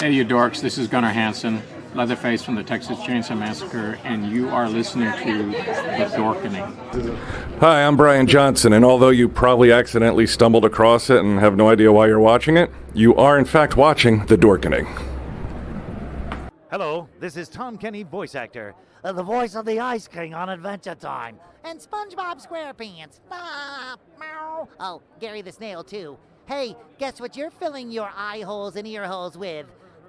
Hey, you dorks, this is Gunnar Hansen, Leatherface from the Texas Chainsaw Massacre, and you are listening to The Dorkening. Hi, I'm Brian Johnson, and although you probably accidentally stumbled across it and have no idea why you're watching it, you are in fact watching The Dorkening. Hello, this is Tom Kenny, voice actor, the voice of the Ice King on Adventure Time, and SpongeBob SquarePants. Ah, meow. Oh, Gary the Snail, too. Hey, guess what you're filling your eye holes and ear holes with?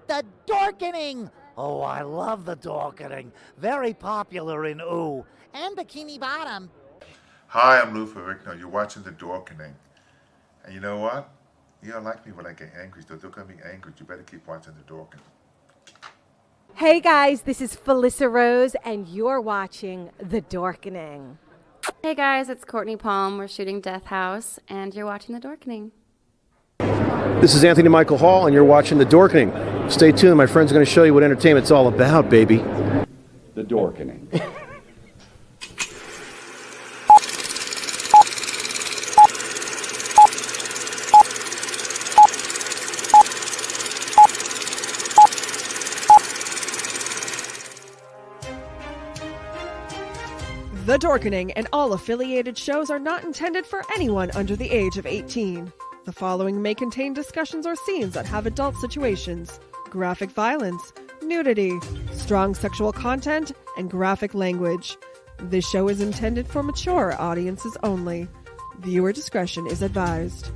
The Dorkening! Oh, I love the Dorkening. Very popular in Ooh. And Bikini Bottom. Hi, I'm Lou Ferrigno. You're watching The Dorkening. And you know what? You don't like me when I get angry, so don't get me angry. You better keep watching The Dorkening. Hey guys, this is Felissa Rose, and you're watching The Dorkening. Hey guys, it's Courtney Palm. We're shooting Death House, and you're watching The Dorkening. This is Anthony Michael Hall, and you're watching The Dorkening. Stay tuned. My friend's going to show you what entertainment's all about, baby. The Dorkening. The Dorkening and all affiliated shows are not intended for anyone under the age of 18. The following may contain discussions or scenes that have adult situations, graphic violence, nudity, strong sexual content, and graphic language. This show is intended for mature audiences only. Viewer discretion is advised.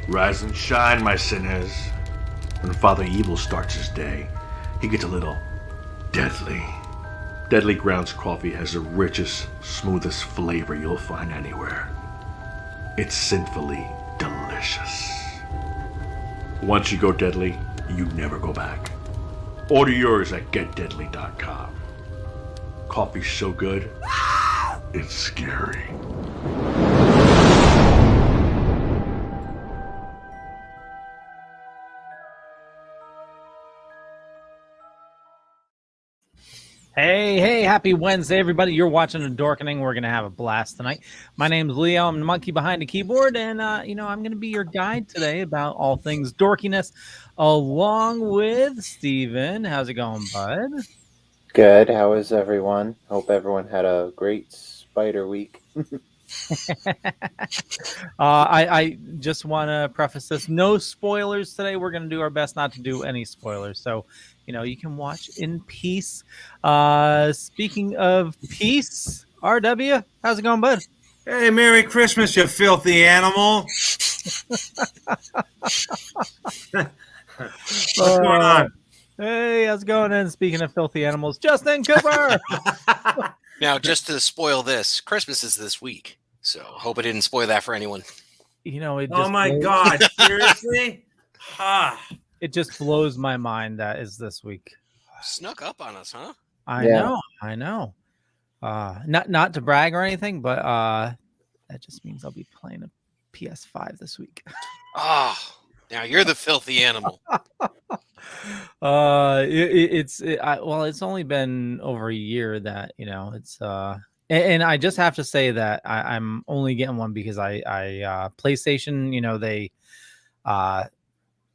Rise and shine, my sinners. When Father Evil starts his day, he gets a little deadly. Deadly Grounds coffee has the richest, smoothest flavor you'll find anywhere. It's sinfully delicious. Once you go deadly, you never go back. Order yours at getdeadly.com. Coffee's so good, it's scary. Hey, happy Wednesday, everybody. You're watching The Dorkening. We're going to have a blast tonight. My name's Leo. I'm the monkey behind the keyboard, and, I'm going to be your guide today about all things dorkiness, along with Steven. How's it going, bud? Good. How is everyone? Hope everyone had a great spider week. I just want to preface this. No spoilers today. We're going to do our best not to do any spoilers. So, you can watch in peace. Speaking of peace, RW, how's it going, bud? Hey, Merry Christmas, you filthy animal. What's going on? Hey, how's it going? And speaking of filthy animals, Justin Cooper. Now, just to spoil this, Christmas is this week. So hope I didn't spoil that for anyone. Oh my God, seriously? It just blows my mind that is this week. Snuck up on us, huh? I know. Not to brag or anything, but that just means I'll be playing a PS5 this week. Oh, now you're the filthy animal. It's only been over a year that it's and I just have to say that I'm only getting one because I PlayStation, they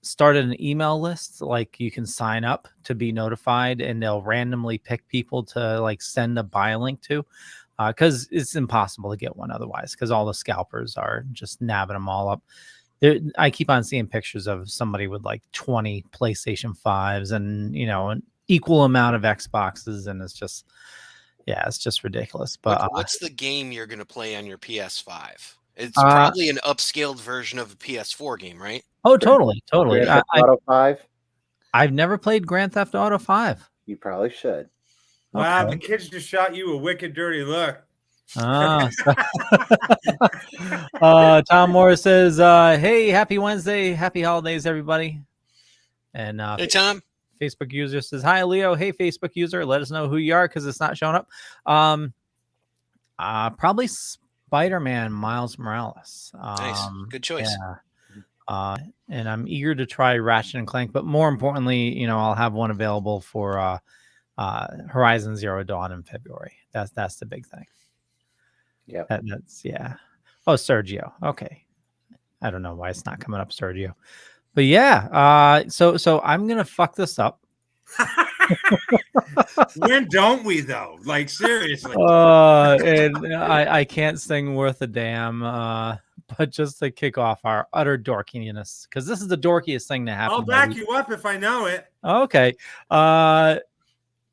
started an email list. Like, you can sign up to be notified, and they'll randomly pick people to send a buy link to, because it's impossible to get one otherwise, because all the scalpers are just nabbing them all up. I keep on seeing pictures of somebody with 20 PlayStation 5s and an equal amount of Xboxes, and it's just ridiculous. But what's the game you're going to play on your PS5? It's probably an upscaled version of a PS4 game, right? Oh, totally. Grand Theft Auto 5? I've never played Grand Theft Auto 5. You probably should. Wow, Okay. the kids just shot you a wicked dirty look. Tom Morris says, hey, happy Wednesday. Happy holidays, everybody. And hey, Tom. Facebook user says, "Hi, Leo. Hey, Facebook user, let us know who you are because it's not showing up." Probably Spider-Man Miles Morales. Nice. Good choice. Yeah. And I'm eager to try Ratchet and Clank, but more importantly, I'll have one available for Horizon Zero Dawn in February. That's the big thing. Yeah. That's yeah. Oh, Sergio. Okay. I don't know why it's not coming up, Sergio. But yeah, so I'm gonna fuck this up. When don't we though? Like seriously. And I can't sing worth a damn. But just to kick off our utter dorkiness, because this is the dorkiest thing to happen. I'll back you up if I know it. Okay.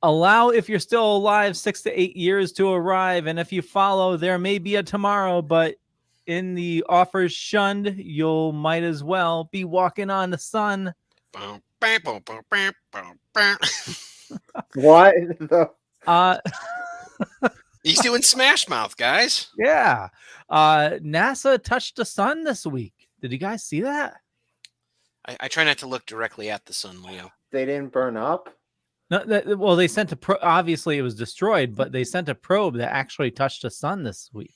Allow, if you're still alive, 6 to 8 years to arrive, and if you follow, there may be a tomorrow, but in the offers shunned, you'll might as well be walking on the sun. What? He's doing Smash Mouth, guys. Yeah. NASA touched the sun this week. Did you guys see that? I try not to look directly at the sun, Leo. They didn't burn up? No, well, they sent a obviously it was destroyed, but they sent a probe that actually touched the sun this week.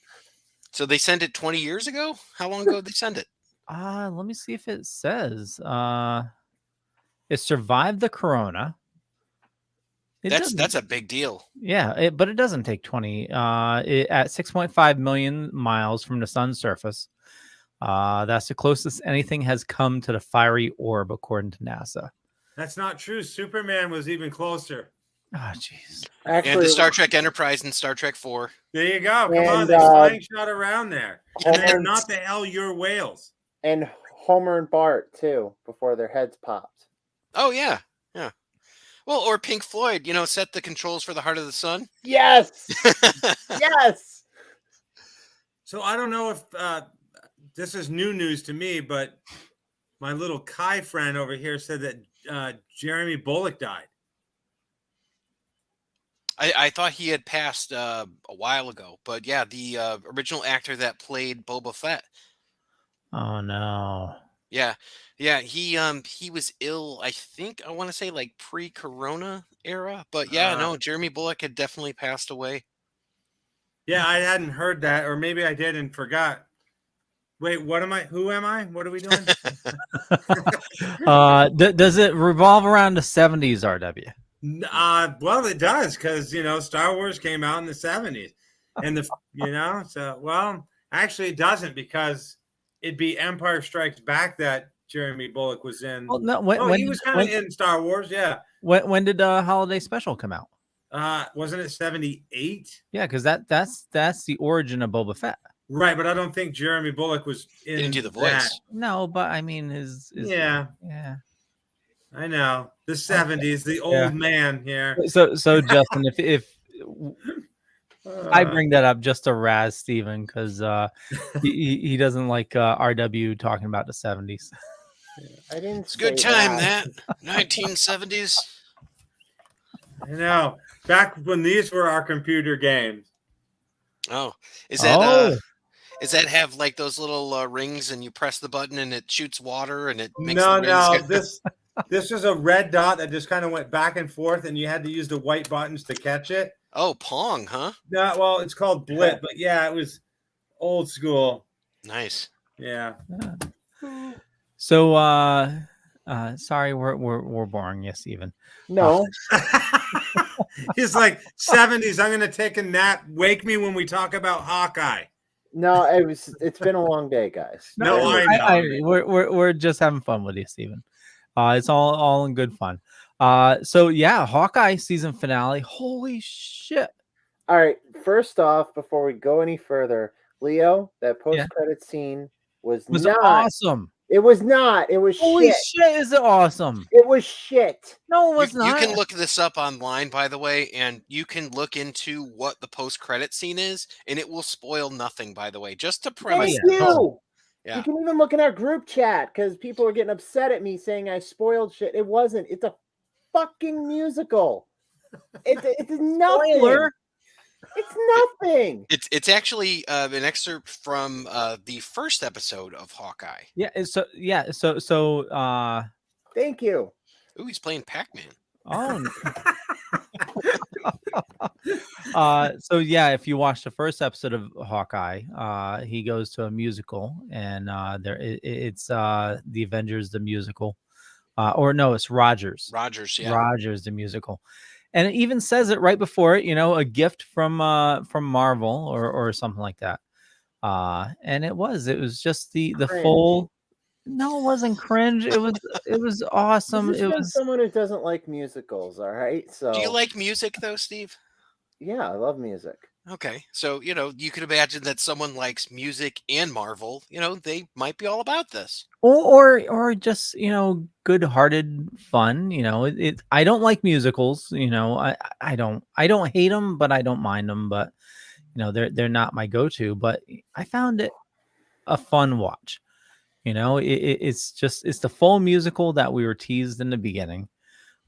So they sent it 20 years ago? How long ago did they send it? Let me see if it says. It survived the corona. That's a big deal. Yeah, but it doesn't take 20. At 6.5 million miles from the sun's surface. That's the closest anything has come to the fiery orb, according to NASA. That's not true. Superman was even closer. Oh, jeez. And the Star Trek Enterprise and Star Trek 4. There you go. Come on, they flying shot around there. And they're not the hell your whales. And Homer and Bart too, before their heads popped. Oh yeah, yeah. Well, or Pink Floyd, set the controls for the Heart of the Sun. Yes. Yes. So I don't know if this is new news to me, but my little Kai friend over here said that Jeremy Bullock died. I thought he had passed a while ago, but yeah, the original actor that played Boba Fett. Oh no. Yeah, he was ill. I want to say like pre-corona era, but yeah, no, Jeremy Bullock had definitely passed away. Yeah, I hadn't heard that, or maybe I did and forgot. Wait, what am I? Who am I? What are we doing? Does it revolve around the 70s, RW? Well, it does, because Star Wars came out in the 70s, and actually it doesn't, because it'd be Empire Strikes Back that Jeremy Bullock was in. Well, no, he was kind of in Star Wars, yeah. When did the holiday special come out? Wasn't it 78? Yeah, because that's the origin of Boba Fett. Right, but I don't think Jeremy Bullock was into the voice. No, but I mean his yeah. I know. The 70s, the old man here. So Justin, if I bring that up just to razz Steven, because he doesn't like RW talking about the 70s. I didn't. It's a good time, that 1970s. I know. Back when these were our computer games. Oh, is that have like those little rings and you press the button and it shoots water and it makes this is a red dot that just kind of went back and forth and you had to use the white buttons to catch it. Oh, Pong, huh? No, well, it's called Blip, but yeah, it was old school. Nice. Yeah. So sorry, we're boring you, Steven. No. He's like 70s. I'm gonna take a nap. Wake me when we talk about Hawkeye. No, it's been a long day, guys. No, I know. We're just having fun with you, Steven. It's all in good fun. So yeah, Hawkeye season finale. Holy shit. All right. First off, before we go any further, Leo, that post-credit scene was not awesome. It was not. It was holy shit. Is it awesome? It was shit. No, it was not. You can look this up online, by the way, and you can look into what the post-credit scene is, and it will spoil nothing, by the way. Just to premise. Thank you. Yeah. You can even look in our group chat because people are getting upset at me saying I spoiled shit. It wasn't. It's a fucking musical. It's nothing. Spoiler. It's nothing. It's actually an excerpt from the first episode of Hawkeye. Yeah. So Thank you. Ooh, he's playing Pac-Man. Oh. So yeah, if you watch the first episode of Hawkeye, he goes to a musical, and it's the Avengers the musical, or no, it's Rogers. Rogers, yeah. Rogers the musical, and it even says it right before it. A gift from Marvel or something like that. And it was just the Cringe. full. No, it wasn't cringe. It was awesome. This is It from was. someone who doesn't like musicals. All right, so Do you like music though, Steve? Yeah, I love music. Okay, so you could imagine that someone likes music and Marvel. They might be all about this. Or just good-hearted fun. I don't like musicals. I don't hate them, but I don't mind them. But they're not my go-to. But I found it a fun watch. It's the full musical that we were teased in the beginning.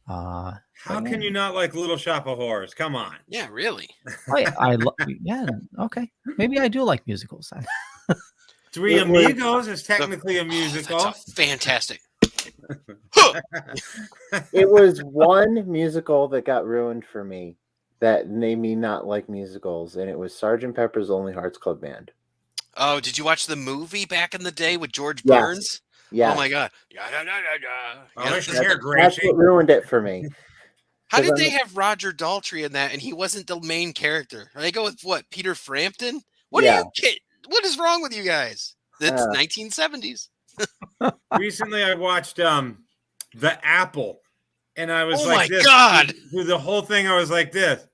How can you not like Little Shop of Horrors? Come on. Yeah, really. Yeah, okay. Maybe I do like musicals then. Three Amigos is technically a musical. That's fantastic. It was one musical that got ruined for me that made me not like musicals, and it was Sgt. Pepper's Lonely Hearts Club Band. Oh, did you watch the movie back in the day with George Yes. Burns? Yes. Oh my God. That's what ruined it for me. How did they have Roger Daltrey in that and he wasn't the main character? Are they go with what? Peter Frampton? What is wrong with you guys? That's 1970s. Recently I watched The Apple, and I was Oh like, my this. God. Through the whole thing I was like this.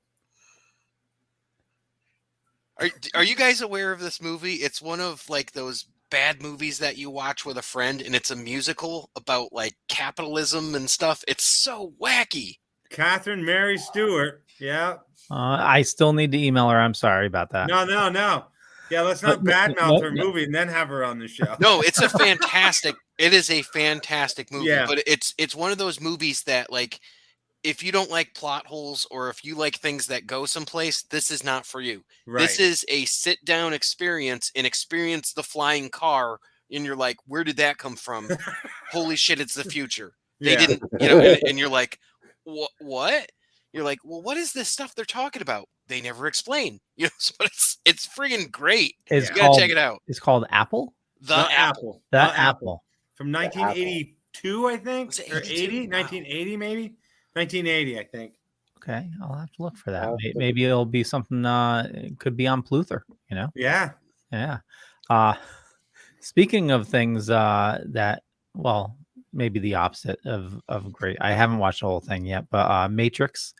Are you guys aware of this movie? It's one of like those bad movies that you watch with a friend, and it's a musical about like capitalism and stuff. It's so wacky. Catherine Mary Stewart. Yeah. I still need to email her. I'm sorry about that. No. Yeah, let's not badmouth her movie and then have her on the show. No, it is a fantastic movie. Yeah. But it's one of those movies that like, if you don't like plot holes or if you like things that go someplace, this is not for you. Right. This is a sit down experience and experience the flying car. And you're like, where did that come from? Holy shit, it's the future. They Yeah. didn't, and you're like, what? You're like, well, what is this stuff they're talking about? They never explain. But it's friggin' great. You gotta check it out. It's called Apple. The Apple. The Apple. From 1982, I think. Was it Or 82? 80? 1980, maybe? 1980, I think. Okay, I'll have to look for that. Maybe it'll be something. It could be on Pluther. Yeah. Yeah. Speaking of things that, well, maybe the opposite of great. I haven't watched the whole thing yet, but Matrix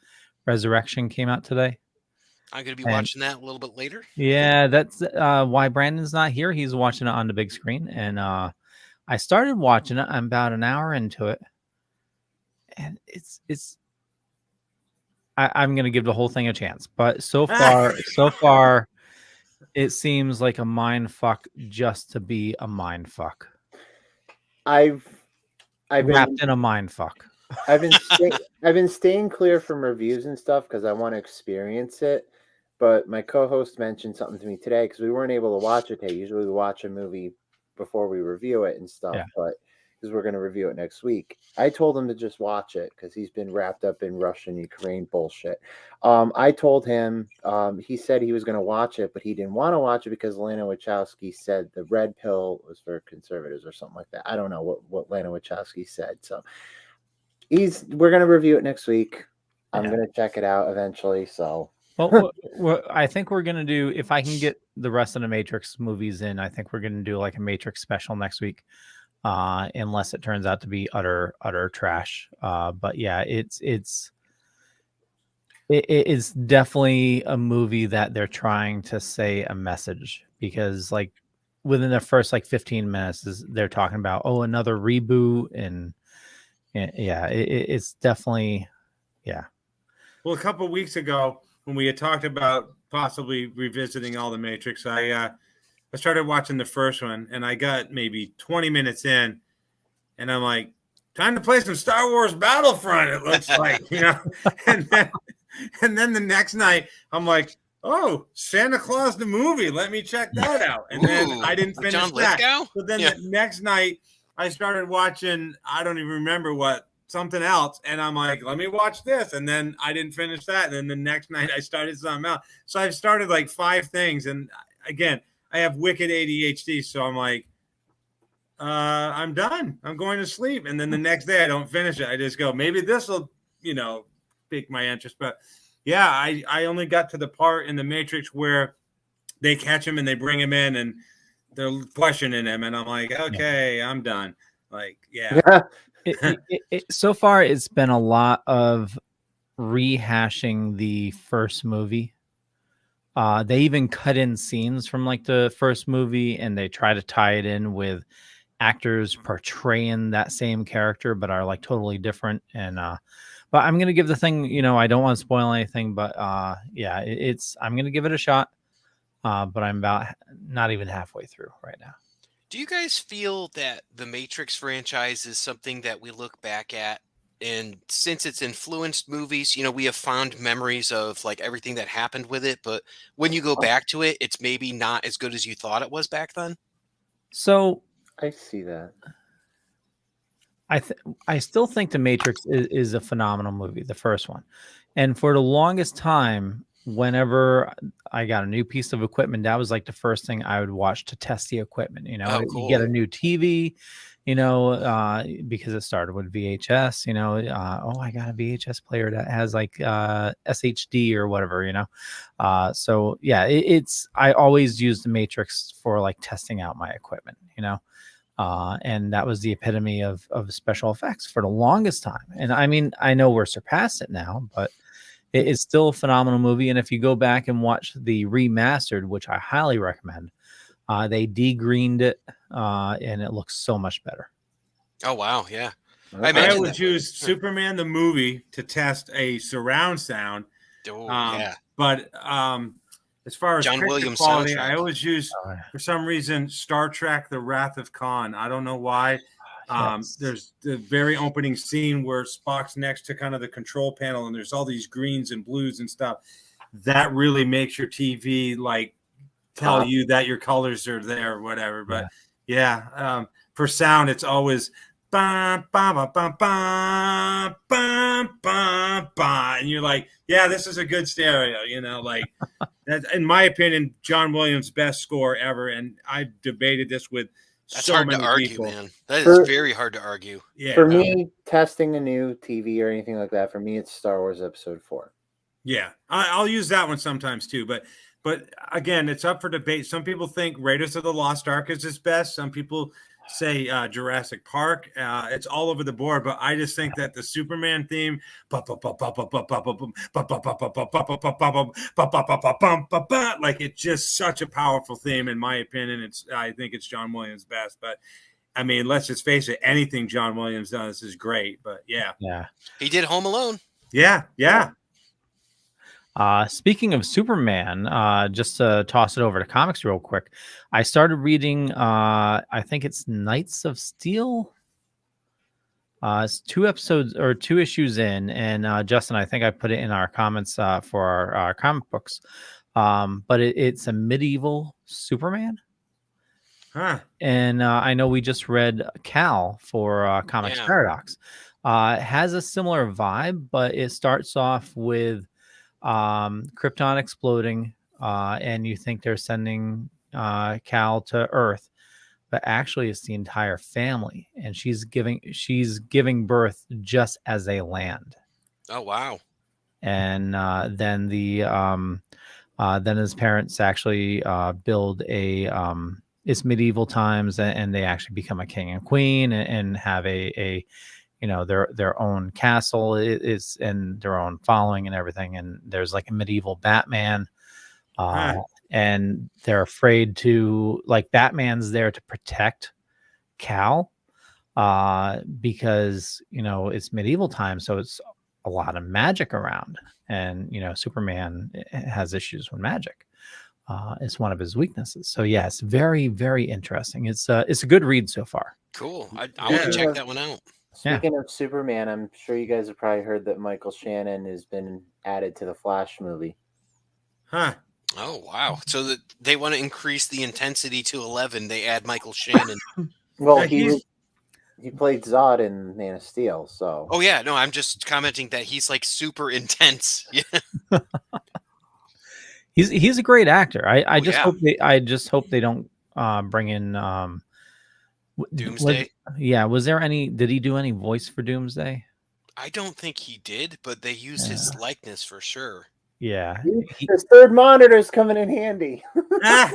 Resurrection came out today. I'm going to be watching that a little bit later. Yeah, that's why Brandon's not here. He's watching it on the big screen, and I started watching it. I'm about an hour into it, and I'm going to give the whole thing a chance. But so far, it seems like a mind fuck just to be a mind fuck. I've wrapped in a mind fuck. I've been staying clear from reviews and stuff because I want to experience it. But my co-host mentioned something to me today because we weren't able to watch it today. Usually we watch a movie before we review it and stuff, but because we're going to review it next week. I told him to just watch it because he's been wrapped up in Russian-Ukraine bullshit. I told him, he said he was going to watch it, but he didn't want to watch it because Lana Wachowski said the red pill was for conservatives or something like that. I don't know what Lana Wachowski said. So we're going to review it next week. I'm going to check it out eventually. So. Well, I think we're going to do, if I can get the rest of the Matrix movies in, I think we're going to do like a Matrix special next week. Unless it turns out to be utter trash. But yeah, it's definitely a movie that they're trying to say a message, because like within the first like 15 minutes they're talking about, another reboot. And yeah, it's definitely, yeah. Well, a couple of weeks ago when we had talked about possibly revisiting all the Matrix, I started watching the first one, and I got maybe 20 minutes in, and I'm like, time to play some Star Wars Battlefront, it looks like, and then the next night, I'm like, oh, Santa Claus the movie, let me check that out. And then I didn't finish John that. Lithgow? So then the next night, I started watching, I don't even remember what something else, and I'm like, let me watch this, and then I didn't finish that, and then the next night I started something else. So I've started like 5 things, and again, I have wicked ADHD, so I'm like, I'm done. I'm going to sleep, and then the next day I don't finish it. I just go, maybe this will, pique my interest. But yeah, I only got to the part in the Matrix where they catch him and they bring him in, and they're questioning him, and I'm like, okay, I'm done. Like, yeah. So far, it's been a lot of rehashing the first movie. They even cut in scenes from like the first movie, and they try to tie it in with actors portraying that same character, but are like totally different. And but I'm gonna give the thing, I don't want to spoil anything, but yeah, I'm gonna give it a shot. But I'm about not even halfway through right now. Do you guys feel that the Matrix franchise is something that we look back at, and since it's influenced movies, we have fond memories of like everything that happened with it, but when you go back to it, it's maybe not as good as you thought it was back then? So I see that. I still think The Matrix is a phenomenal movie, the first one. And for the longest time, whenever I got a new piece of equipment, that was like the first thing I would watch to test the equipment. Oh, cool. You get a new TV, because it started with VHS, I got a VHS player that has like SHD or whatever, so yeah, I always use the Matrix for like testing out my equipment, and that was the epitome of special effects for the longest time. And I mean, I know we're surpassed it now, but it is still a phenomenal movie. And if you go back and watch the remastered, which I highly recommend, they degreened it, and it looks so much better. Oh, wow. Yeah. I would use Superman the movie to test a surround sound. Yeah. But as far as John picture Williams quality, soundtrack. I always use, for some reason, Star Trek The Wrath of Khan. I don't know why. There's the very opening scene where Spock's next to kind of the control panel, and there's all these greens and blues and stuff. That really makes your TV like tell you that your colors are there or whatever. But yeah, for sound, it's always ba ba ba ba ba ba ba ba, and you're like, yeah, this is a good stereo, like that. In my opinion, John Williams' best score ever, and I've debated this with. That's so hard many to argue, people. man. That is very hard to argue. Yeah. For me, testing a new TV or anything like that, for me, it's Star Wars Episode 4. Yeah, I'll use that one sometimes too. But again, it's up for debate. Some people think Raiders of the Lost Ark is his best. Some people say Jurassic Park. It's all over the board. But I just think that the Superman theme, like it's just such a powerful theme, in my opinion. I think it's John Williams' best. But I mean, let's just face it, anything John Williams does is great. But yeah, he did Home Alone. Yeah. Speaking of Superman, just to toss it over to comics real quick, I started reading, I think it's Knights of Steel. It's 2 episodes or 2 issues in, and Justin, I think I put it in our comments for our comic books. But it's a medieval Superman. Huh. And I know we just read Cal for Comics Paradox. It has a similar vibe, but it starts off with Krypton exploding, and you think they're sending Cal to Earth, but actually it's the entire family, and she's giving birth just as they land. Oh wow. And then his parents actually build it's medieval times, and they actually become a king and queen, and have a their own castle is and their own following and everything. And there's like a medieval Batman, and they're afraid to, like, Batman's there to protect Cal, because it's medieval times, so it's a lot of magic around, and Superman has issues with magic. It's one of his weaknesses. So yeah, it's very, very interesting. It's a good read so far. Cool. I want to check that one out. Speaking of Superman, I'm sure you guys have probably heard that Michael Shannon has been added to the Flash movie. Huh. Oh, wow. So that they want to increase the intensity to 11. They add Michael Shannon. Well, He played Zod in Man of Steel, so. Oh yeah, no, I'm just commenting that he's like super intense. Yeah. He's a great actor. I just yeah. hope they don't bring in Doomsday. Was there any? Did he do any voice for Doomsday? I don't think he did, but they used his likeness for sure. Yeah, His third monitor's coming in handy. Now,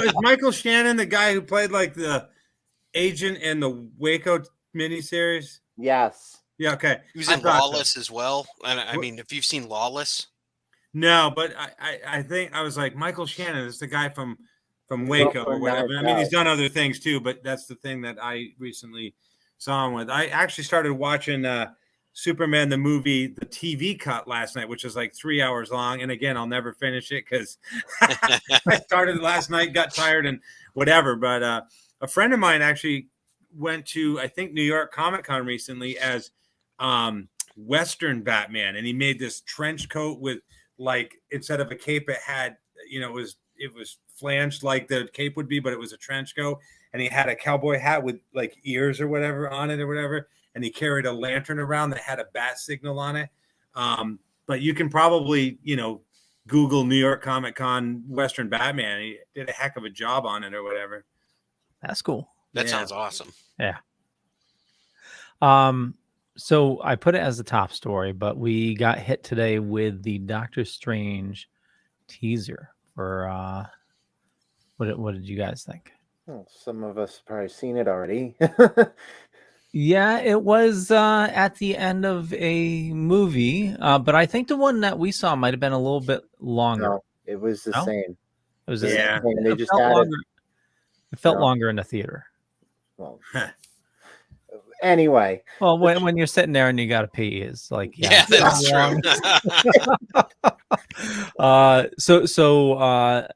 is Michael Shannon the guy who played like the agent in the Waco miniseries? Yes. Yeah. Okay. He was in Lawless as well. And I mean, if you've seen Lawless. No, but I think I was like, Michael Shannon is the guy from Waco or whatever. I mean, he's done other things too, but that's the thing that I recently saw him with. I actually started watching Superman the movie, the TV cut last night, which is like 3 hours long. And again, I'll never finish it because I started last night, got tired and whatever. But a friend of mine actually went to, I think, New York Comic Con recently as Western Batman. And he made this trench coat with, like, instead of a cape, it had, it was flanged like the cape would be, but it was a trench coat. And he had a cowboy hat with like ears or whatever on it or whatever. And he carried a lantern around that had a bat signal on it. But you can probably, Google New York Comic Con Western Batman. He did a heck of a job on it or whatever. That's cool. That sounds awesome. Yeah. So I put it as the top story, but we got hit today with the Doctor Strange teaser for what did you guys think? Well, some of us probably seen it already. Yeah, it was at the end of a movie, but I think the one that we saw might have been a little bit longer. No, it was the same. It was the same. same. They just added. It felt longer in the theater. Well, anyway. Well, when you're sitting there and you got to pee, it's like yeah that's true. So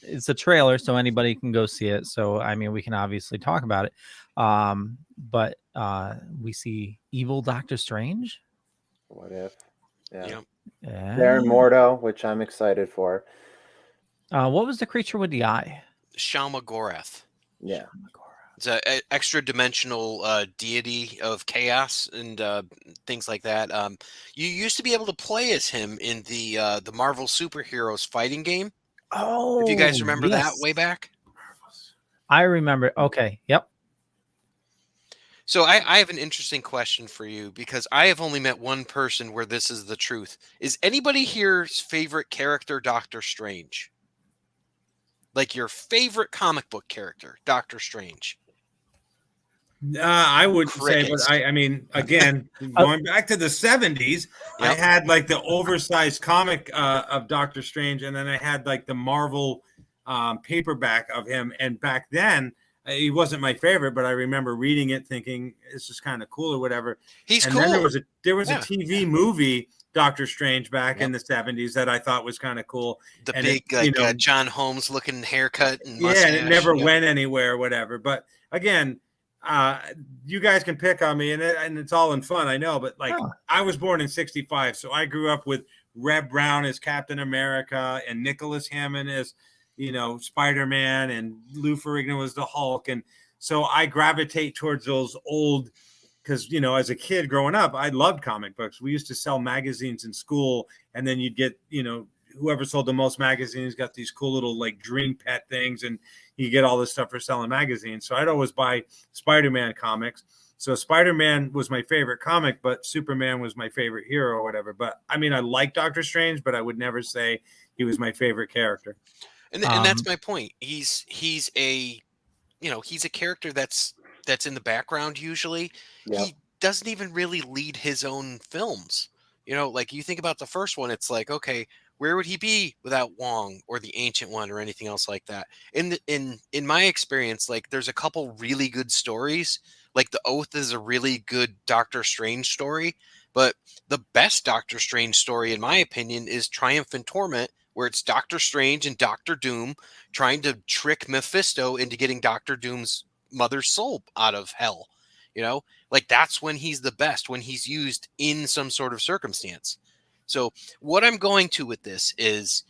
it's a trailer, so anybody can go see it. So I mean, we can obviously talk about it. But we see evil Doctor Strange. What if? Yeah. Yeah. Baron Mordo, which I'm excited for. What was the creature with the eye? Shalmagorath. Yeah. It's an extra dimensional deity of chaos and things like that. You used to be able to play as him in the Marvel superheroes fighting game. Oh, if you guys remember that way back. I remember. Okay. Yep. So I have an interesting question for you because I have only met one person where this is the truth. Is anybody here's favorite character Doctor Strange? Like your favorite comic book character, Doctor Strange? I would say, but I mean, again, going back to the 70s, I had like the oversized comic of Doctor Strange, and then I had like the Marvel paperback of him. And back then, he wasn't my favorite, but I remember reading it thinking this is kind of cool or whatever. He's and cool. Then there was a TV movie, Doctor Strange, back in the 70s that I thought was kind of cool. The and big John Holmes looking haircut and mustache. Yeah, and it never went anywhere or whatever. But again, you guys can pick on me, and it's all in fun, I know. But like, I was born in '65, so I grew up with Reb Brown as Captain America and Nicholas Hammond as Spider-Man, and Lou Ferrigno was the Hulk. And so I gravitate towards those old, because, as a kid growing up, I loved comic books. We used to sell magazines in school, and then you'd get, whoever sold the most magazines got these cool little like dream pet things, and you get all this stuff for selling magazines. So I'd always buy Spider-Man comics. So Spider-Man was my favorite comic, but Superman was my favorite hero or whatever. But I mean, I like Doctor Strange, but I would never say he was my favorite character. And that's my point. He's a character that's in the background usually. Yep. He doesn't even really lead his own films. Like you think about the first one, it's like, okay, where would he be without Wong or the Ancient One or anything else like that? In my experience, like there's a couple really good stories. Like The Oath is a really good Doctor Strange story, but the best Doctor Strange story, in my opinion, is Triumph and Torment, where it's Doctor Strange and Doctor Doom trying to trick Mephisto into getting Doctor Doom's mother's soul out of hell. Like that's when he's the best, when he's used in some sort of circumstance. So what I'm going to with this is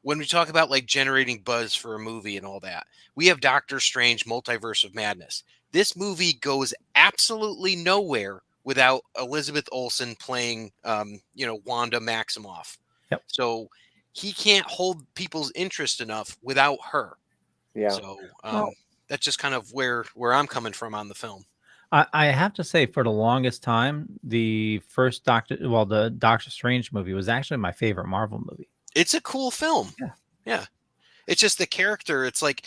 when we talk about like generating buzz for a movie and all that, we have Doctor Strange Multiverse of Madness. This movie goes absolutely nowhere without Elizabeth Olsen playing, Wanda Maximoff. Yep. So he can't hold people's interest enough without her. Yeah. So that's just kind of where I'm coming from on the film. I have to say, for the longest time, the Doctor Strange movie was actually my favorite Marvel movie. It's a cool film. Yeah. It's just the character. It's like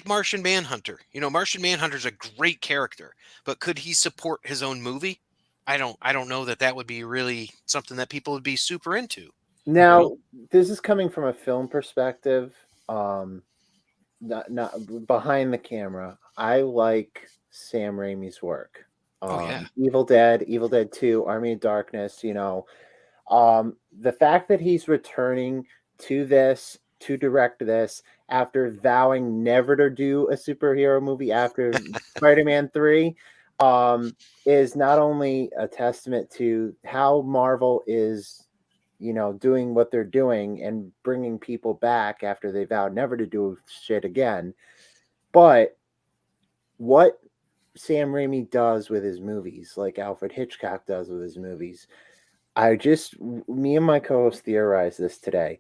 Martian Manhunter. Martian Manhunter's a great character, but could he support his own movie? I don't know that would be really something that people would be super into. Now, this is coming from a film perspective, not behind the camera. I like Sam Raimi's work. Evil Dead 2, Army of Darkness, the fact that he's returning to direct this after vowing never to do a superhero movie after Spider-Man 3 is not only a testament to how Marvel is doing what they're doing and bringing people back after they vowed never to do shit again, but what Sam Raimi does with his movies, like Alfred Hitchcock does with his movies. Me and my co-host theorized this today.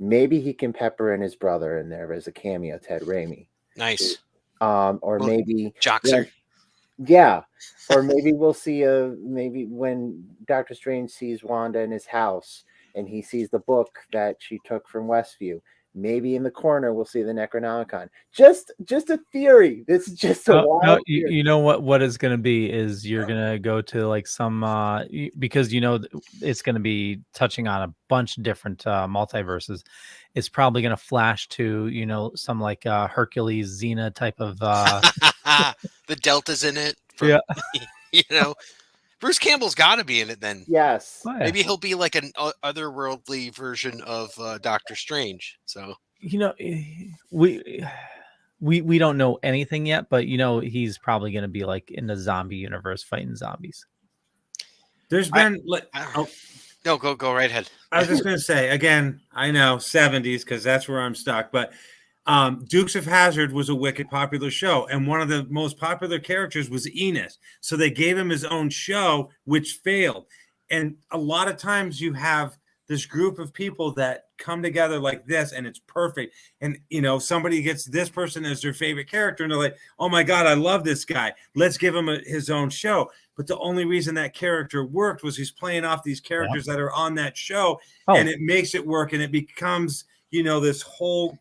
Maybe he can pepper in his brother in there as a cameo, Ted Raimi. Nice. Or maybe Joxer. Yeah. Or maybe we'll see maybe when Doctor Strange sees Wanda in his house and he sees the book that she took from Westview. Maybe in the corner we'll see the Necronomicon. Just a theory. This is just a wild theory. You know what is going to be is you're going to go to like some because it's going to be touching on a bunch of different multiverses. It's probably going to flash to some like Hercules Xena type of the deltas in it. Yeah. Bruce Campbell's got to be in it then. Yes. Maybe he'll be like an otherworldly version of Doctor Strange. So we don't know anything yet, but he's probably going to be like in the zombie universe fighting zombies. There's been no, go right ahead. I was just going to say again. I know 70s because that's where I'm stuck, but. Dukes of Hazzard was a wicked popular show, and one of the most popular characters was Enos. So they gave him his own show, which failed. And a lot of times you have this group of people that come together like this, and it's perfect. And, somebody gets this person as their favorite character, and they're like, oh, my God, I love this guy. Let's give him his own show. But the only reason that character worked was he's playing off these characters that are on that show, and it makes it work, and it becomes – this whole,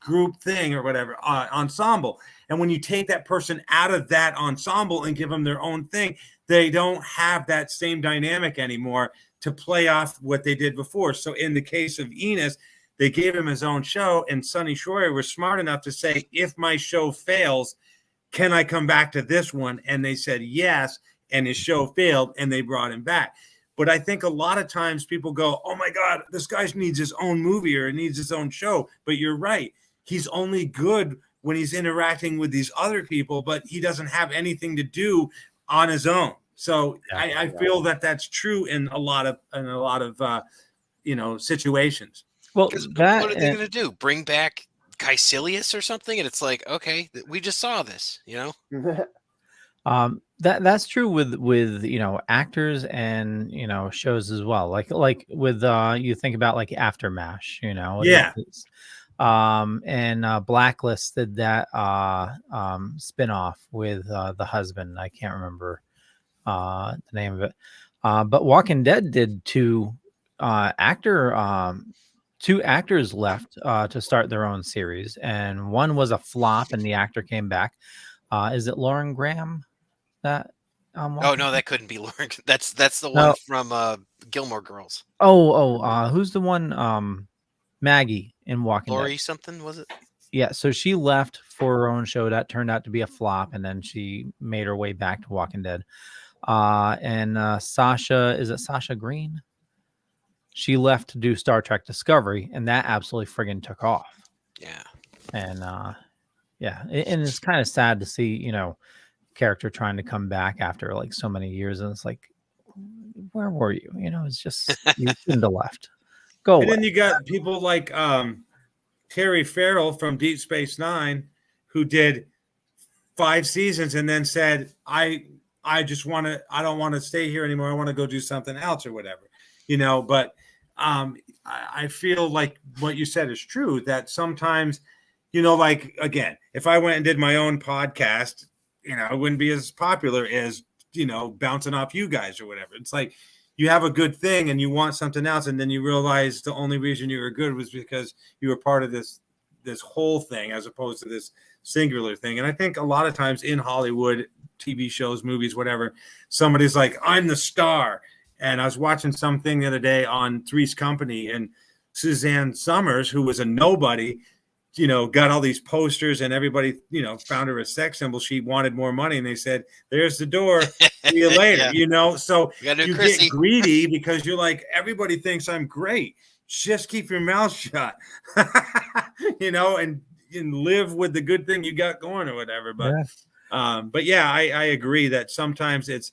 group thing or whatever, ensemble. And when you take that person out of that ensemble and give them their own thing, they don't have that same dynamic anymore to play off what they did before. So in the case of Enos, they gave him his own show, and Sonny Schroyer was smart enough to say, if my show fails, can I come back to this one? And they said yes, and his show failed, and they brought him back. But I think a lot of times people go, oh, my God, this guy needs his own movie or needs his own show. But you're right. He's only good when he's interacting with these other people, but he doesn't have anything to do on his own. So I feel that that's true in a lot of situations. Well, what are they going to do? Bring back Caecilius or something? And it's like, okay, we just saw this, That's true with actors and shows as well. Like with you think about like Aftermath, and Blacklist did that spinoff with the husband. I can't remember the name of it. But Walking Dead did two actors left to start their own series, and one was a flop, and the actor came back. Is it Lauren Graham? That oh no, that couldn't be Lauren. That's the one from Gilmore Girls. Who's the one? Maggie in Walking Lori Dead. Something, was it? Yeah, so she left for her own show that turned out to be a flop, and then she made her way back to Walking Dead. And Sasha, is it Sasha Green? She left to do Star Trek Discovery, and that absolutely friggin' took off. Yeah. And and it's kind of sad to see, character trying to come back after like so many years, and it's like, where were you? It's just you shouldn't have left. Go And away. then you got people like Terry Farrell from Deep Space Nine, who did 5 seasons and then said, I don't want to stay here anymore. I want to go do something else or whatever, but I feel like what you said is true, that sometimes, like, again, if I went and did my own podcast, it wouldn't be as popular as, bouncing off you guys or whatever. It's like you have a good thing and you want something else, and then you realize the only reason you were good was because you were part of this whole thing as opposed to this singular thing. And I think a lot of times in Hollywood, TV shows, movies, whatever, somebody's like, I'm the star. And I was watching something the other day on Three's Company, and Suzanne Summers, who was a nobody, got all these posters, and everybody, found her a sex symbol. She wanted more money, and they said, there's the door. See you later. Yeah. So you get greedy because you're like, everybody thinks I'm great. Just keep your mouth shut, and live with the good thing you got going or whatever. But yeah, I agree that sometimes it's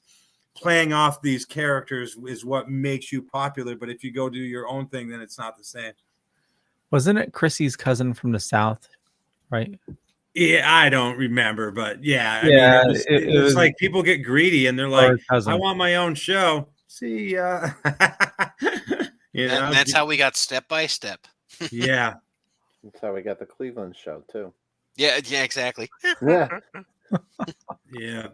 playing off these characters is what makes you popular. But if you go do your own thing, then it's not the same. Wasn't it Chrissy's cousin from the South, right? Yeah, I don't remember, but yeah. Yeah, I mean, it was like people get greedy and they're like, cousin. I want my own show. See ya. That's how we got Step by Step. Yeah. That's how we got the Cleveland show, too. Yeah, exactly. Yeah. Yeah.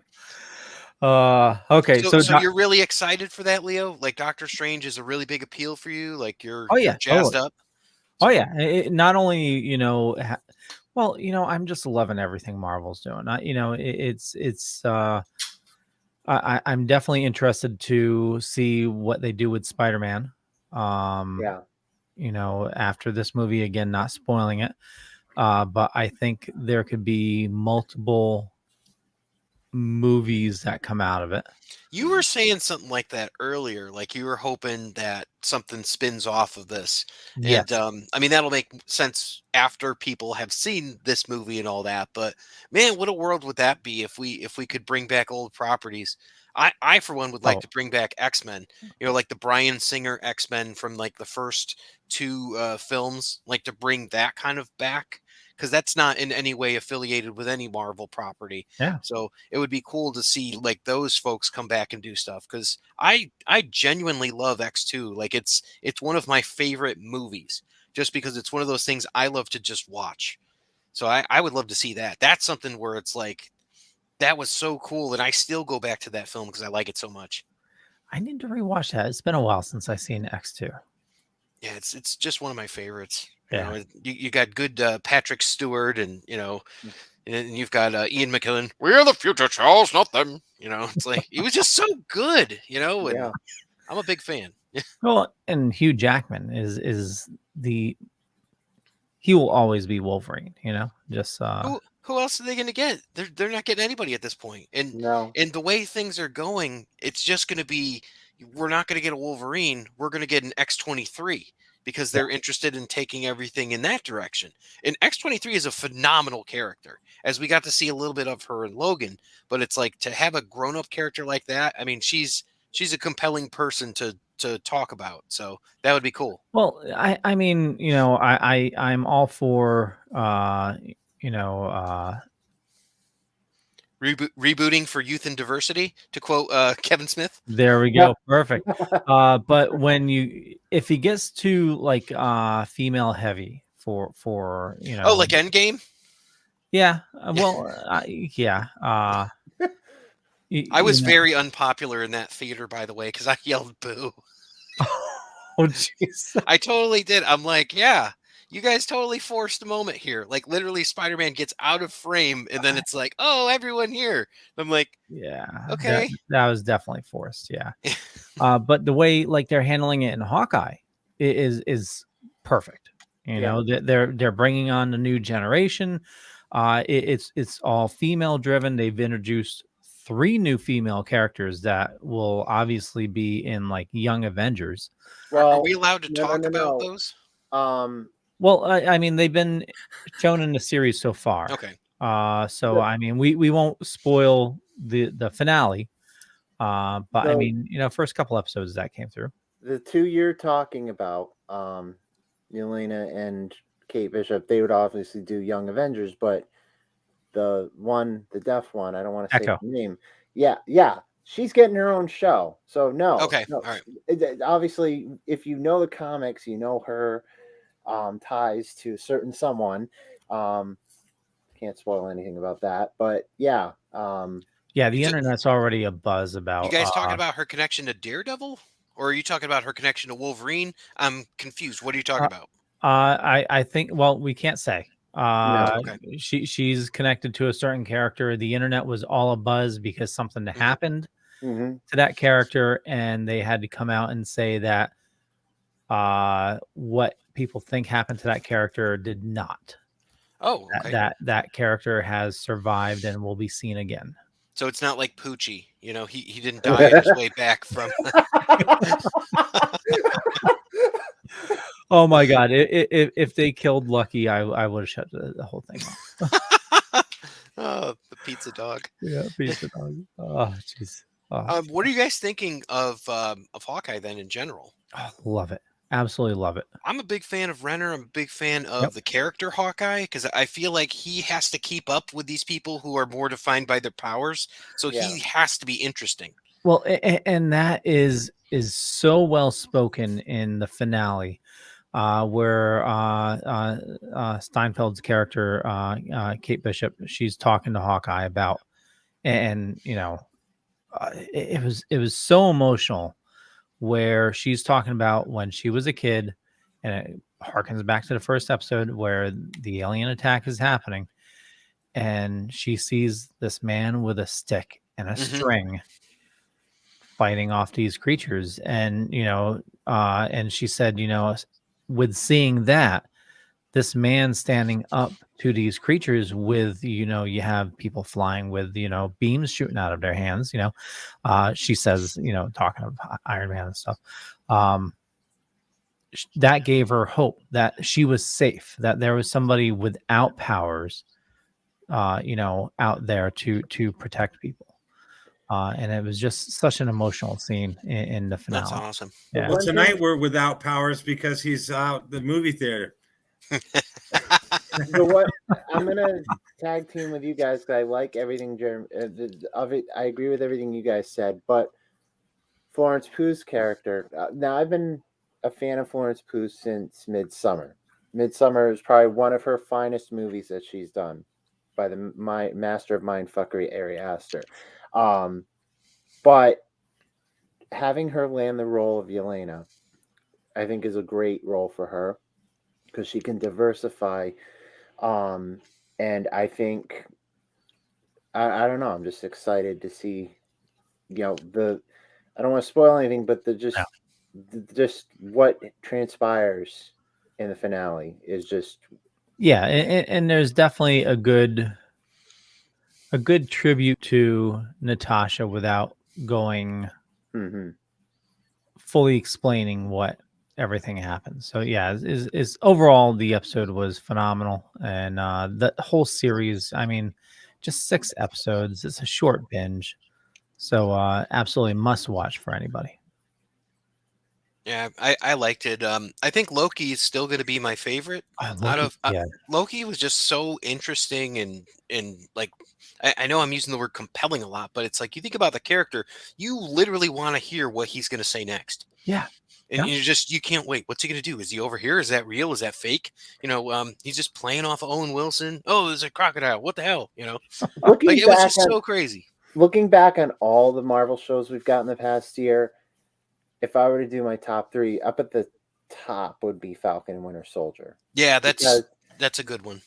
Okay. So you're really excited for that, Leo? Like Doctor Strange is a really big appeal for you? Like you're jazzed up? Oh yeah. Not only, I'm just loving everything Marvel's doing. I'm definitely interested to see what they do with Spider-Man. After this movie, again, not spoiling it. But I think there could be multiple movies that come out of it. You were saying something like that earlier, like you were hoping that something spins off of this. Yes. And that'll make sense after people have seen this movie and all that. But man, what a world would that be if we could bring back old properties? I for one would like to bring back X-Men, like the Bryan Singer X-Men from like the first 2 films, like to bring that kind of back, because that's not in any way affiliated with any Marvel property. Yeah. So it would be cool to see like those folks come back and do stuff, because I genuinely love X2. Like it's one of my favorite movies, just because it's one of those things I love to just watch. So I would love to see that. That's something where it's like, that was so cool, and I still go back to that film because I like it so much. I need to rewatch that. It's been a while since I've seen X2. Yeah, it's just one of my favorites. Yeah. You got good Patrick Stewart, and and you've got Ian McKellen. We're the future, Charles, not them. It's like he was just so good. And I'm a big fan. Well, and Hugh Jackman is he will always be Wolverine. Just Who else are they going to get? They're not getting anybody at this point. And the way things are going, it's just going to be, we're not going to get a Wolverine. We're going to get an X-23, because they're interested in taking everything in that direction. And X-23 is a phenomenal character, as we got to see a little bit of her in Logan. But it's like, to have a grown-up character like that, she's a compelling person to talk about. So that would be cool. Well, I'm all for rebooting for youth and diversity, to quote Kevin Smith. There we go. Perfect. But if he gets too like female heavy for like Endgame. Yeah. Well, yeah. I was very unpopular in that theater, by the way, because I yelled boo. Oh, jeez. I totally did. I'm like, yeah, you guys totally forced a moment here. Like literally Spider-Man gets out of frame and then it's like, oh, everyone here. I'm like, yeah, okay. That was definitely forced. Yeah. But the way like they're handling it in Hawkeye is perfect. They're bringing on the new generation. It's all female driven. They've introduced 3 new female characters that will obviously be in like Young Avengers. Well, are we allowed to talk about those? Well, they've been shown in the series so far. Okay. We won't spoil the finale. But first couple episodes that came through. the two you're talking about, Yelena and Kate Bishop, they would obviously do Young Avengers, but the deaf one, I don't want to say Echo. the name. Yeah, she's getting her own show. So no, Okay, no. all right. Obviously, if you know the comics, you know her ties to a certain someone. Can't spoil anything about that, but yeah. Yeah, the internet's already a buzz about. You guys talking about her connection to Daredevil, or are you talking about her connection to Wolverine? I'm confused. What are you talking about? I think. Well, we can't say. Okay. She's connected to a certain character. The internet was all a buzz because something happened Mm-hmm. to that character, and they had to come out and say that what people think happened to that character did not. Oh, okay. That character has survived and will be seen again. So it's not like Poochie, he didn't die on his way back from. Oh my God! If they killed Lucky, I would have shut the whole thing off. Oh, the pizza dog. Yeah, pizza dog. Oh, jeez. Oh. What are you guys thinking of Hawkeye then in general? Oh, love it. Absolutely love it. I'm a big fan of Renner. I'm a big fan of the character Hawkeye because I feel like he has to keep up with these people who are more defined by their powers. So he has to be interesting. Well, and that is so well spoken in the finale, where Steinfeld's character, Kate Bishop, she's talking to Hawkeye about, and it was so emotional, where she's talking about when she was a kid, and it harkens back to the first episode where the alien attack is happening, and she sees this man with a stick and a string fighting off these creatures, and and she said, with seeing that, this man standing up to these creatures with, you have people flying with, beams shooting out of their hands, she says, talking of Iron Man and stuff, that gave her hope that she was safe, that there was somebody without powers, out there to protect people. And it was just such an emotional scene in the finale. That's awesome. Yeah. Well, tonight we're without powers because he's out the movie theater. So what? I'm gonna tag team with you guys because I like everything. I agree with everything you guys said, but Florence Pugh's character. Now I've been a fan of Florence Pugh since Midsummer. Midsummer is probably one of her finest movies that she's done, by my master of mindfuckery Ari Aster. But having her land the role of Yelena, I think, is a great role for her because she can diversify. And I think, I don't know, I'm just excited to see, I don't want to spoil anything, but just what transpires in the finale is just. Yeah. And there's definitely a good tribute to Natasha without going fully explaining what everything happened. So yeah, is overall the episode was phenomenal, and the whole series, I mean, just 6 episodes. It's a short binge, so absolutely must watch for anybody. Yeah, I liked it. I think Loki is still going to be my favorite. Loki was just so interesting and like, I know I'm using the word compelling a lot, but it's like you think about the character, you literally want to hear what he's going to say next. Yeah. And you can't wait. What's he going to do? Is he over here? Is that real? Is that fake? He's just playing off of Owen Wilson. Oh, there's a crocodile. What the hell? It was just so crazy. Looking back on all the Marvel shows we've got in the past year, if I were to do my top 3, up at the top would be Falcon and Winter Soldier. Yeah, that's a good one.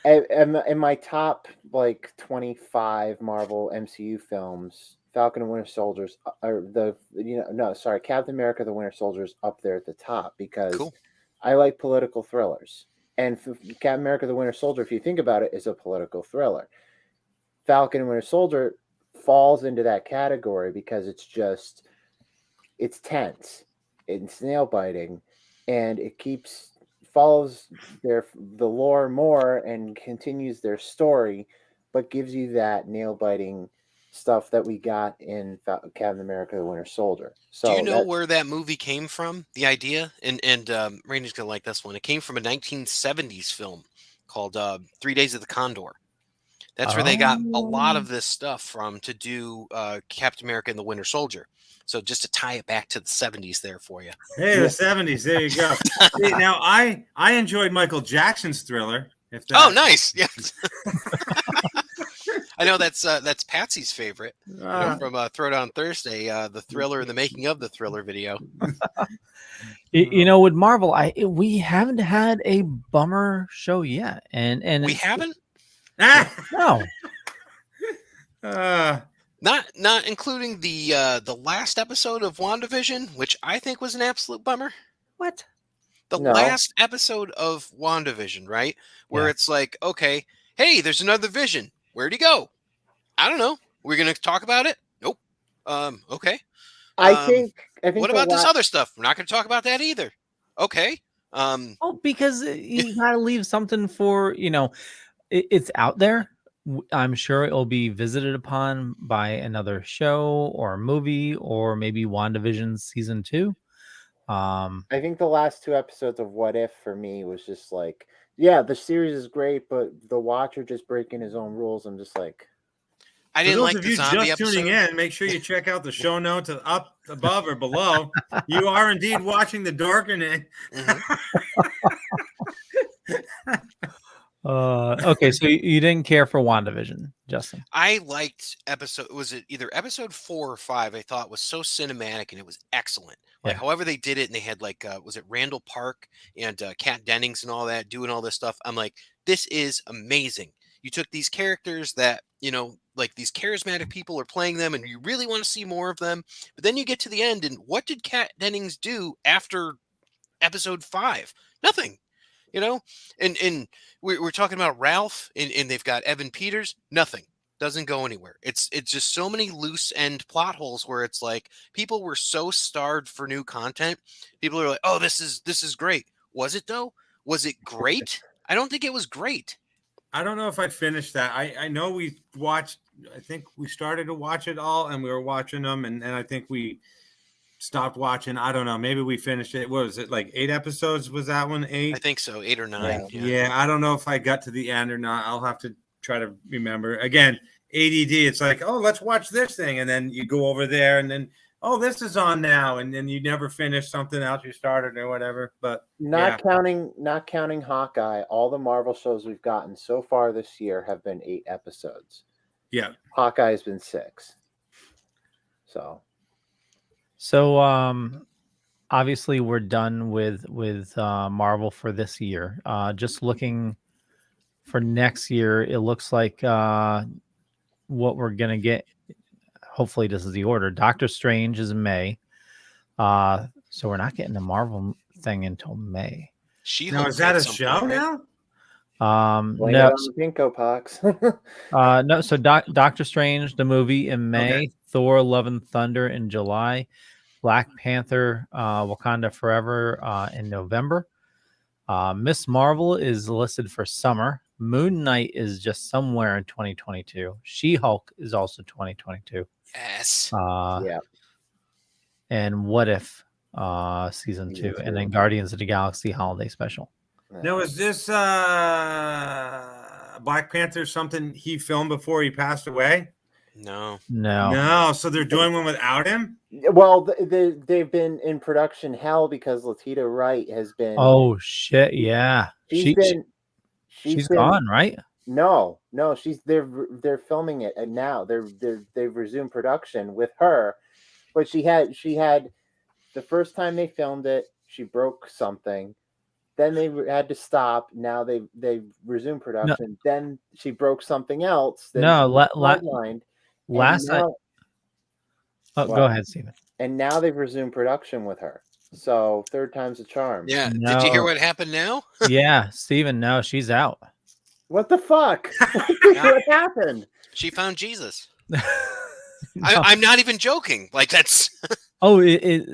In my top 25 Marvel MCU films, Falcon and Winter Soldiers are Captain America: The Winter Soldier's up there at the top because I like political thrillers. And Captain America: The Winter Soldier, if you think about it, is a political thriller. Falcon and Winter Soldier falls into that category because it's tense, it's nail biting, and it follows the lore more and continues their story, but gives you that nail biting stuff that we got in Captain America: The Winter Soldier. So do you know where that movie came from? The idea, and Randy's gonna like this one. It came from a 1970s film called 3 Days of the Condor. That's where they got a lot of this stuff from to do Captain America and the Winter Soldier. So just to tie it back to the 70s there for you. Hey, the 70s. There you go. See, now I enjoyed Michael Jackson's Thriller. Oh, nice. Yes. I know that's Patsy's favorite from Throwdown Thursday, the Thriller, the making of the Thriller video. With Marvel, we haven't had a bummer show yet, and we haven't. No. Not including the last episode of WandaVision, which I think was an absolute bummer. What? The last episode of WandaVision, right? Where it's like, okay, hey, there's another Vision. Where'd he go? I don't know. We're gonna talk about it? Nope. Okay. I think what about this other stuff? We're not gonna talk about that either. Okay. Because you gotta leave something for, it's out there. I'm sure it'll be visited upon by another show or movie or maybe WandaVision season 2. I think the last 2 episodes of What If for me was just like, yeah, the series is great, but the Watcher just breaking his own rules. I'm just like, I didn't like the zombie episode. Tuning in, make sure you check out the show notes up above or below. You are indeed watching the Dorkening. Okay, so you didn't care for WandaVision, Justin? I liked was it either episode 4 or 5? I thought was so cinematic and it was excellent. Like however they did it, and they had like was it Randall Park and Kat Dennings and all that doing all this stuff. I'm like, this is amazing. You took these characters that like these charismatic people are playing them, and you really want to see more of them. But then you get to the end, and what did Kat Dennings do after episode 5? Nothing. And we're talking about Ralph, and they've got Evan Peters. Nothing. Doesn't go anywhere. It's just so many loose end plot holes where it's like people were so starved for new content. People are like, oh, this is great. Was it though? Was it great? I don't think it was great. I don't know if I'd finish that. I know we watched, I think we started to watch it all, and we were watching them, and I think we stopped watching. I don't know. Maybe we finished it. What was it, like 8 episodes? Was that one 8? I think so, 8 or 9. Yeah, I don't know if I got to the end or not. I'll have to try to remember. Again, ADD, it's like, oh, let's watch this thing. And then you go over there, and then, oh, this is on now. And then you never finish something else you started or whatever. But not counting Hawkeye, all the Marvel shows we've gotten so far this year have been 8 episodes. Yeah. Hawkeye has been 6. So obviously we're done with Marvel for this year. Just looking for next year, it looks like what we're gonna get. Hopefully, this is the order. Doctor Strange is in May, so we're not getting the Marvel thing until May. Now, is that a show now? No, Pinko Pox. No. So Doctor Strange, the movie in May. Okay. Thor: Love and Thunder in July. Black Panther, Wakanda Forever in November. Miss Marvel is listed for summer. Moon Knight is just somewhere in 2022. She-Hulk is also 2022. Yes. Yeah. And What If season 2, and then Guardians of the Galaxy holiday special. Now, is this Black Panther something he filmed before he passed away? No. So they're doing one without him? Well, they've been in production hell because Letitia Wright has been. Oh shit! Yeah, she's gone, right? No, they're filming it now. They've resumed production with her, but she had the first time they filmed it, she broke something. Then they had to stop. Now they resumed production. No. Then she broke something else. Last night. Go ahead, Steven. And now they've resumed production with her. So 3rd time's a charm. Yeah. No. Did you hear what happened now? Yeah, Steven, no, she's out. What the fuck? What happened? She found Jesus. No. I'm not even joking. Like that's.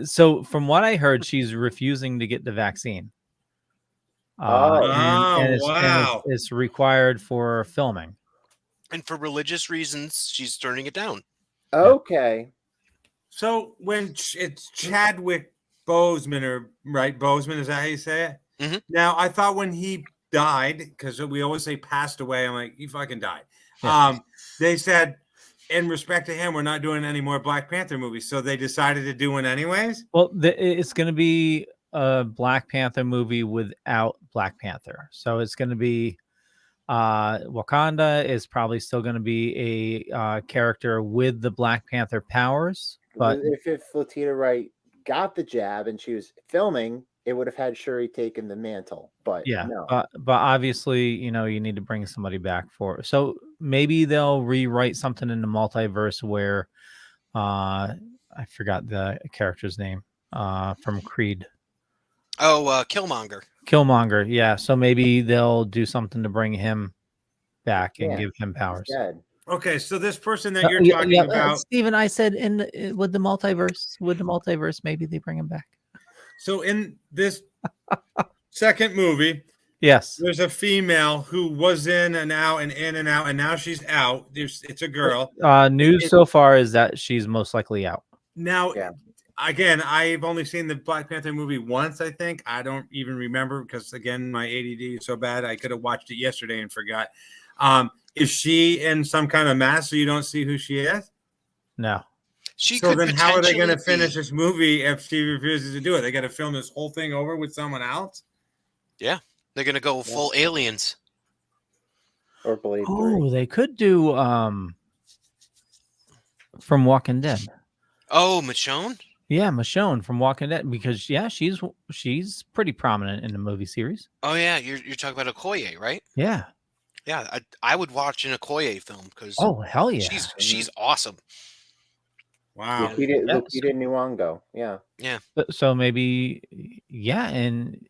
So from what I heard, she's refusing to get the vaccine. Wow. And it's required for filming. And for religious reasons, she's turning it down. Okay. So when it's Chadwick Boseman, or right, Boseman, is that how you say it? Mm-hmm. Now, I thought when he died, because we always say passed away, I'm like, he fucking died. Yeah. They said, in respect to him, we're not doing any more Black Panther movies. So they decided to do one anyways? Well, it's going to be a Black Panther movie without Black Panther. So it's going to be Wakanda is probably still going to be a character with the Black Panther powers. But if Letitia Wright got the jab and she was filming, it would have had Shuri taken the mantle. But yeah, no. but obviously, you need to bring somebody back for it. So maybe they'll rewrite something in the multiverse where I forgot the character's name from Creed. Oh, Killmonger. Killmonger, yeah. So maybe they'll do something to bring him back and give him powers. Okay, so this person that you're talking about, Steven, I said with the multiverse, maybe they bring him back. So in this second movie, yes, there's a female who was in and out and in and out, and now she's out. It's a girl. News so far is that she's most likely out. Now, again, I've only seen the Black Panther movie once, I think. I don't even remember because, again, my ADD is so bad. I could have watched it yesterday and forgot. Is she in some kind of mask so you don't see who she is? No. So then how are they going to finish this movie if she refuses to do it? They got to film this whole thing over with someone else? Yeah. They're going to go full aliens. Or Blade 3. Oh, they could do from Walking Dead. Oh, Michonne? Yeah, Michonne from Walking Dead, because she's pretty prominent in the movie series. Oh yeah, you're talking about Okoye, right? Yeah. Yeah, I would watch an Okoye film because hell yeah, she's awesome. Wow. Lupita Nyong'o. Yeah. Yeah. So maybe and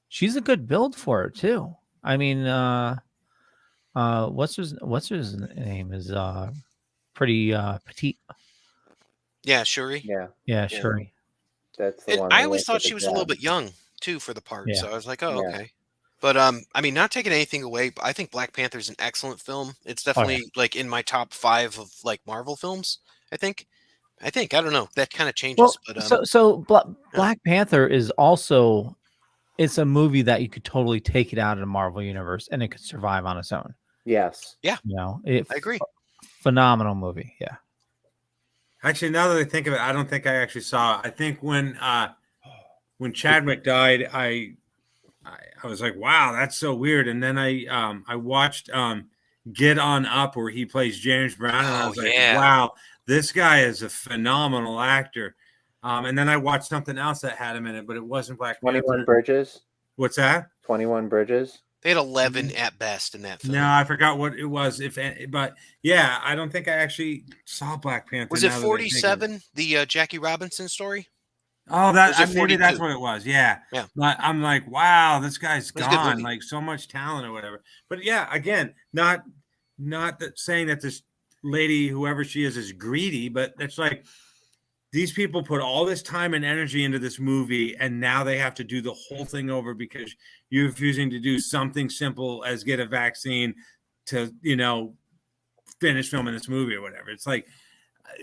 she's a good build for it too. I mean, what's his name is pretty petite. Yeah, Shuri. Yeah, Shuri. That's the one. I always thought she was a little bit young too for the part, so I was like, oh, okay. But I mean, not taking anything away, but I think Black Panther is an excellent film. It's definitely like in my top 5 of like Marvel films. I think I don't know. That kind of changes. Well, but Black Panther is also, it's a movie that you could totally take it out of the Marvel universe and it could survive on its own. Yes. Yeah. I agree. Phenomenal movie. Yeah. Actually, now that I think of it, I don't think I actually saw it. I think when Chadwick died, I was like, wow, that's so weird. And then I watched Get On Up, where he plays James Brown, and I was like, wow, this guy is a phenomenal actor. And then I watched something else that had him in it, but it wasn't Black Panther. 21 Bridges. What's that? 21 Bridges. They had 11 at best in that film. No, I forgot what it was. But yeah, I don't think I actually saw Black Panther. Was it 47? The Jackie Robinson story? Oh, maybe that's what it was. Yeah. But I'm like, wow, this guy's gone. Like so much talent or whatever. But yeah, again, not saying that this lady, whoever she is greedy, but it's like these people put all this time and energy into this movie, and now they have to do the whole thing over because you're refusing to do something simple as get a vaccine to, finish filming this movie or whatever. It's like,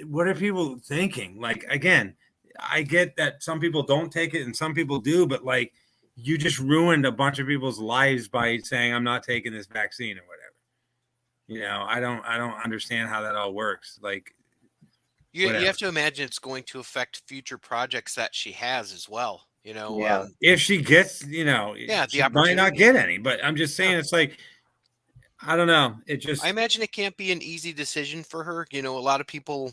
what are people thinking? Like, again, I get that some people don't take it and some people do, but like, you just ruined a bunch of people's lives by saying, I'm not taking this vaccine or whatever. I don't understand how that all works. Like, you have to imagine it's going to affect future projects that she has as well. If she gets, she might not get any. But I'm just saying, it's like, I don't know. I imagine it can't be an easy decision for her. A lot of people,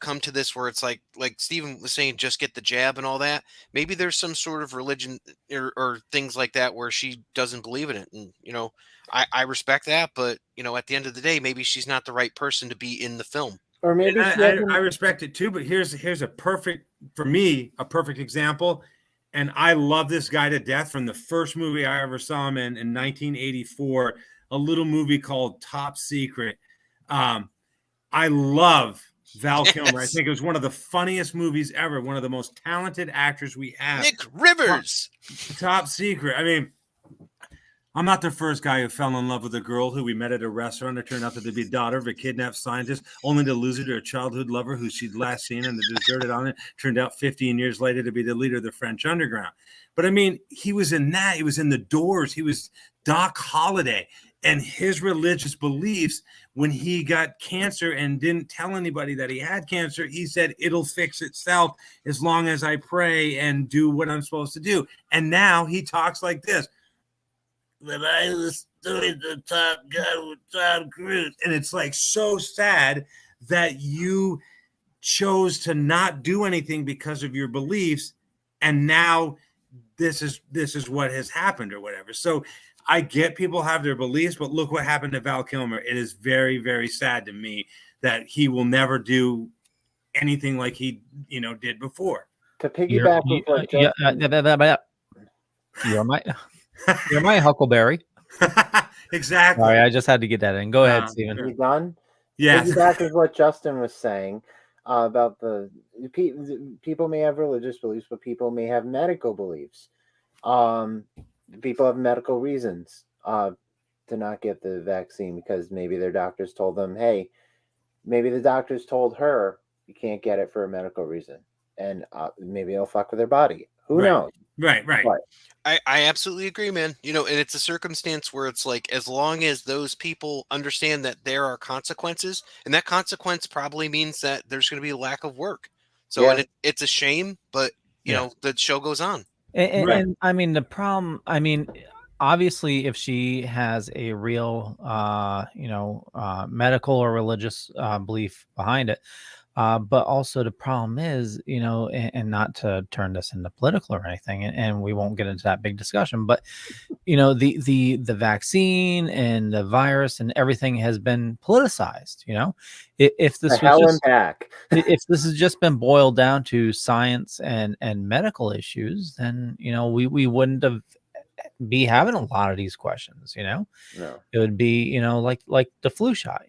come to this where it's like Steven was saying, just get the jab and all that. Maybe there's some sort of religion or things like that where she doesn't believe in it. And, I respect that. But, at the end of the day, maybe she's not the right person to be in the film. Or maybe I respect it too, but here's a perfect example. And I love this guy to death from the first movie I ever saw him in 1984, a little movie called Top Secret. I love Val Kilmer. I think it was one of the funniest movies ever. One of the most talented actors we have. Nick Rivers. Top Secret. I mean, I'm not the first guy who fell in love with a girl who we met at a restaurant that turned out to be the daughter of a kidnapped scientist, only to lose her to a childhood lover who she'd last seen on the deserted island, turned out 15 years later to be the leader of the French underground. But I mean, he was in that. He was in The Doors. He was Doc Holliday. And his religious beliefs, when he got cancer and didn't tell anybody that he had cancer, he said, it'll fix itself as long as I pray and do what I'm supposed to do. And now he talks like this. That I was doing the Top Gun with Tom Cruise. And it's like so sad that you chose to not do anything because of your beliefs. And now this is what has happened or whatever. So I get people have their beliefs, but look what happened to Val Kilmer. It is very, very sad to me that he will never do anything like he, did before. To piggyback with what you're my Huckleberry. Exactly. Sorry, I just had to get that in. Go ahead, Steven. You done? Yes. Piggyback with what Justin was saying about the people may have religious beliefs, but people may have medical beliefs. People have medical reasons to not get the vaccine because maybe their doctors told them, hey, maybe the doctors told her you can't get it for a medical reason. And maybe it'll fuck with their body. Who knows? Right. But, I absolutely agree, man. And it's a circumstance where it's like, as long as those people understand that there are consequences, and that consequence probably means that there's going to be a lack of work. So and it's a shame, but, the show goes on. And I mean, the problem, obviously, if she has a real, medical or religious belief behind it, but also the problem is, and not to turn this into political or anything, and we won't get into that big discussion, but, the vaccine and the virus and everything has been politicized, if this was just, if this has just been boiled down to science and medical issues, then, we wouldn't be having a lot of these questions, No. It would be, like the flu shot,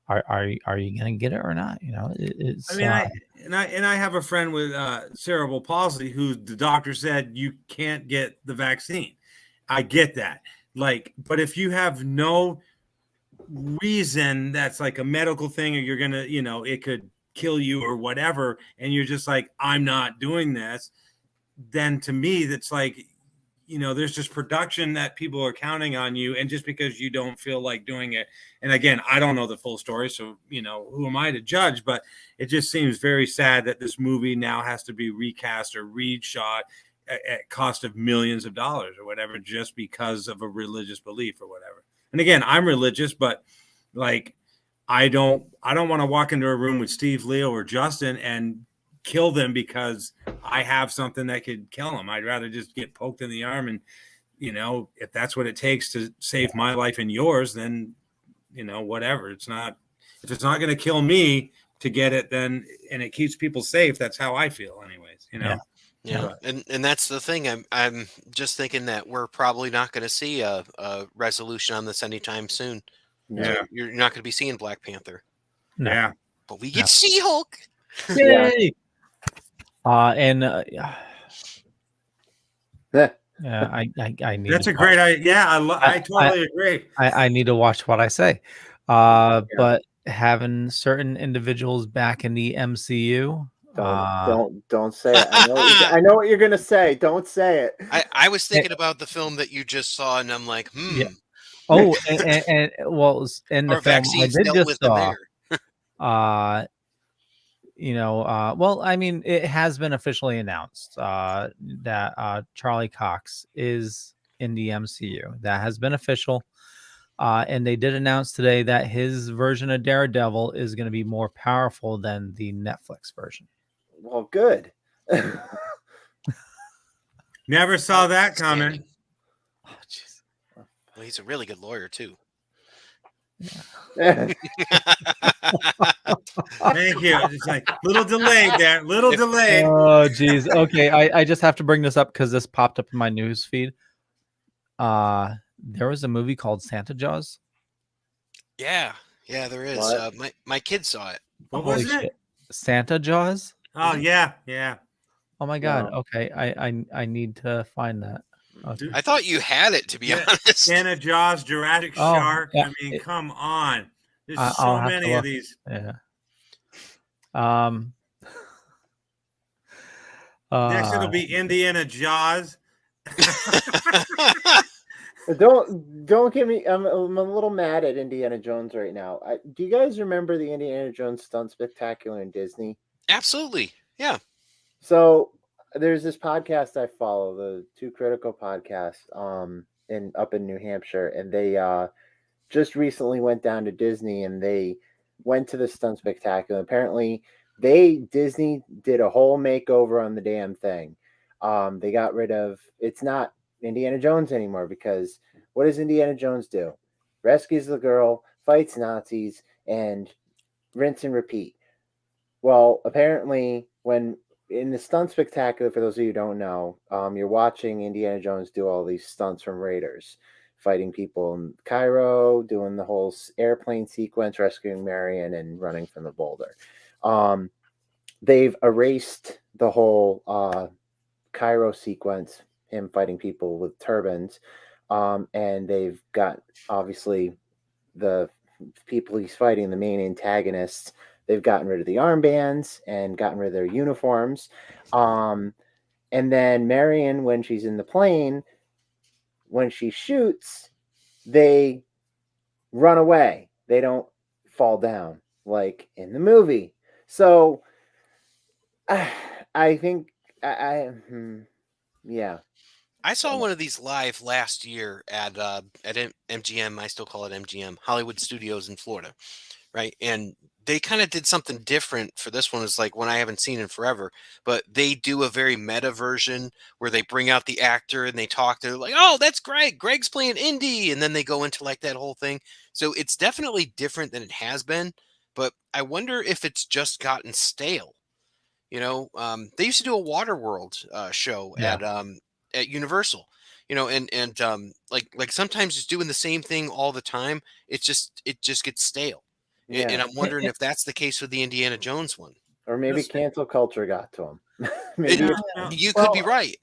are you gonna get it or not? I have a friend with cerebral palsy who the doctor said you can't get the vaccine. I get that. But if you have no reason that's like a medical thing, or you're gonna, it could kill you or whatever, and you're just like, I'm not doing this, then to me that's like, there's just production that people are counting on you, and just because you don't feel like doing it. And again, I don't know the full story, so who am I to judge? But it just seems very sad that this movie now has to be recast or reshot at cost of millions of dollars or whatever, just because of a religious belief or whatever. And again, I'm religious, but I don't want to walk into a room with Steve, Leo, or Justin and kill them because I have something that could kill them. I'd rather just get poked in the arm, and if that's what it takes to save my life and yours, then whatever. If it's not going to kill me to get it, then, and it keeps people safe, that's how I feel anyways. Yeah. And that's the thing. I'm just thinking that we're probably not going to see a resolution on this anytime soon. Yeah. So you're not going to be seeing Black Panther. No. Yeah. But we get She-Hulk. Yay! I need. That's a great idea. I totally agree. I need to watch what I say. But having certain individuals back in the MCU. Don't say it. I know what you're gonna say. Don't say it. I was thinking about the film that you just saw, and I'm like, Yeah. Oh, and well, in the film I did just saw. Well, I mean, it has been officially announced that Charlie Cox is in the MCU. That has been official. And they did announce today that his version of Daredevil is going to be more powerful than the Netflix version. Well, good. Never saw that coming. Oh, jeez. Well, he's a really good lawyer too. Yeah. Thank you. It's like little delayed there. Little delayed. Oh, geez. Okay, I just have to bring this up because this popped up in my news feed. There was a movie called Santa Jaws. Yeah, there is. My kids saw it. What was it? Santa Jaws. Oh yeah. Oh my God. Okay, I need to find that. I thought you had it, to be honest. Indiana Jaws, Jurassic Oh, Shark. yeah. I mean, come on. There's I'll so have to many of look. these. Yeah. Next, it'll be Indiana Jaws. Don't get me. I'm a little mad at Indiana Jones right now. Do you guys remember the Indiana Jones stunt spectacular in Disney? Absolutely, yeah. So there's this podcast I follow, the Too Critical podcast, up in New Hampshire, and they just recently went down to Disney and they went to the stunt spectacular. Apparently, Disney did a whole makeover on the damn thing. They got rid of, it's not Indiana Jones anymore, because what does Indiana Jones do? Rescues the girl, fights Nazis, and rinse and repeat. Well, apparently, when in the stunt spectacular, for those of you who don't know, you're watching Indiana Jones do all these stunts from Raiders, fighting people in Cairo, doing the whole airplane sequence, rescuing Marion, and running from the boulder. They've erased the whole Cairo sequence, him fighting people with turbans, and they've got, obviously, the people he's fighting, the main antagonists, they've gotten rid of the armbands and gotten rid of their uniforms. And then Marion, when she's in the plane, when she shoots, they run away. They don't fall down like in the movie. So I think yeah. I saw one of these live last year at MGM. I still call it MGM, Hollywood Studios in Florida, right? And they kind of did something different for this one. It's like one I haven't seen in forever, but they do a very meta version where they bring out the actor and they talk. They're like, "Oh, that's Greg. Greg's playing Indy," and then they go into like that whole thing. So it's definitely different than it has been. But I wonder if it's just gotten stale. You know, they used to do a Waterworld show at Universal, you know, and like sometimes just doing the same thing all the time, it just gets stale. Yeah. And I'm wondering if that's the case with the Indiana Jones one. Or maybe cancel culture got to him. You could be right.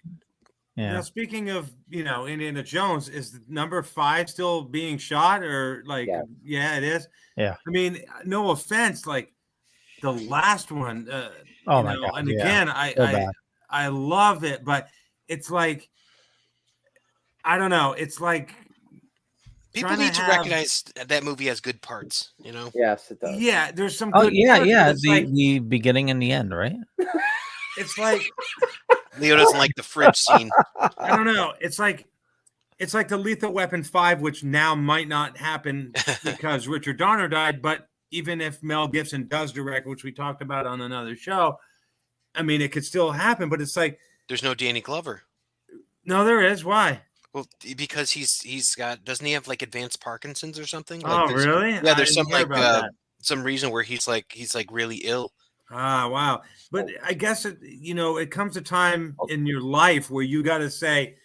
Now, speaking of, Indiana Jones, is number 5 still being shot, or like, yeah it is. Yeah. I mean, no offense, like the last one, Oh my God, and yeah. again, So bad. I love it, but it's like, I don't know. It's like People need to recognize that movie has good parts, you know? Yes, it does. Yeah, there's some Oh good yeah, parts, yeah. but it's like, The beginning and the end, right? it's like Leo doesn't like the fridge scene. I don't know. It's like the Lethal Weapon 5, which now might not happen because Richard Donner died, but even if Mel Gibson does direct, which we talked about on another show, I mean, it could still happen, but it's like there's no Danny Glover. No, there is. Why? Well, because he's got, doesn't he have like advanced Parkinson's or something? Oh, Like really? Yeah, there's some like some reason where he's like really ill. Ah, wow. But I guess it comes a time in your life where you got to say,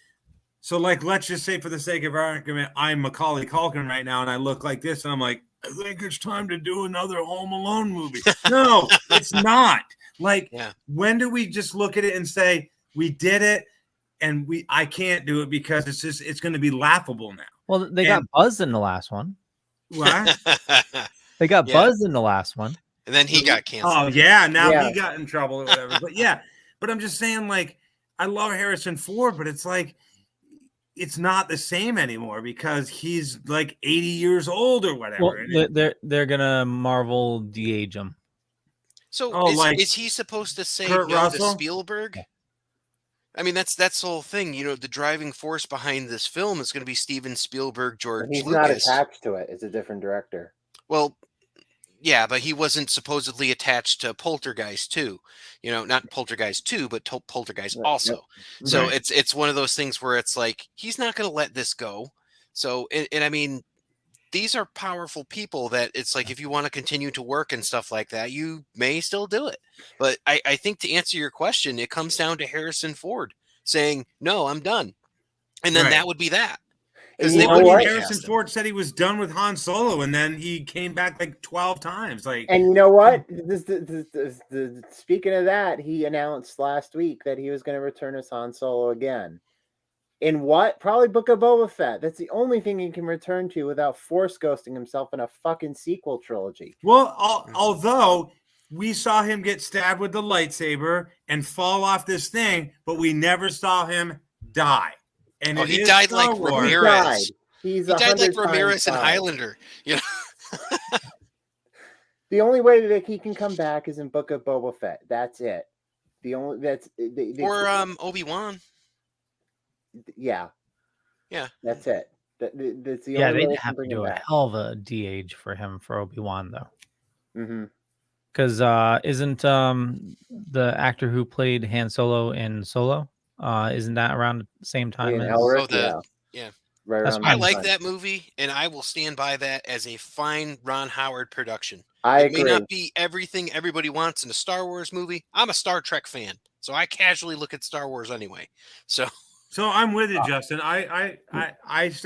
so like, let's just say for the sake of argument, I'm Macaulay Culkin right now, and I look like this, and I'm like, I think it's time to do another Home Alone movie. No, it's not. Like, when do we just look at it and say we did it? And I can't do it because it's going to be laughable now. Well, they got buzzed in the last one. What? They got buzzed in the last one. And then he got canceled. Oh, yeah. Now he got in trouble or whatever. But yeah, but I'm just saying, like, I love Harrison Ford, but it's like, it's not the same anymore because he's like 80 years old or whatever. Well, they're going to Marvel de-age him. So is he supposed to say Kurt no Russell? to Spielberg? I mean, that's the whole thing. You know, the driving force behind this film is going to be Steven Spielberg, George He's Lucas. not attached to it. It's a different director. Well, yeah, but he wasn't supposedly attached to Poltergeist 2. You know, not Poltergeist 2, but Poltergeist also. Yep. So Right. it's one of those things where it's like, he's not going to let this go. So, and I mean, these are powerful people that it's like, if you want to continue to work and stuff like that, you may still do it. But I think to answer your question, it comes down to Harrison Ford saying, no, I'm done. And then that would be that. Because Harrison Ford said he was done with Han Solo, and then he came back like 12 times. Like, And you know what? Speaking of that, he announced last week that he was going to return as Han Solo again. In what? Probably Book of Boba Fett. That's the only thing he can return to without force ghosting himself in a fucking sequel trilogy. Well, although we saw him get stabbed with the lightsaber and fall off this thing, but we never saw him die. And he died like Ramirez. He died like Ramirez in Highlander. You know? The only way that he can come back is in Book of Boba Fett. That's it. Or Obi-Wan. Yeah. That's it. That's the only way they'd they have can to bring do him a back. hell of a de-age for him for Obi-Wan though. Mm-hmm. Because isn't the actor who played Han Solo in Solo, isn't that around the same time as Yeah. Right That's around I that like time. that movie, and I will stand by that as a fine Ron Howard production. I It may agree. not be everything everybody wants in a Star Wars movie. I'm a Star Trek fan, so I casually look at Star Wars anyway. So I'm with you, Justin. I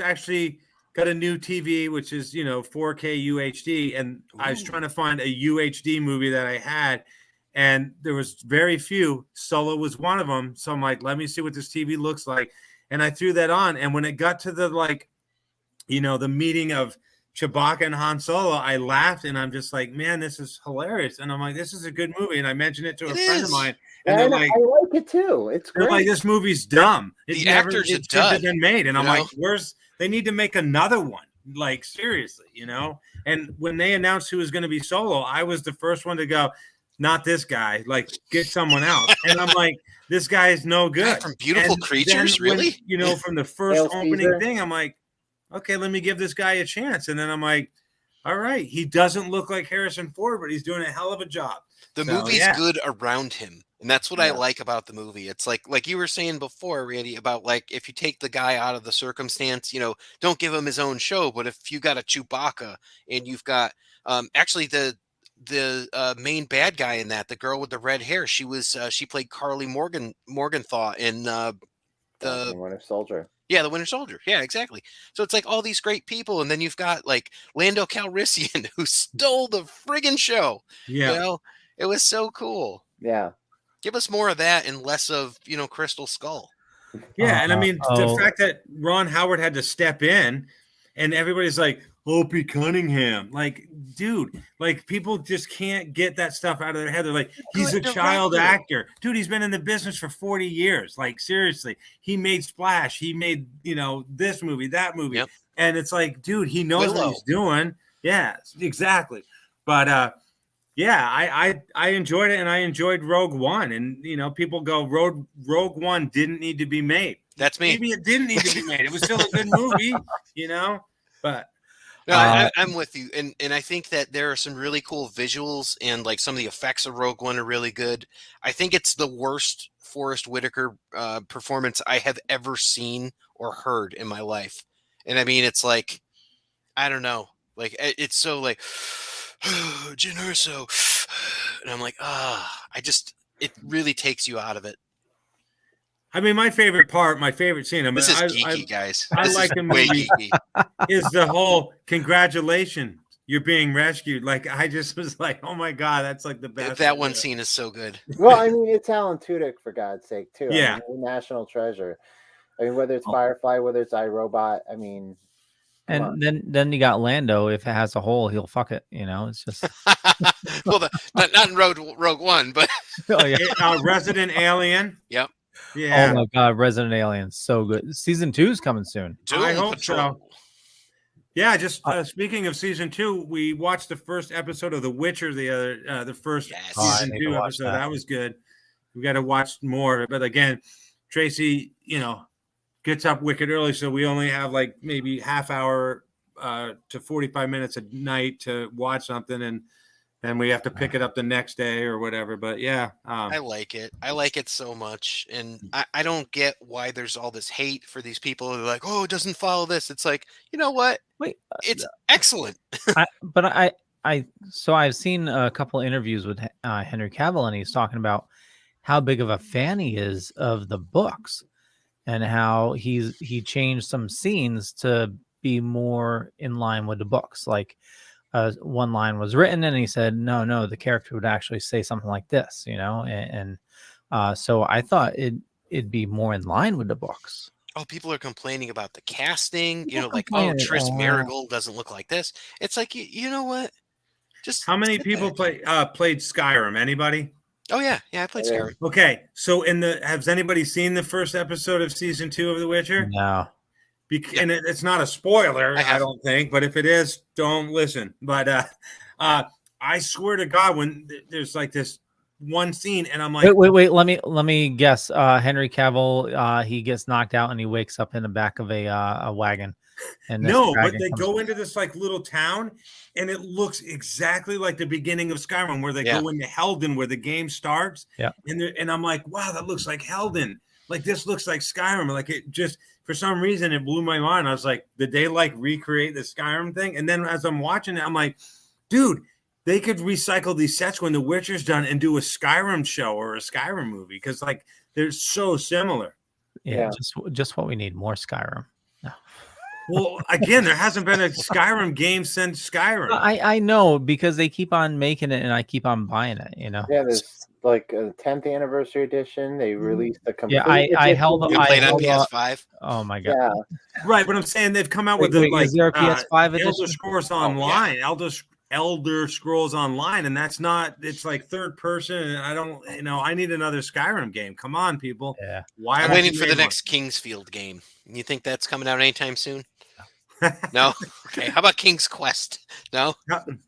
actually got a new TV, which is 4K UHD, and I was trying to find a UHD movie that I had, and there was very few. Solo was one of them. So I'm like, let me see what this TV looks like, and I threw that on. And when it got to the the meeting of Chewbacca and Han Solo, I laughed, and I'm just like, man, this is hilarious. And I'm like, this is a good movie. And I mentioned it to a friend of mine, and they're like, I like it too. It's they're great. like, this movie's dumb. The actor's a it shouldn't have dud, been made. And I'm you know? like, they need to make another one. Like, seriously, And when they announced who was going to be Solo, I was the first one to go, not this guy. Like, get someone else. And I'm like, this guy is no good. From Beautiful Creatures, when, really? From the first Hail opening Caesar. thing, I'm like, okay, let me give this guy a chance. And then I'm like, all right, he doesn't look like Harrison Ford, but he's doing a hell of a job. The movie's good around him, and that's what I like about the movie. It's like you were saying before, Randy, about like if you take the guy out of the circumstance, don't give him his own show. But if you got a Chewbacca and you've got actually the main bad guy in that, the girl with the red hair, she played Carly Morgenthau in the Winter Soldier. Yeah, the Winter Soldier. Yeah, exactly. So it's like all these great people, and then you've got like Lando Calrissian who stole the friggin' show. Yeah. It was so cool. Yeah. Give us more of that and less of, Crystal Skull. Yeah, and I mean the fact that Ron Howard had to step in, and everybody's like, Opie Cunningham, like, dude, like people just can't get that stuff out of their head. They're like, he's a child actor, dude. He's been in the business for 40 years. Like, seriously, he made Splash, he made this movie, that movie, and it's like, dude, he knows what he's doing. Yeah, exactly. But I enjoyed it, and I enjoyed Rogue One, and people go, Rogue One didn't need to be made. That's me. Maybe it didn't need to be made. It was still a good movie, but. No, I'm with you, and I think that there are some really cool visuals, and like some of the effects of Rogue One are really good. I think it's the worst Forrest Whitaker performance I have ever seen or heard in my life, and I mean, it's like, I don't know, like it's so like, Jyn Erso, and I'm like, it really takes you out of it. I mean, my favorite scene. This is geeky, guys. I This like is the way movie. geeky. Is the whole congratulations, you're being rescued. Like, I just was like, oh my god, that's like the best. That one scene is so good. Well, I mean, it's Alan Tudyk, for God's sake, too. Yeah. I mean, national treasure. I mean, whether it's Firefly, whether it's iRobot, I mean. And then you got Lando. If it has a hole, he'll fuck it. It's just. Well, not in Rogue One, but Oh yeah. Resident Alien. Yep. Yeah. Oh my god, Resident Alien, so good. Season 2 is coming soon. I hope so. Yeah, just speaking of season 2, we watched the first episode of The Witcher the first season 2 episode. That was good. We got to watch more. But again, Tracy, gets up wicked early, so we only have like maybe half hour to 45 minutes a night to watch something, and then we have to pick it up the next day or whatever. But yeah, I like it. I like it so much, and I don't get why there's all this hate for these people. They're like, oh, it doesn't follow this. It's like, you know what? Wait, it's excellent. So I've seen a couple interviews with Henry Cavill, and he's talking about how big of a fan he is of the books, and how he changed some scenes to be more in line with the books. Like one line was written, and he said, no, the character would actually say something like this, and so I thought it'd be more in line with the books. Oh, people are complaining about the casting. People Like, complain Tris at all. Marigold doesn't look like this. It's like, you know what? Just How many sit people back. played Skyrim? Anybody? Oh yeah, I played Skyrim. Okay, so has anybody seen the first episode of season 2 of The Witcher? No. And it's not a spoiler, I I don't think. But if it is, don't listen. But I swear to God, when there's like this one scene, and I'm like, wait. Let me guess. Henry Cavill, he gets knocked out and he wakes up in the back of a wagon. And no, but they go into this like little town, and it looks exactly like the beginning of Skyrim, where they go into Helden, where the game starts. Yeah, and I'm like, wow, that looks like Helden. Like this looks like Skyrim. Like it just for some reason it blew my mind. I was like, did they like recreate the Skyrim thing? And then as I'm watching it, I'm like, dude, they could recycle these sets when The Witcher's done and do a Skyrim show or a Skyrim movie because like they're so similar. Yeah, just what we need, more Skyrim. Well, again, there hasn't been a Skyrim game since Skyrim. I know because they keep on making it and I keep on buying it, Yeah, there's like a 10th anniversary edition. They released a complete I held You played on PS5. Oh my god. Yeah. Right, but I'm saying they've come out with is there a PS5 edition? Elder Scrolls Online. Elder Scrolls Online, and that's not. It's like third person. And I don't. I need another Skyrim game. Come on, people. Yeah. Why? I'm waiting for the next Kingsfield game. You think that's coming out anytime soon? No. Okay. How about King's Quest? No.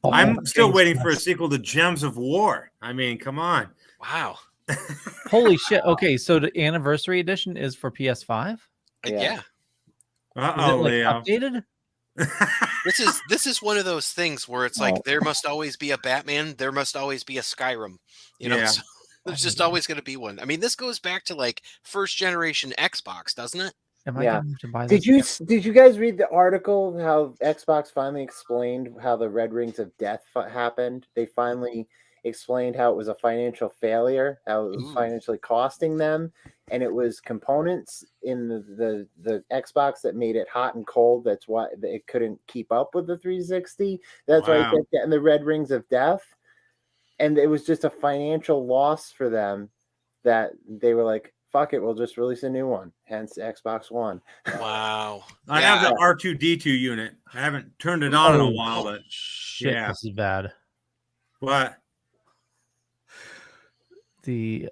I'm still waiting for a sequel to Gems of War. I mean, come on. Wow. Holy shit. Okay, so the anniversary edition is for PS5? Yeah. Uh-oh, Leo. Updated? This is one of those things where it's like there must always be a Batman, there must always be a Skyrim. So there's just always going to be one. I mean, this goes back to like first generation Xbox, doesn't it? Am I going to buy this? Did you guys read the article how Xbox finally explained how the Red Rings of Death happened? They finally explained how it was a financial failure, how it was financially costing them, and it was components in the Xbox that made it hot and cold. That's why it couldn't keep up with the 360. That's why it kept getting the Red Rings of Death, and it was just a financial loss for them that they were like, fuck it, we'll just release a new one. Hence Xbox One. Wow. I have the R2D2 unit. I haven't turned it on in a while, but shit, this is bad. What? He's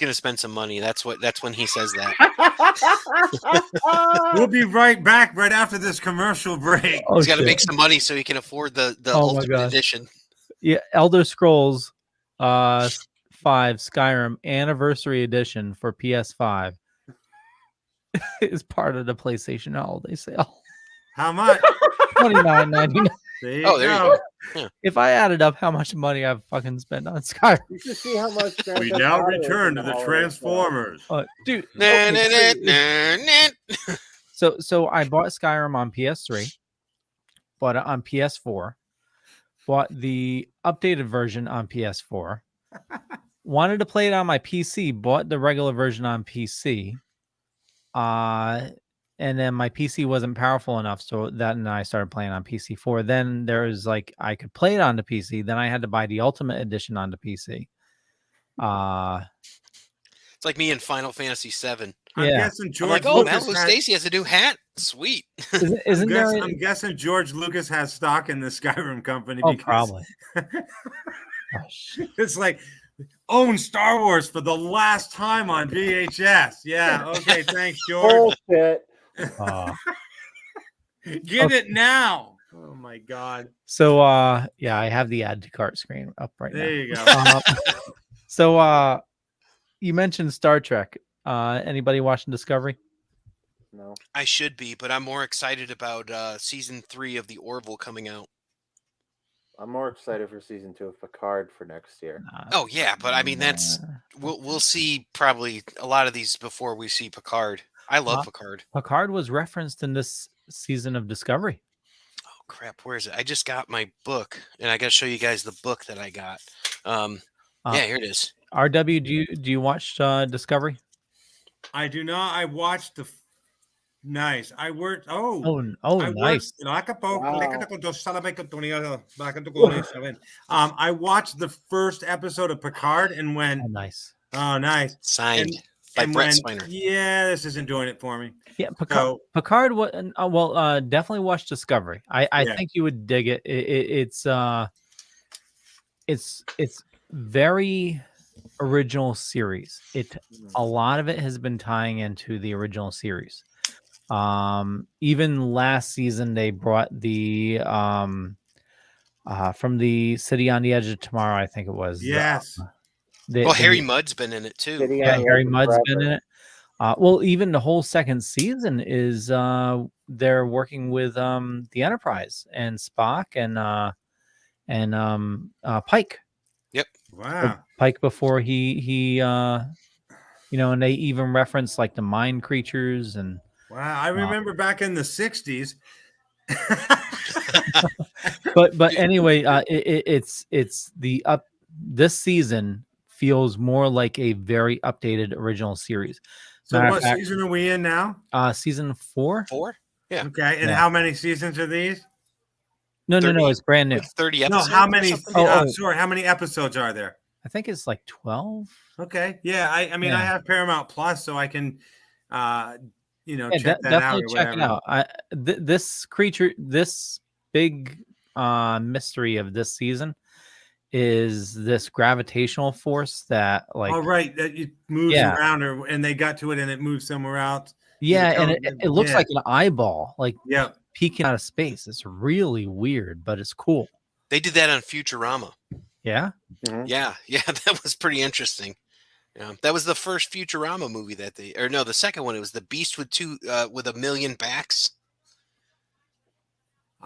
gonna spend some money. That's when he says that. We'll be right back right after this commercial break. He's got to make some money so he can afford the Ultimate Edition. Yeah, Elder Scrolls 5 Skyrim Anniversary Edition for PS5 is part of the PlayStation holiday sale. How much? $29.99. There you go. Yeah. If I added up how much money I've fucking spent on Skyrim, You should see how much. We now return to the Transformers. Dude. Okay. So I bought Skyrim on PS3, bought it on PS4, bought the updated version on PS4, wanted to play it on my PC, bought the regular version on PC, and then my PC wasn't powerful enough, so then I started playing on PC4. Then there was like I could play it on the PC. Then I had to buy the Ultimate Edition on the PC. It's like me in Final Fantasy VII. I'm guessing George I'm like, Lucas Stacy has a new hat. Sweet. I'm guessing George Lucas has stock in the Skyrim company. Oh, probably. It's like own Star Wars for the last time on VHS. Yeah. Okay. Thanks, George. Bullshit. Get it now. Oh my God. So I have the add to cart screen up right now. There you go. So you mentioned Star Trek. Anybody watching Discovery? No. I should be, but I'm more excited about season 3 of the Orville coming out. I'm more excited for season 2 of Picard for next year. Oh yeah, but I mean we'll see probably a lot of these before we see Picard. I love Picard. Picard was referenced in this season of Discovery. Oh crap, where is it? I just got my book, and I got to show you guys the book that I got. Yeah, here it is. RW, do you watch Discovery? I do not. I watched the. Nice. I worked. Nice. I watched the first episode of Picard and when. Nice. Oh, nice. Signed. by and Brett when, Spiner. yeah, this isn't doing it for me. Yeah, So- Picard. Definitely watch Discovery. I Yeah. think you would dig it. It's very original series. A lot of it has been tying into the original series. Even last season they brought the from the City on the Edge of Tomorrow, I think it was. Yes. Harry Mudd's been in it too. Yeah, Harry Mudd's been in it. Well, even the whole second season is they're working with the Enterprise and Spock and Pike. Yep. Wow. Pike before he and they even reference like the mind creatures and Wow. I remember back in the 60s. but anyway, it's this season feels more like a very updated original series. So what season are we in now? Season 4. 4? Yeah. Okay. And how many seasons are these? No, it's brand new. 30 No, episodes. how many? Oh. Sorry, how many episodes are there? I think it's like 12. Okay. Yeah. I mean, Yeah. I have Paramount Plus, so I can, check that definitely out. Or check it whatever. out. This big mystery of this season is this gravitational force that Oh, right. That it moves Yeah. around, and they got to it, and it moves somewhere else. Yeah, and it looks Yeah. like an eyeball, like Yeah. peeking out of space. It's really weird, but it's cool. They did that on Futurama. Yeah. Yeah, that was pretty interesting. Yeah, that was the first Futurama movie that the second one. It was the Beast with a million backs.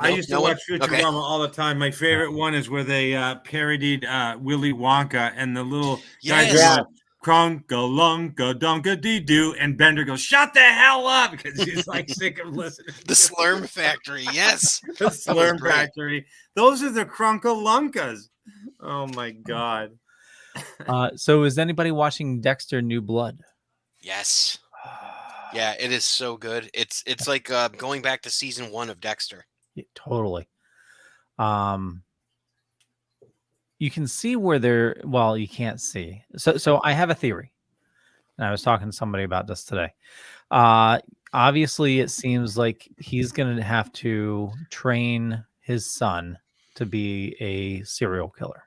I used to No one? watch Futurama Okay. all the time. My favorite one is where they parodied Willy Wonka, and the little guy Yes. goes, "Crunka lunka dunka dee doo," and Bender goes, "Shut the hell up," because he's like sick of listening. The Slurm Factory. Yes, The That was Slurm great. Factory. Those are the Crunka Lunkas. Oh my god. So is anybody watching Dexter New Blood? Yes. Yeah, it is so good. It's like going back to season 1 of Dexter. Yeah, totally. You can see where you can't see. So I have a theory. And I was talking to somebody about this today. Obviously it seems like he's going to have to train his son to be a serial killer.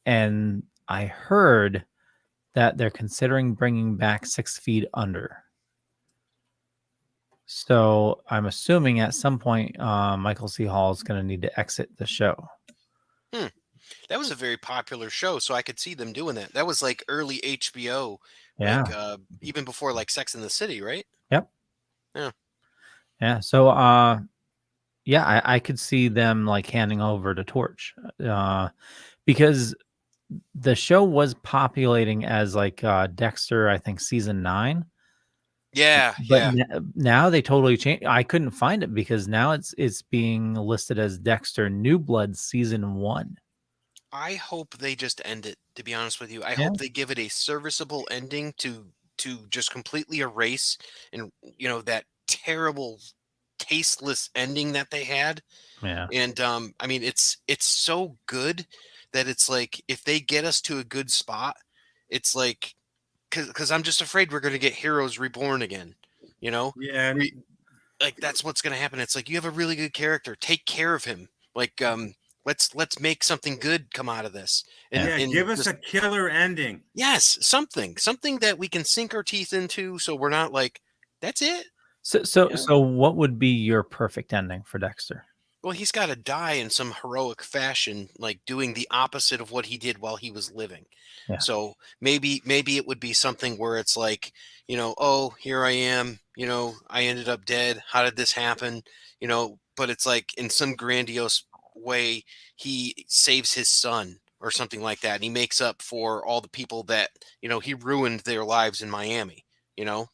And I heard that they're considering bringing back 6 Feet Under. So I'm assuming at some point Michael C. Hall is going to need to exit the show. That was a very popular show, so I could see them doing that. That was like early HBO, Yeah. like, even before like Sex in the City, right? Yep. Yeah. Yeah. So I could see them like handing over the torch because the show was populating as like Dexter, I think season 9. Yeah, But now they totally changed. I couldn't find it because now it's being listed as Dexter New Blood season 1. I hope they just end it, to be honest with you. I Yeah. hope they give it a serviceable ending to just completely erase and that terrible tasteless ending that they had. Yeah. And I mean it's so good that it's like if they get us to a good spot, it's like because I'm just afraid we're going to get Heroes Reborn again, Yeah. like that's what's going to happen. It's like you have a really good character, take care of him. Like let's make something good come out of this. And Give us a killer ending. Yes, something that we can sink our teeth into, so we're not like that's it. So what would be your perfect ending for Dexter? Well, he's got to die in some heroic fashion, like doing the opposite of what he did while he was living. Yeah. So maybe it would be something where it's like, oh, here I am, I ended up dead. How did this happen? But it's like in some grandiose way, he saves his son or something like that. And he makes up for all the people that, he ruined their lives in Miami,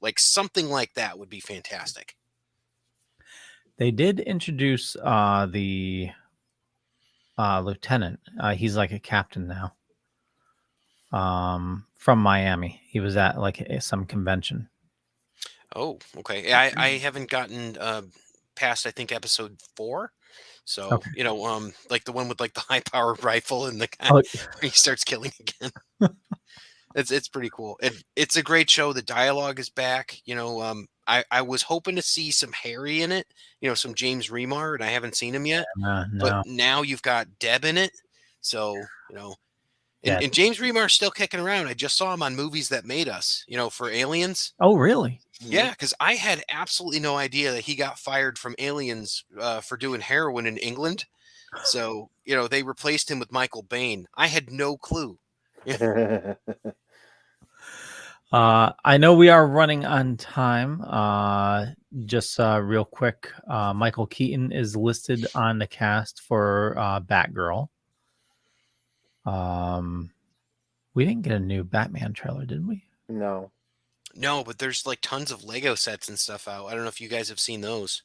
like something like that would be fantastic. They did introduce the lieutenant. He's like a captain now. From Miami. He was at like some convention. Oh, okay. I haven't gotten past I think episode 4. So, Okay. Like the one with like the high powered rifle and the guy Oh. he starts killing again. It's pretty cool. It's a great show. The dialogue is back. I was hoping to see some Harry in it, some James Remar, and I haven't seen him yet. No. But now you've got Deb in it, so Yeah. and James Remar's still kicking around. I just saw him on Movies That Made Us, for Aliens. Oh, really? Yeah, because I had absolutely no idea that he got fired from Aliens for doing heroin in England. So, they replaced him with Michael Bain. I had no clue. I know we are running on time. Just real quick, Michael Keaton is listed on the cast for Batgirl. We didn't get a new Batman trailer, did we? No. No, but there's like tons of Lego sets and stuff out. I don't know if you guys have seen those.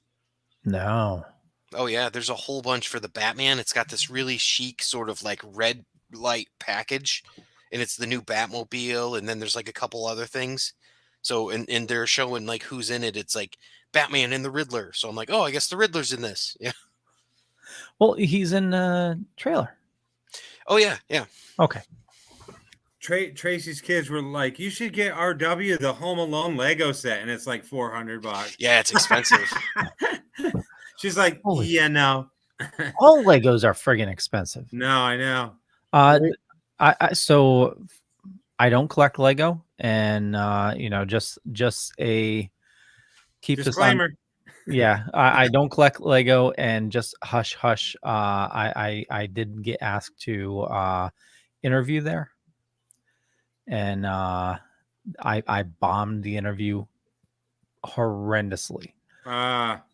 No. Oh yeah, there's a whole bunch for the Batman. It's got this really chic sort of like red light package, and it's the new Batmobile, and then there's like a couple other things. So and they're showing like who's in it. It's like Batman and the Riddler. So I'm like, oh, I guess the Riddler's in this. Yeah. Well, he's in the trailer. Oh yeah. Okay. Tracy's kids were like, you should get RW the Home Alone Lego set, and it's like $400. Yeah, it's expensive. She's like, yeah, no. All Legos are friggin' expensive. No, I know. So I don't collect Lego, and just a keep disclaimer. This on. Yeah, I don't collect Lego, and just hush. I did get asked to interview there, and I bombed the interview horrendously.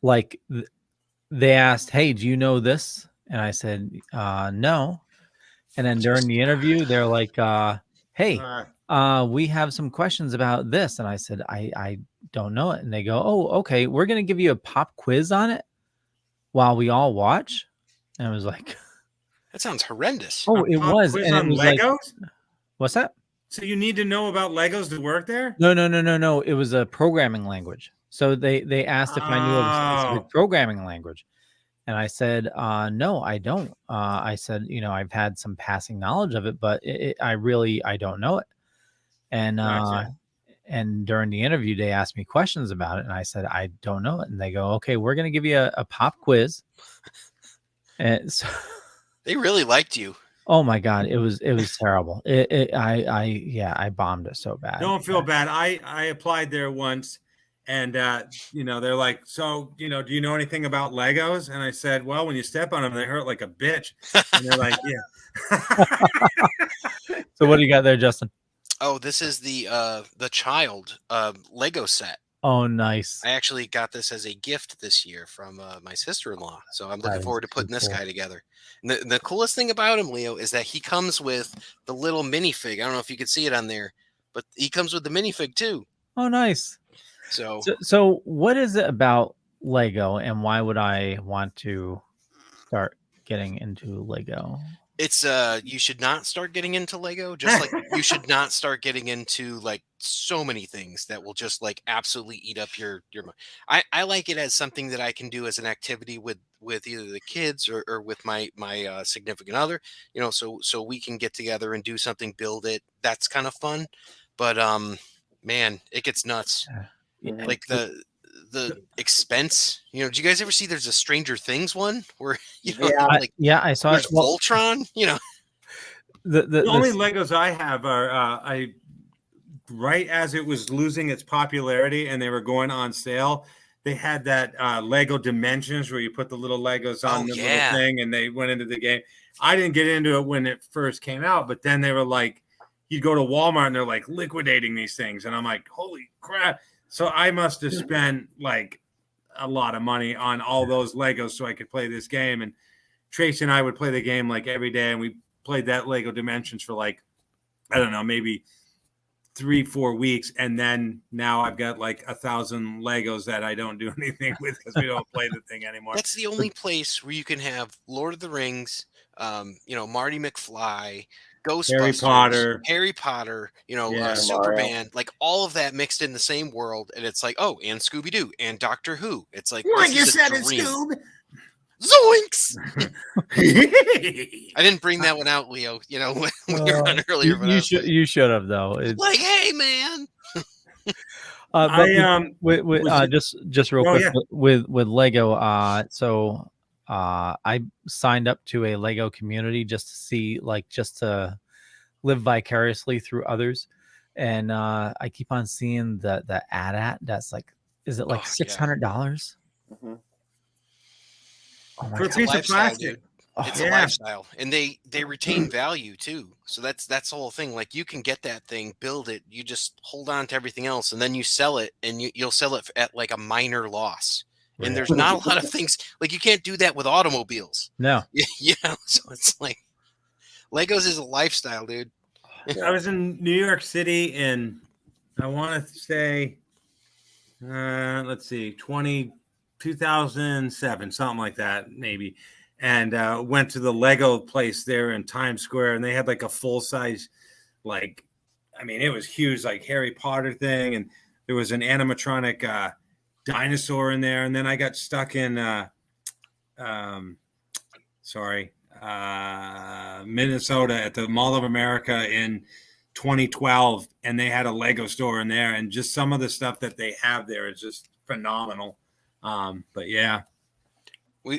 Like they asked, "Hey, do you know this?" And I said, "No." And then during the interview, they're like, "Hey, we have some questions about this." And I said, I don't know it. And they go, "Oh, okay. We're going to give you a pop quiz on it while we all watch." And I was like, that sounds horrendous. Oh, it was. Quiz And on it was Legos? like, what's that? So you need to know about Legos to work there? No. It was a programming language. So they asked if I knew of a specific programming language. And I said, no, I don't. I said, I've had some passing knowledge of it, but I don't know it. And Gotcha. and during the interview, they asked me questions about it, and I said, I don't know it. And they go, okay, we're going to give you a pop quiz. And so, they really liked you. Oh my God, it was terrible. I bombed it so bad. Don't feel bad. I applied there once. And, they're like, so, do you know anything about Legos? And I said, well, when you step on them, they hurt like a bitch. And they're like, yeah. So what do you got there, Justin? Oh, this is the child Lego set. Oh, nice. I actually got this as a gift this year from my sister-in-law. So I'm looking forward to putting this guy together. And the coolest thing about him, Leo, is that he comes with the little minifig. I don't know if you can see it on there, but he comes with the minifig too. Oh, nice. So what is it about Lego, and why would I want to start getting into Lego? It's you should not start getting into Lego, just like you should not start getting into like so many things that will just like absolutely eat up your mind. I like it as something that I can do as an activity with either the kids or with my significant other, so we can get together and do something, build it. That's kind of fun. But man, it gets nuts. Like the expense, did you guys ever see there's a Stranger Things one where I saw it. Voltron, the only Legos I have are right as it was losing its popularity and they were going on sale, they had that Lego Dimensions where you put the little Legos on little thing and they went into the game. I didn't get into it when it first came out, but then they were like, you'd go to Walmart and they're like liquidating these things. And I'm like, holy crap. So I must have spent like a lot of money on all those Legos so I could play this game. And Tracy and I would play the game like every day. And we played that Lego Dimensions for like, I don't know, maybe 3-4 weeks. And then now I've got like 1,000 Legos that I don't do anything with because we don't play the thing anymore. That's the only place where you can have Lord of the Rings, Marty McFly, Ghostbusters, Harry Potter, Superman, like all of that mixed in the same world, and it's like, oh, and Scooby-Doo and Doctor Who. It's like you said it's Scoob. Zoinks! I didn't bring that one out, Leo. You know when you were on earlier. You should have though. It's, like, hey man. Just real quick with Lego. So I signed up to a Lego community just to see, just to live vicariously through others, and I keep on seeing the ad that's like, is it like $600? Mm-hmm. Oh my For a God. piece of plastic. It's a lifestyle, and they retain value too. So that's the whole thing. Like, you can get that thing, build it, you just hold on to everything else, and then you sell it, and you'll sell it at like a minor loss. Right. And there's not a lot of things like you can't do that with automobiles. No. So it's like Legos is a lifestyle, dude. I was in New York City in, I want to say, let's see, 2007, something like that, maybe. And went to the Lego place there in Times Square, and they had like a full size, it was huge, like Harry Potter thing, and there was an animatronic dinosaur in there. And then I got stuck in Minnesota at the Mall of America in 2012, and they had a Lego store in there, and just some of the stuff that they have there is just phenomenal. But yeah.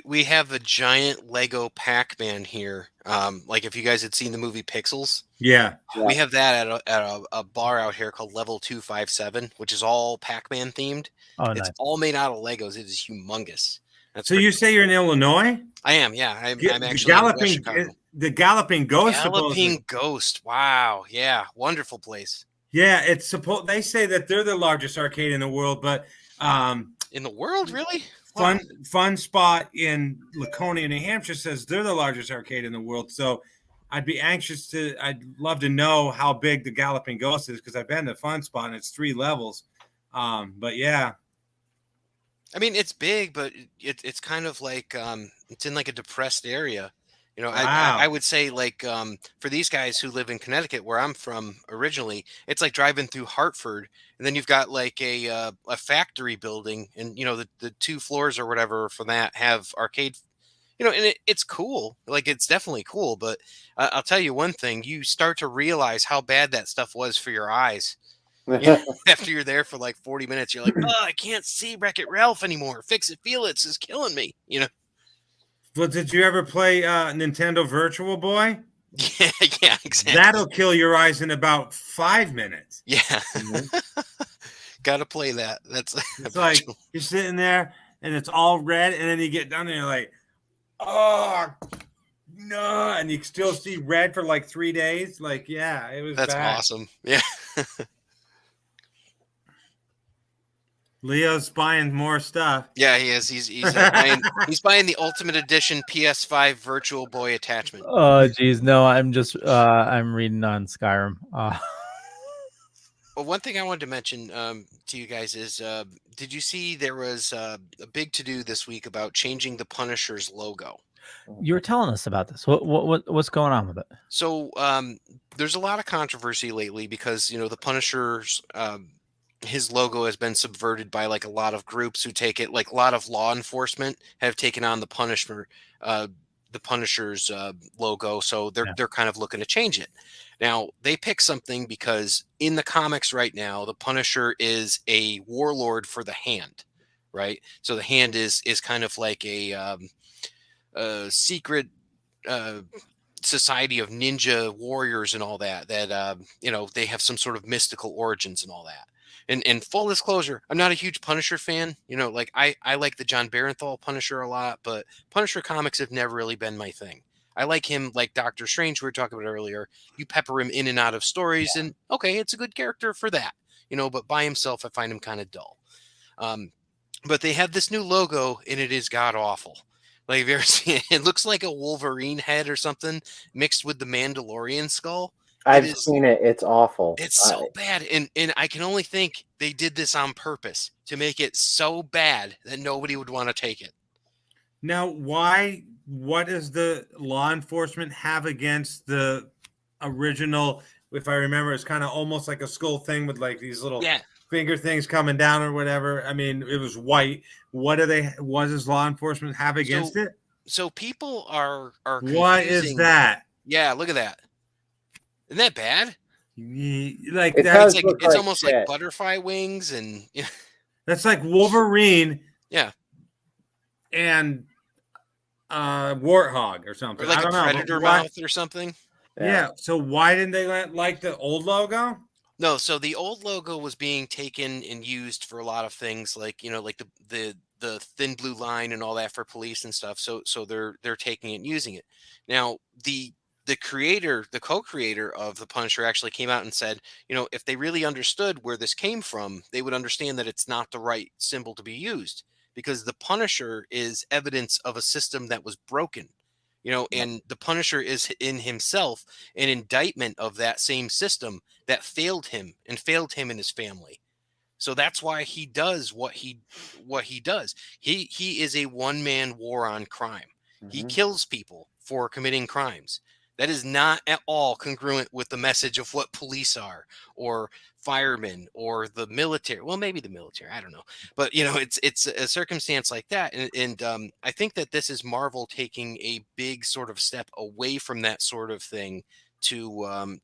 We have a giant Lego Pac-Man here. Like if you guys had seen the movie Pixels. Yeah. We have that at a bar out here called Level 257, which is all Pac-Man themed. Oh, it's nice. all made out of Legos. It is humongous. So you say you're in Illinois? I am, yeah. I'm actually in West Chicago. The Galloping Ghost. Galloping Ghost. Wow. Yeah. Wonderful place. Yeah. They say that they're the largest arcade in the world, but in the world, really? Fun Spot in Laconia, New Hampshire says they're the largest arcade in the world. So I'd love to know how big the Galloping Ghost is, because I've been to Fun Spot and it's 3 levels. But yeah. I mean, it's big, but it's kind of like it's in like a depressed area. You know, Wow. I would say for these guys who live in Connecticut, where I'm from originally, it's like driving through Hartford, and then you've got like a factory building, and the 2 floors or whatever from that have arcade. And it's cool. Like, it's definitely cool, but I'll tell you one thing: you start to realize how bad that stuff was for your eyes. After you're there for like 40 minutes, you're like, oh, I can't see Wreck-It Ralph anymore. Fix It Felix is killing me. Well, did you ever play Nintendo Virtual Boy? Yeah, exactly. That'll kill your eyes in about 5 minutes. Yeah. Gotta play that. It's like you're sitting there and it's all red, and then you get down there and you're like, oh no, and you still see red for like 3 days. Like, yeah, it was That's bad. awesome. Yeah. Leo's buying more stuff. Yeah, he is. He's buying the Ultimate Edition PS5 Virtual Boy attachment. Oh, geez, no, I'm just I'm reading on Skyrim. Well, one thing I wanted to mention to you guys is, did you see there was a big to-do this week about changing the Punisher's logo? You were telling us about this. What's going on with it? So there's a lot of controversy lately because the Punisher's his logo has been subverted by like a lot of groups who take it, like a lot of law enforcement have taken on the Punisher's logo, so they're kind of looking to change it. Now they pick something because in the comics right now, the Punisher is a warlord for the Hand, right? So the Hand is kind of like a secret society of ninja warriors and all that. They have some sort of mystical origins and all that. And full disclosure, I'm not a huge Punisher fan. I like the John Barenthal Punisher a lot, but Punisher comics have never really been my thing. I like him like Doctor Strange, we were talking about earlier. You pepper him in and out of stories, and okay, it's a good character for that. But by himself, I find him kind of dull. But they have this new logo, and it is god awful. Like, have you ever seen it? It looks like a Wolverine head or something mixed with the Mandalorian skull. I've seen it. It's awful. It's so bad. And I can only think they did this on purpose to make it so bad that nobody would want to take it. Now, what does the law enforcement have against the original? If I remember, it's kind of almost like a skull thing with like these little finger things coming down or whatever. I mean, it was white. What does law enforcement have against it? So people are What is confusing. that? Yeah, look at that. Isn't that bad? Like It that's does Like look it's like almost shit. like butterfly wings and that's like Wolverine yeah, and Warthog or something. or like I a don't know. But predator why? mouth or something. Yeah. So why didn't they like the old logo? No, so the old logo was being taken and used for a lot of things, like like the thin blue line and all that for police and stuff. So they're taking it and using it. Now the creator, the co-creator of the Punisher, actually came out and said, if they really understood where this came from, they would understand that it's not the right symbol to be used, because the Punisher is evidence of a system that was broken. And the Punisher is in himself an indictment of that same system that failed him and in his family. So that's why he does what he does. He is a one-man war on crime. He kills people for committing crimes. That is not at all congruent with the message of what police are, or firemen, or the military. Well, maybe the military, I don't know. But it's a circumstance like that, and I think that this is Marvel taking a big sort of step away from that sort of thing to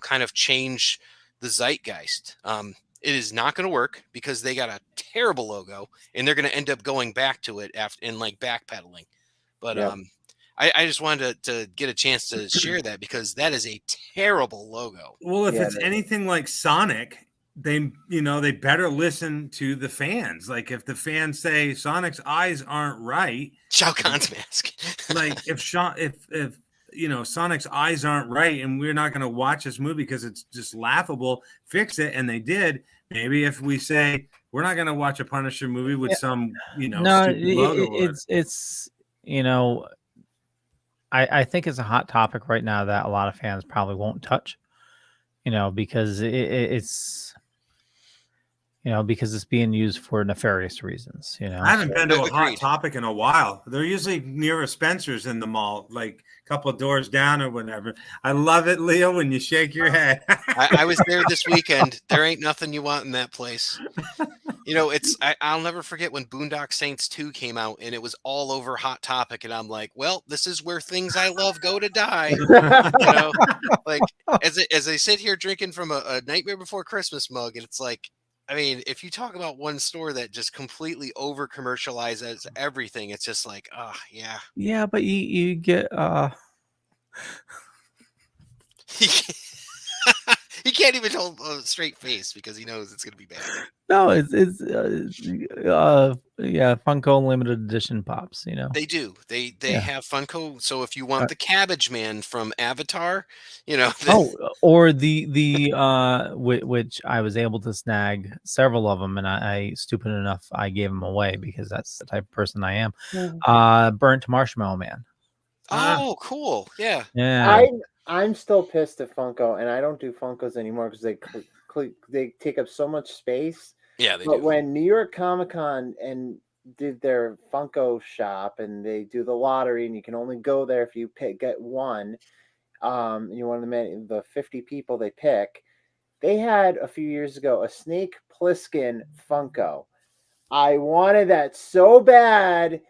kind of change the zeitgeist. It is not going to work because they got a terrible logo, and they're going to end up going back to it after and like backpedaling. But Yep. I just wanted to get a chance to share that, because that is a terrible logo. Well, if it's anything like Sonic, they better listen to the fans. Like if the fans say Sonic's eyes aren't right, Shao Kahn's mask. like if Sonic's eyes aren't right and we're not going to watch this movie because it's just laughable, fix it. And they did. Maybe if we say we're not going to watch a Punisher movie with some no, stupid logo. it's I think it's a hot topic right now that a lot of fans probably won't touch, because it's because it's being used for nefarious reasons. I haven't been to a hot topic in a while. They're usually near a Spencer's in the mall, like a couple of doors down or whatever. I love it, Leo, when you shake your head. I was there this weekend. There ain't nothing you want in that place. I'll never forget when Boondock Saints 2 came out, and it was all over Hot Topic, and I'm like, well, this is where things I love go to die. Like as I sit here drinking from a Nightmare Before Christmas mug, and it's like, I mean, if you talk about one store that just completely over commercializes everything, it's just like, oh yeah. Yeah, but you get He can't even hold a straight face because he knows it's gonna be bad. No, it's Funko limited edition pops. They do. They have Funko. So if you want the Cabbage Man from Avatar, or which I was able to snag several of them, and I stupid enough I gave them away because that's the type of person I am. Burnt Marshmallow Man. Oh, cool. Yeah. Yeah. I'm still pissed at Funko, and I don't do Funkos anymore because they take up so much space. Yeah, they but do. When New York Comic Con and did their Funko shop, and they do the lottery, and you can only go there if you get one. You're one of the 50 people they pick. They had a few years ago a Snake Plissken Funko. I wanted that so bad.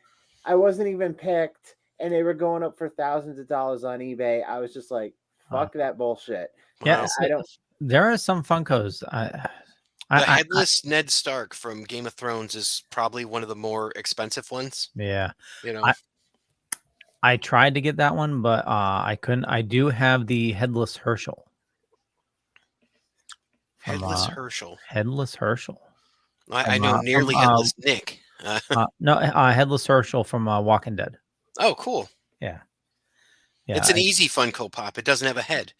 I wasn't even picked. And they were going up for thousands of dollars on eBay. I was just like, fuck that bullshit. Yeah, I don't. There are some Funkos. The headless Ned Stark from Game of Thrones is probably one of the more expensive ones. Yeah. I tried to get that one, but I couldn't. I do have the headless Herschel. Headless Herschel. Headless Herschel. I know nearly headless Nick. No, headless Herschel from Walking Dead. Oh, cool. Yeah. It's an easy Funko Pop. It doesn't have a head.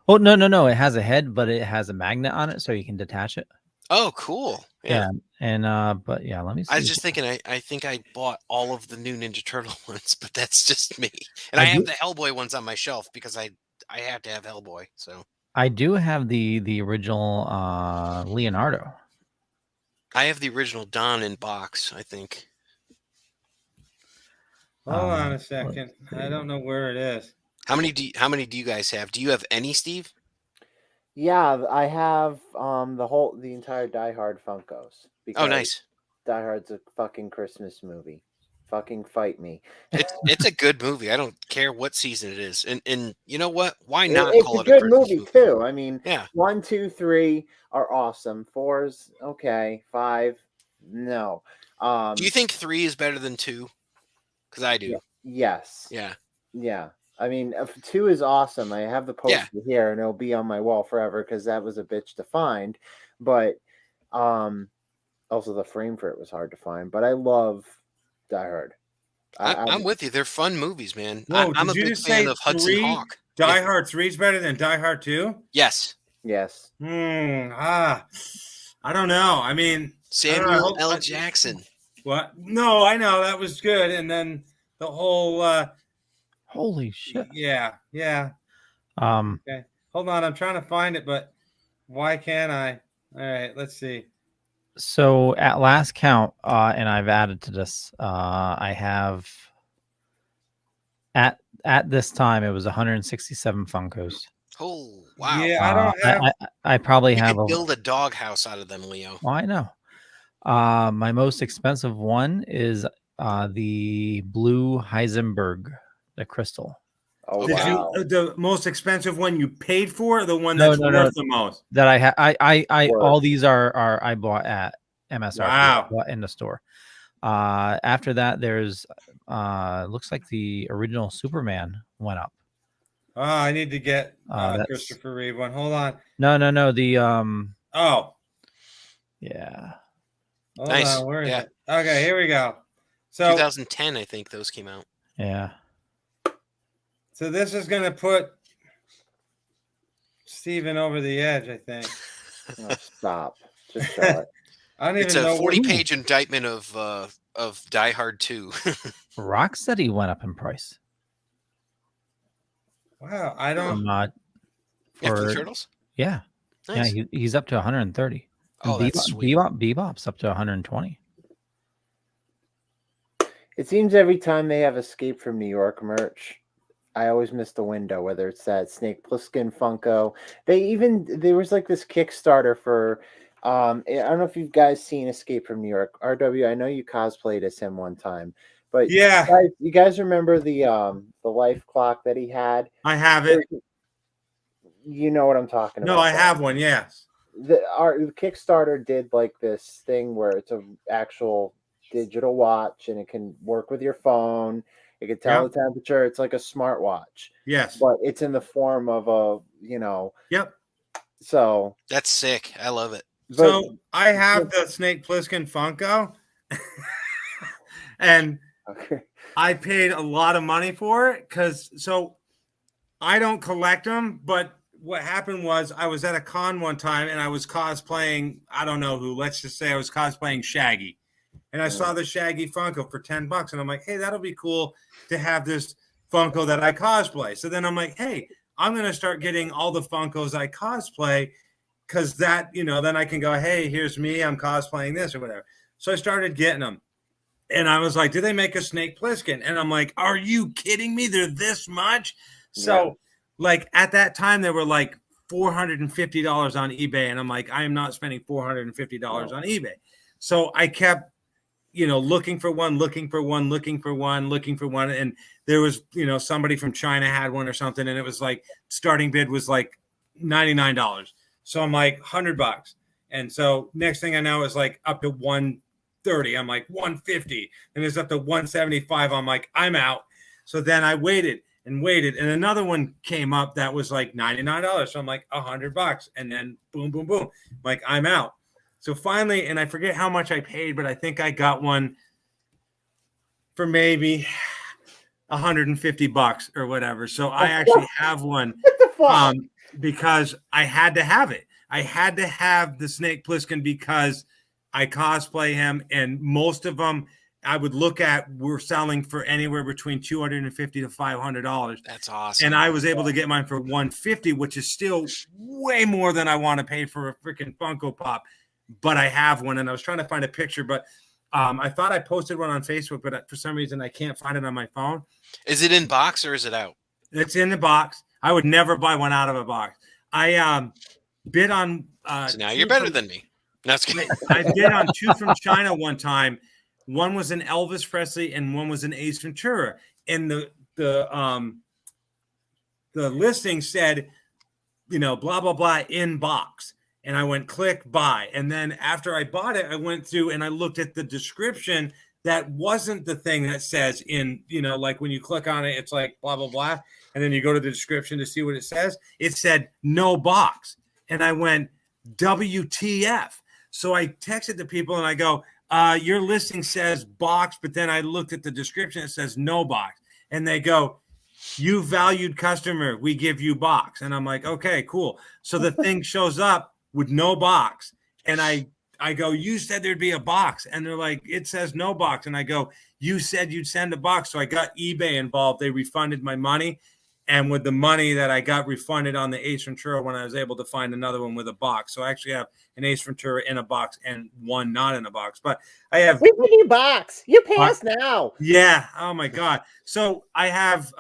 Oh, no. It has a head, but it has a magnet on it, so you can detach it. Oh, cool. Yeah. And but yeah, let me see. I was just thinking, I think I bought all of the new Ninja Turtle ones, but that's just me. And I have the Hellboy ones on my shelf because I have to have Hellboy. So I do have the original Leonardo. I have the original Don in box, I think. Hold on a second. I don't know where it is. How many do you guys have? Do you have any, Steve? Yeah, I have the entire Die Hard Funkos. Oh, nice. Die Hard's a fucking Christmas movie. fucking fight me. It's a good movie. I don't care what season it is. And you know what? Why not It's call a it good a Christmas movie too. I mean, Yeah. 1, 2, 3 are awesome. 4's okay. 5, no. Do you think 3 is better than 2? Because I do. Yes. Yeah. Yeah. I mean, 2 is awesome. I have the poster here, and it'll be on my wall forever because that was a bitch to find. But also the frame for it was hard to find. But I love Die Hard. I'm with you. They're fun movies, man. Whoa, I'm a did you big just fan say of Hudson 3? Hawk. Die Hard 3 is better than Die Hard 2? Yes. Yes. I don't know. I mean, Samuel L. Jackson. What? No, I know that was good. And then the whole holy shit. Yeah. Okay. Hold on, I'm trying to find it, but why can't I? All right, let's see. So at last count, and I've added to this, I have at this time it was 167 Funkos. Oh wow! Yeah, I don't have. I probably have could build a doghouse out of them, Leo. Well, I know. My most expensive one is the blue Heisenberg, the crystal. Oh Did wow! The most expensive one you paid for, or the one that's worth the most? That I have. I all these are I bought at MSRP. Wow. Bought in the store. After that, there's looks like the original Superman went up. Oh, I need to get Christopher Reeve one. Hold on. No. The Oh. Yeah. Hold Nice. on, where is it? Okay, here we go. So 2010, I think those came out. Yeah. So this is gonna put Steven over the edge, I think. Oh, stop. Just show it. I don't even It's know a 40-page indictment of Die Hard 2. Rocksteady went up in price. Wow, I don't. For the Turtles? Yeah. Nice. Yeah, he's up to 130. Oh, And that's sweet. Bebop's up to 120. It seems every time they have Escape from New York merch, I always miss the window, whether it's that Snake Plissken Funko. There was like this Kickstarter for, I don't know if you guys seen Escape from New York. RW, I know you cosplayed as him one time, but yeah, you guys remember the life clock that he had? I have it. You know what I'm talking about. No, I have one, yes. Our Kickstarter did like this thing where it's an actual digital watch and it can work with your phone. It can tell the temperature. It's like a smartwatch. Yes. But it's in the form of a, Yep. So that's sick. I love it. So I have the Snake Plissken Funko. And I paid a lot of money for it so I don't collect them, but what happened was I was at a con one time and I was cosplaying, I don't know who, let's just say I was cosplaying Shaggy. And I saw the Shaggy Funko for $10 and I'm like, hey, that'll be cool to have this Funko that I cosplay. So then I'm like, hey, I'm going to start getting all the Funkos I cosplay because that, then I can go, hey, here's me, I'm cosplaying this or whatever. So I started getting them. And I was like, do they make a Snake Plissken? And I'm like, are you kidding me? They're this much? So like at that time, they were like $450 on eBay. And I'm like, I am not spending $450 on eBay. So I kept, looking for one. And there was, somebody from China had one or something. And it was like starting bid was like $99. So I'm like $100. And so next thing I know is like up to $130. I'm like $150. And it's up to $175. I'm like, I'm out. So then I waited. And another one came up that was like $99. So I'm like $100, and then boom, boom, boom. Like I'm out. So finally, and I forget how much I paid, but I think I got one for maybe $150 or whatever. So I actually have one because I had to have it. I had to have the Snake Plissken because I cosplay him, and most of them I would look at were selling for anywhere between $250 to $500. That's awesome. And I was able to get mine for $150, which is still way more than I want to pay for a freaking Funko Pop. But I have one, and I was trying to find a picture, but I thought I posted one on Facebook, but for some reason I can't find it on my phone. Is it in box or is it out? It's in the box. I would never buy one out of a box. I bid on. So now you're better than me. No, I bid on 2 from China one time One was an Elvis Presley and one was an Ace Ventura. And the listing said, you know, blah, blah, blah in box. And I went click buy. And then after I bought it, I went through and I looked at the description. That wasn't the thing that says in, you know, like when you click on it, it's like blah, blah, blah. And then you go to the description to see what it says. It said no box. And I went, WTF. So I texted the people and I go, your listing says box, but then I looked at the description. It says no box. And they go, you valued customer, we give you box. And I'm like, okay, cool. So the thing shows up with no box. And I go, you said there'd be a box. And they're like, it says no box. And I go, you said you'd send a box. So I got eBay involved. They refunded my money. And with the money that I got refunded on the Ace Ventura, when I was able to find another one with a box. So I actually have an Ace Ventura in a box and one not in a box. But I have... We put you box. You pay us now. Yeah. Oh, my God. So I have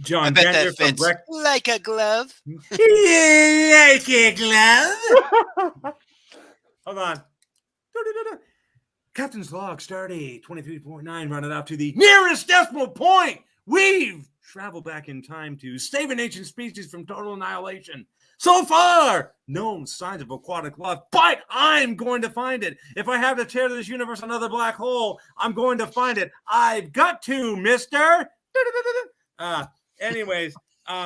John Bender from like a glove. Like a glove. Hold on. Captain's log, stardate 23.9, running up to the nearest decimal point. We've traveled back in time to save an ancient species from total annihilation. So far, no signs of aquatic life, but I'm going to find it. If I have to tear to this universe another black hole, I'm going to find it. I've got to, mister. Anyways,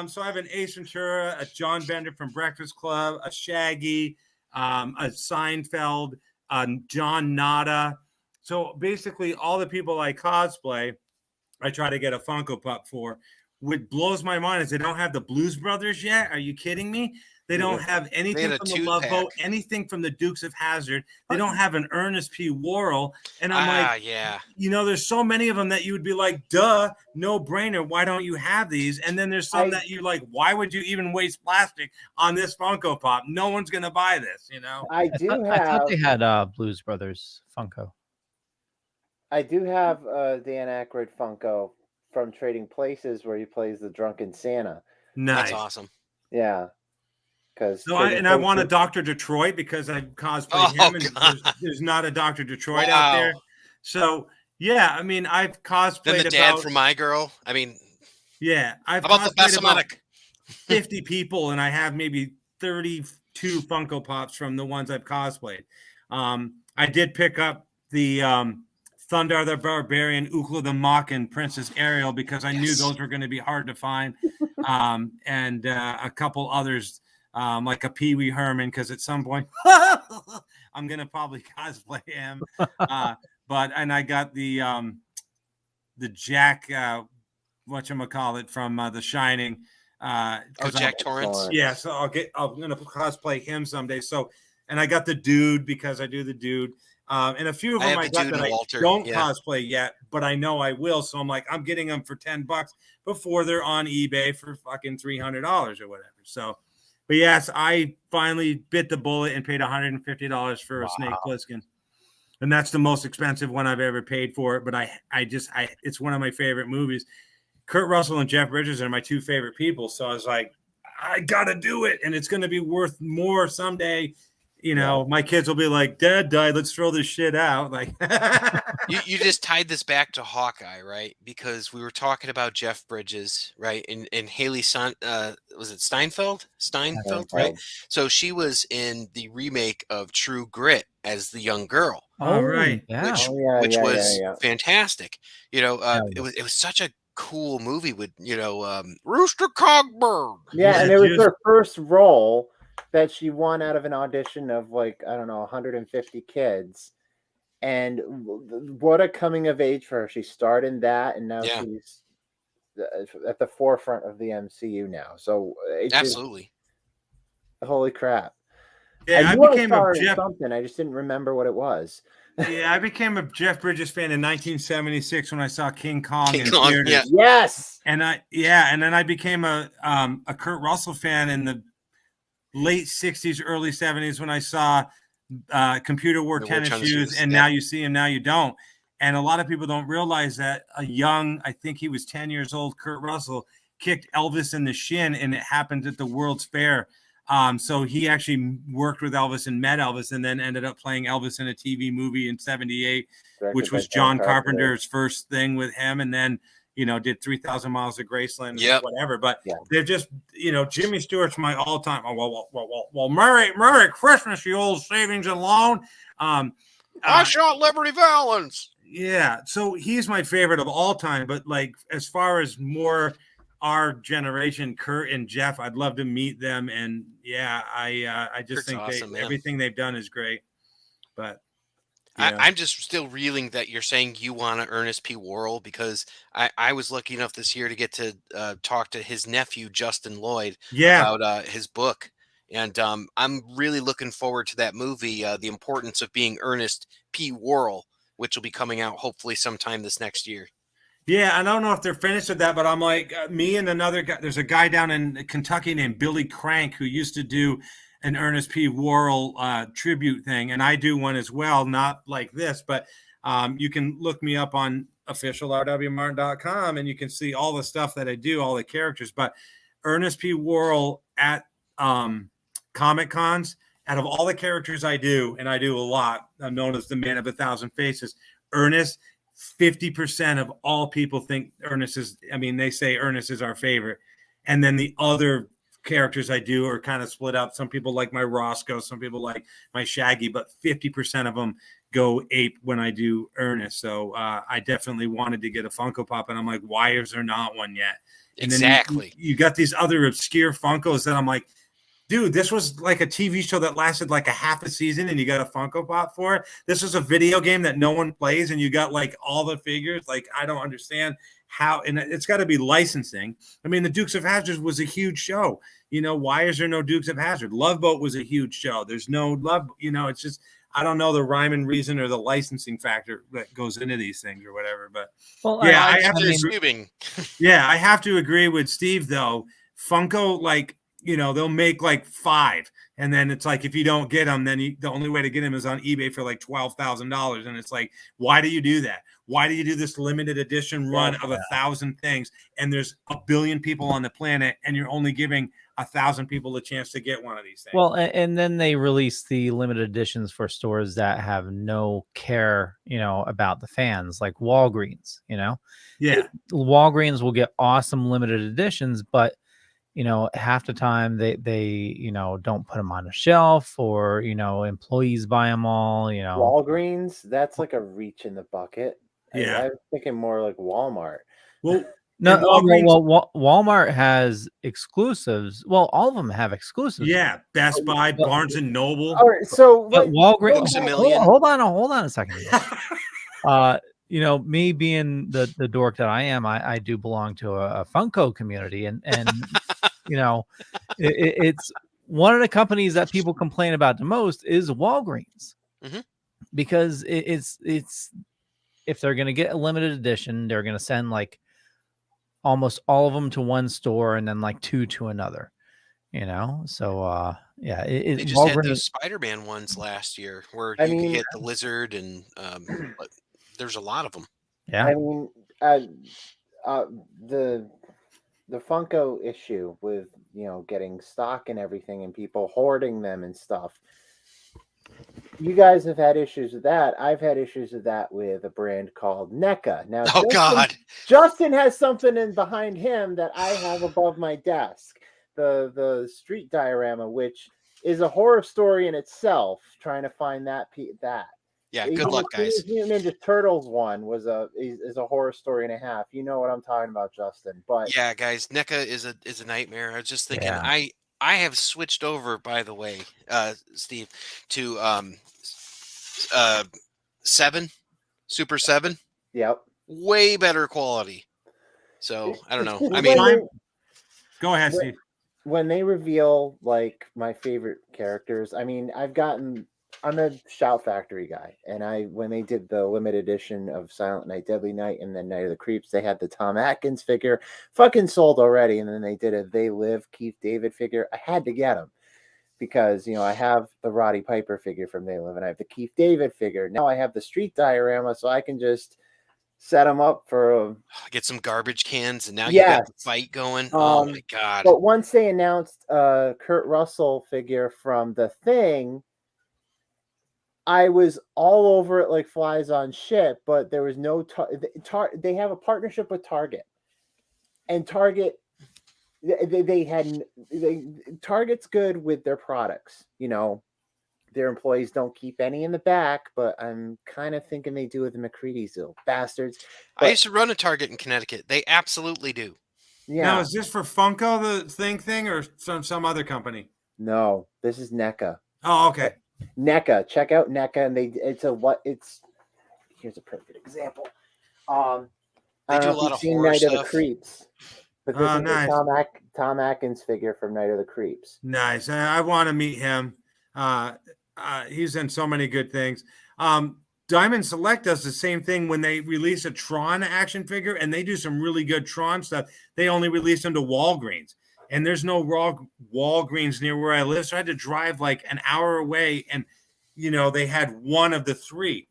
so I have an Ace Ventura, a John Bender from Breakfast Club, a Shaggy, a Seinfeld, John Nada. So basically all the people I cosplay, I try to get a Funko Pop for. What blows my mind is they don't have the Blues Brothers yet. Are you kidding me? They don't have anything from the Love Boat, anything from the Dukes of Hazzard. They don't have an Ernest P. Worrell. And I'm like, yeah. You know, there's so many of them that you would be like, duh, no brainer. Why don't you have these? And then there's some that you're like, why would you even waste plastic on this Funko Pop? No one's going to buy this, you know? I thought they had Blues Brothers Funko. I do have Dan Aykroyd Funko from Trading Places where he plays the drunken Santa. Nice. That's awesome. Yeah. So I want a Dr. Detroit because I cosplayed him, and there's not a Dr. Detroit out there. So yeah, I mean, I've cosplayed. Then the dad from My Girl. I mean, yeah, I've how about the Basamatic? 50 people, and I have maybe 32 Funko Pops from the ones I've cosplayed. I did pick up the Thundar the Barbarian, Ukla the Mock, and Princess Ariel because I knew those were going to be hard to find, and a couple others. Like a Pee Wee Herman, because at some point I'm gonna probably cosplay him. And I got the Jack, whatchamacallit from The Shining. Jack Torrance. Yeah, so I'm gonna cosplay him someday. So, and I got the Dude because I do the Dude. And a few of them I got that I don't cosplay yet, but I know I will. So I'm like, I'm getting them for $10 before they're on eBay for fucking $300 or whatever. So. But yes, I finally bit the bullet and paid $150 for a Snake Plissken. And that's the most expensive one I've ever paid for it. But I it's one of my favorite movies. Kurt Russell and Jeff Bridges are my two favorite people. So I was like, I got to do it. And it's going to be worth more someday. You know, my kids will be like, Dad died. Let's throw this shit out. Like, you just tied this back to Hawkeye, right? Because we were talking about Jeff Bridges, right? And Haley was it Steinfeld, right? So she was in the remake of True Grit as the young girl. Oh, right. Which was fantastic. You know, it was such a cool movie with, you know, Rooster Cogburn. Yeah, and it was her first role that she won out of an audition of like, I don't know, 150 kids. And what a coming of age for her. She starred in that, and now she's at the forefront of the MCU now. So absolutely. Holy crap. Yeah, I became a Jeff something. I just didn't remember what it was. Yeah, I became a Jeff Bridges fan in 1976 when I saw King Kong. Yeah. Yes. And then I became a Kurt Russell fan in the late 60s, early 70s when I saw Computer Wore Tennis Shoes, and Now You See Him, Now You Don't. And a lot of people don't realize that a young, I think he was 10 years old, Kurt Russell kicked Elvis in the shin, and it happened at the World's Fair So he actually worked with Elvis and met Elvis, and then ended up playing Elvis in a TV movie in '78, which was John Carpenter's first thing with him. And then, did 3,000 Miles of Graceland, whatever. But they're just, Jimmy Stewart's my all-time. Well, Merry Christmas, you old savings and loan. I shot Liberty Valance. Yeah, so he's my favorite of all time. But like, as far as more our generation, Kurt and Jeff, I'd love to meet them. And yeah, I just think everything they've done is great. But I'm just still reeling that you're saying you want to Ernest P. Worrell, because I was lucky enough this year to get to talk to his nephew, Justin Lloyd, about his book. And I'm really looking forward to that movie, The Importance of Being Ernest P. Worrell, which will be coming out hopefully sometime this next year. Yeah, I don't know if they're finished with that, but I'm like, me and another guy, there's a guy down in Kentucky named Billy Crank who used to do an Ernest P. Worrell tribute thing, and I do one as well, not like this, but you can look me up on officialrwmartin.com, and you can see all the stuff that I do, all the characters. But Ernest P. Worrell at Comic Cons, out of all the characters I do, and I do a lot, I'm known as the man of 1,000 faces. Ernest, 50% of all people think Ernest is, they say Ernest is our favorite. And then the other characters I do are kind of split up. Some people like my Roscoe, some people like my Shaggy, but 50% of them go ape when I do Ernest. So I definitely wanted to get a Funko Pop, and I'm like, why is there not one yet? And exactly. Then you got these other obscure Funkos that I'm like, dude, this was like a TV show that lasted like a half a season, and you got a Funko Pop for it. This was a video game that no one plays, and you got like all the figures. Like, I don't understand how, and it's got to be licensing. The Dukes of Hazzard was a huge show. Why is there no Dukes of Hazzard? Love Boat was a huge show. There's no Love, it's just, I don't know the rhyme and reason or the licensing factor that goes into these things or whatever. But I have to agree with Steve though. Funko, like, they'll make like 5, and then it's like, if you don't get them, then the only way to get them is on eBay for like $12,000. And it's like, why do you do that? Why do you do this limited edition run of 1,000 things? And there's 1 billion people on the planet, and you're only giving 1,000 people a chance to get one of these things. Well, and then they release the limited editions for stores that have no care, about the fans, like Walgreens. Walgreens will get awesome limited editions, but half the time they don't put them on a shelf, or employees buy them all. Walgreens, that's like a reach in the bucket. Yeah, I'm thinking more like Walmart. Well, no, Walmart has exclusives. Well, all of them have exclusives. Yeah, Best Buy, Barnes and Noble. All right, so but Walgreens. Hold on a second. Me being the dork that I am, I do belong to a Funko community, and it's one of the companies that people complain about the most is Walgreens, because it's if they're going to get a limited edition, they're going to send like almost all of them to one store and then like 2 to another. So they just had those Spider-Man ones last year where you could get the lizard, and but there's a lot of them. Yeah, the Funko issue with getting stock and everything, and people hoarding them and stuff. You guys have had issues with that. I've had issues with that with a brand called NECA. Now, Justin has something in behind him that I have above my desk. The street diorama, which is a horror story in itself. Trying to find that. Yeah, good luck, guys. Ninja Turtles one is a horror story and a half. You know what I'm talking about, Justin. But yeah, guys, NECA is a nightmare. I was just thinking, I have switched over, by the way, Steve, to 7, Super 7. Yep. Way better quality. So I don't know. Go ahead, Steve. When they reveal like my favorite characters, I'm a Shout Factory guy, and when they did the limited edition of Silent Night, Deadly Night, and then Night of the Creeps, they had the Tom Atkins figure, fucking sold already, and then they did a They Live Keith David figure. I had to get him because I have the Roddy Piper figure from They Live, and I have the Keith David figure. Now I have the street diorama, so I can just set them up for Get some garbage cans, and now you yes. got the fight going. Oh my god! But once they announced Kurt Russell figure from The Thing, I was all over it like flies on shit. But there was no they have a partnership with Target, and Target Target's good with their products. You know, their employees don't keep any in the back, but I'm kind of thinking they do with the McCready's, little bastards. But, I used to run a Target in Connecticut. They absolutely do. Yeah. Now, is this for Funko, the thing, or some other company? No, this is NECA. Oh, okay. NECA. Check out NECA, and here's a perfect example. They do a lot of horror Night stuff. of the Creeps. But this is nice. the Tom Atkins figure from Night of the Creeps. Nice. I want to meet him. He's in so many good things. Diamond Select does the same thing when they release a Tron action figure, and they do some really good Tron stuff. They only release them to Walgreens, and there's no Walgreens near where I live, so I had to drive like an hour away, and they had one of the three.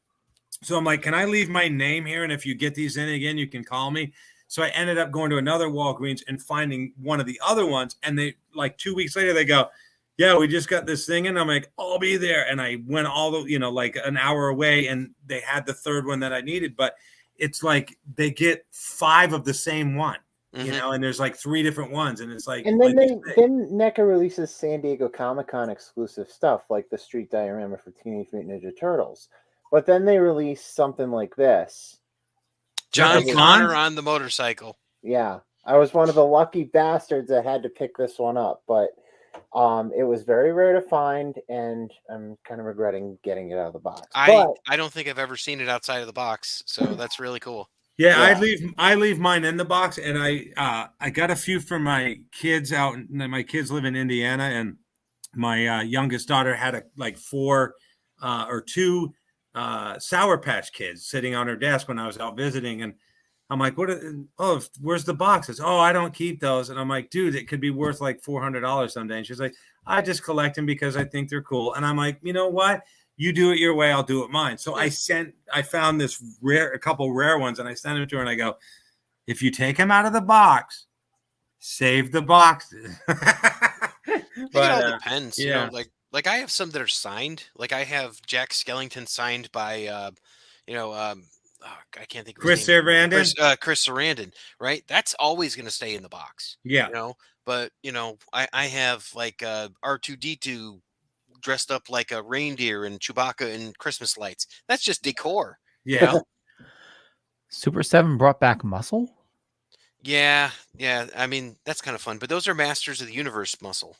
So I'm like, can I leave my name here? And if you get these in again, you can call me. So I ended up going to another Walgreens and finding one of the other ones, and they, like 2 weeks later, they go, yeah, we just got this thing, and I'm like, I'll be there. And I went all the, like an hour away, and they had the third one that I needed. But it's like they get 5 of the same one, and there's like 3 different ones, and it's like. And then then NECA releases San Diego Comic-Con exclusive stuff like the street diorama for Teenage Mutant Ninja Turtles, but then they release something like this. John Connor on the motorcycle. Yeah, I was one of the lucky bastards that had to pick this one up, but. It was very rare to find, and I'm kind of regretting getting it out of the box. I don't think I've ever seen it outside of the box, so that's really cool. Yeah, I leave mine in the box, and I got a few for my kids out. My kids live in Indiana, and my youngest daughter had 4 or 2 Sour Patch Kids sitting on her desk when I was out visiting, and I'm like, where's the boxes? Oh, I don't keep those. And I'm like, dude, it could be worth like $400 someday. And she's like, I just collect them because I think they're cool. And I'm like, you know what? You do it your way, I'll do it mine. So I found a couple rare ones, and I sent them to her, and I go, if you take them out of the box, save the boxes. It all depends. Yeah. Like I have some that are signed. Like I have Jack Skellington signed by, I can't think of Chris Sarandon. Chris Sarandon, right? That's always going to stay in the box. Yeah. But I have like R2D2 dressed up like a reindeer and Chewbacca and Christmas lights. That's just decor. Yeah. Super 7 brought back Muscle? Yeah. I mean, that's kind of fun. But those are Masters of the Universe Muscle.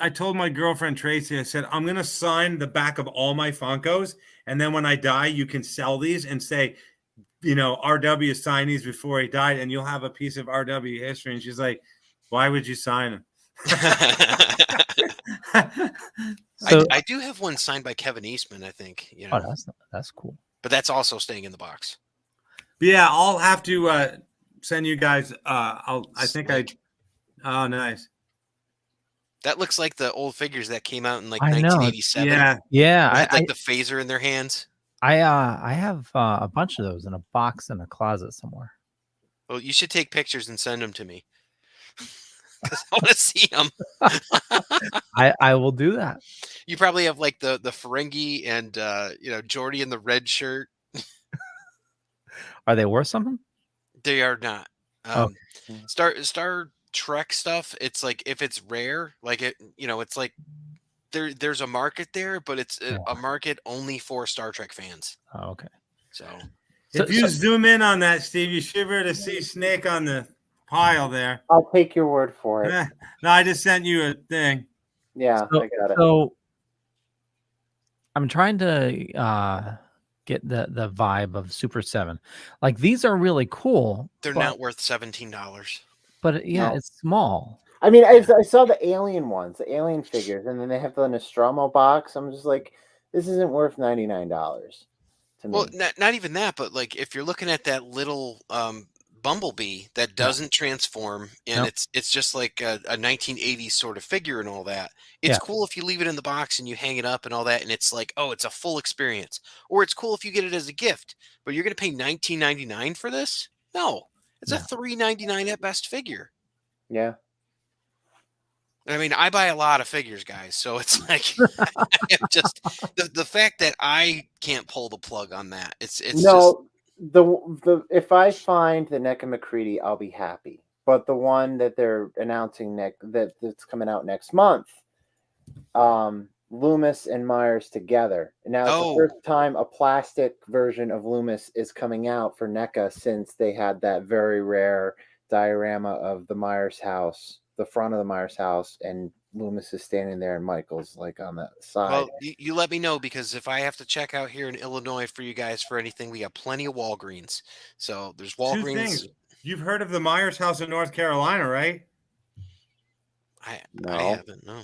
I told my girlfriend Tracy, I said, I'm going to sign the back of all my Funkos. And then when I die, you can sell these and say, RW signed these before he died, and you'll have a piece of RW history. And she's like, why would you sign them? I do have one signed by Kevin Eastman, I think. Oh, that's cool. But that's also staying in the box. Yeah, I'll have to send you guys. Oh, nice. That looks like the old figures that came out in like I know. 1987. Yeah. They had, the phaser in their hands. I have a bunch of those in a box in a closet somewhere. Well, you should take pictures and send them to me. Because I want to see them. I will do that. You probably have like the Ferengi and Jordy in the red shirt. Are they worth something? They are not. Star Trek stuff, it's like if it's rare, like it's like there's a market there, but it's a market only for Star Trek fans. Oh, okay. So if you zoom in on that, Steve, you should be able to see Snake on the pile there. I'll take your word for it. No, I just sent you a thing. Yeah, I got it. So I'm trying to get the vibe of Super 7. Like, these are really cool. They're not worth $17. But it's small. I mean, I saw the alien ones, the alien figures, and then they have the Nostromo box. I'm just like, this isn't worth $99 to me. Well, not even that, but like if you're looking at that little Bumblebee that doesn't transform, and it's just like a 1980s sort of figure and all that. It's cool if you leave it in the box and you hang it up and all that, and it's like, oh, it's a full experience. Or it's cool if you get it as a gift, but you're going to pay $19.99 for this? No, it's a $3.99 at best figure. Yeah. I mean, I buy a lot of figures, guys, so it's like just the fact that I can't pull the plug on that. It's no, the if I find the NECA McCready, I'll be happy. But the one that they're announcing that's coming out next month, Loomis and Myers together. Now it's the first time a plastic version of Loomis is coming out for NECA since they had that very rare diorama of the Myers house, the front of the Myers house, and Loomis is standing there and Michael's like on the side. Well, you let me know, because if I have to check out here in Illinois for you guys for anything, we got plenty of Walgreens. So there's Walgreens. Two things. You've heard of the Myers house in North Carolina, right? I haven't, no.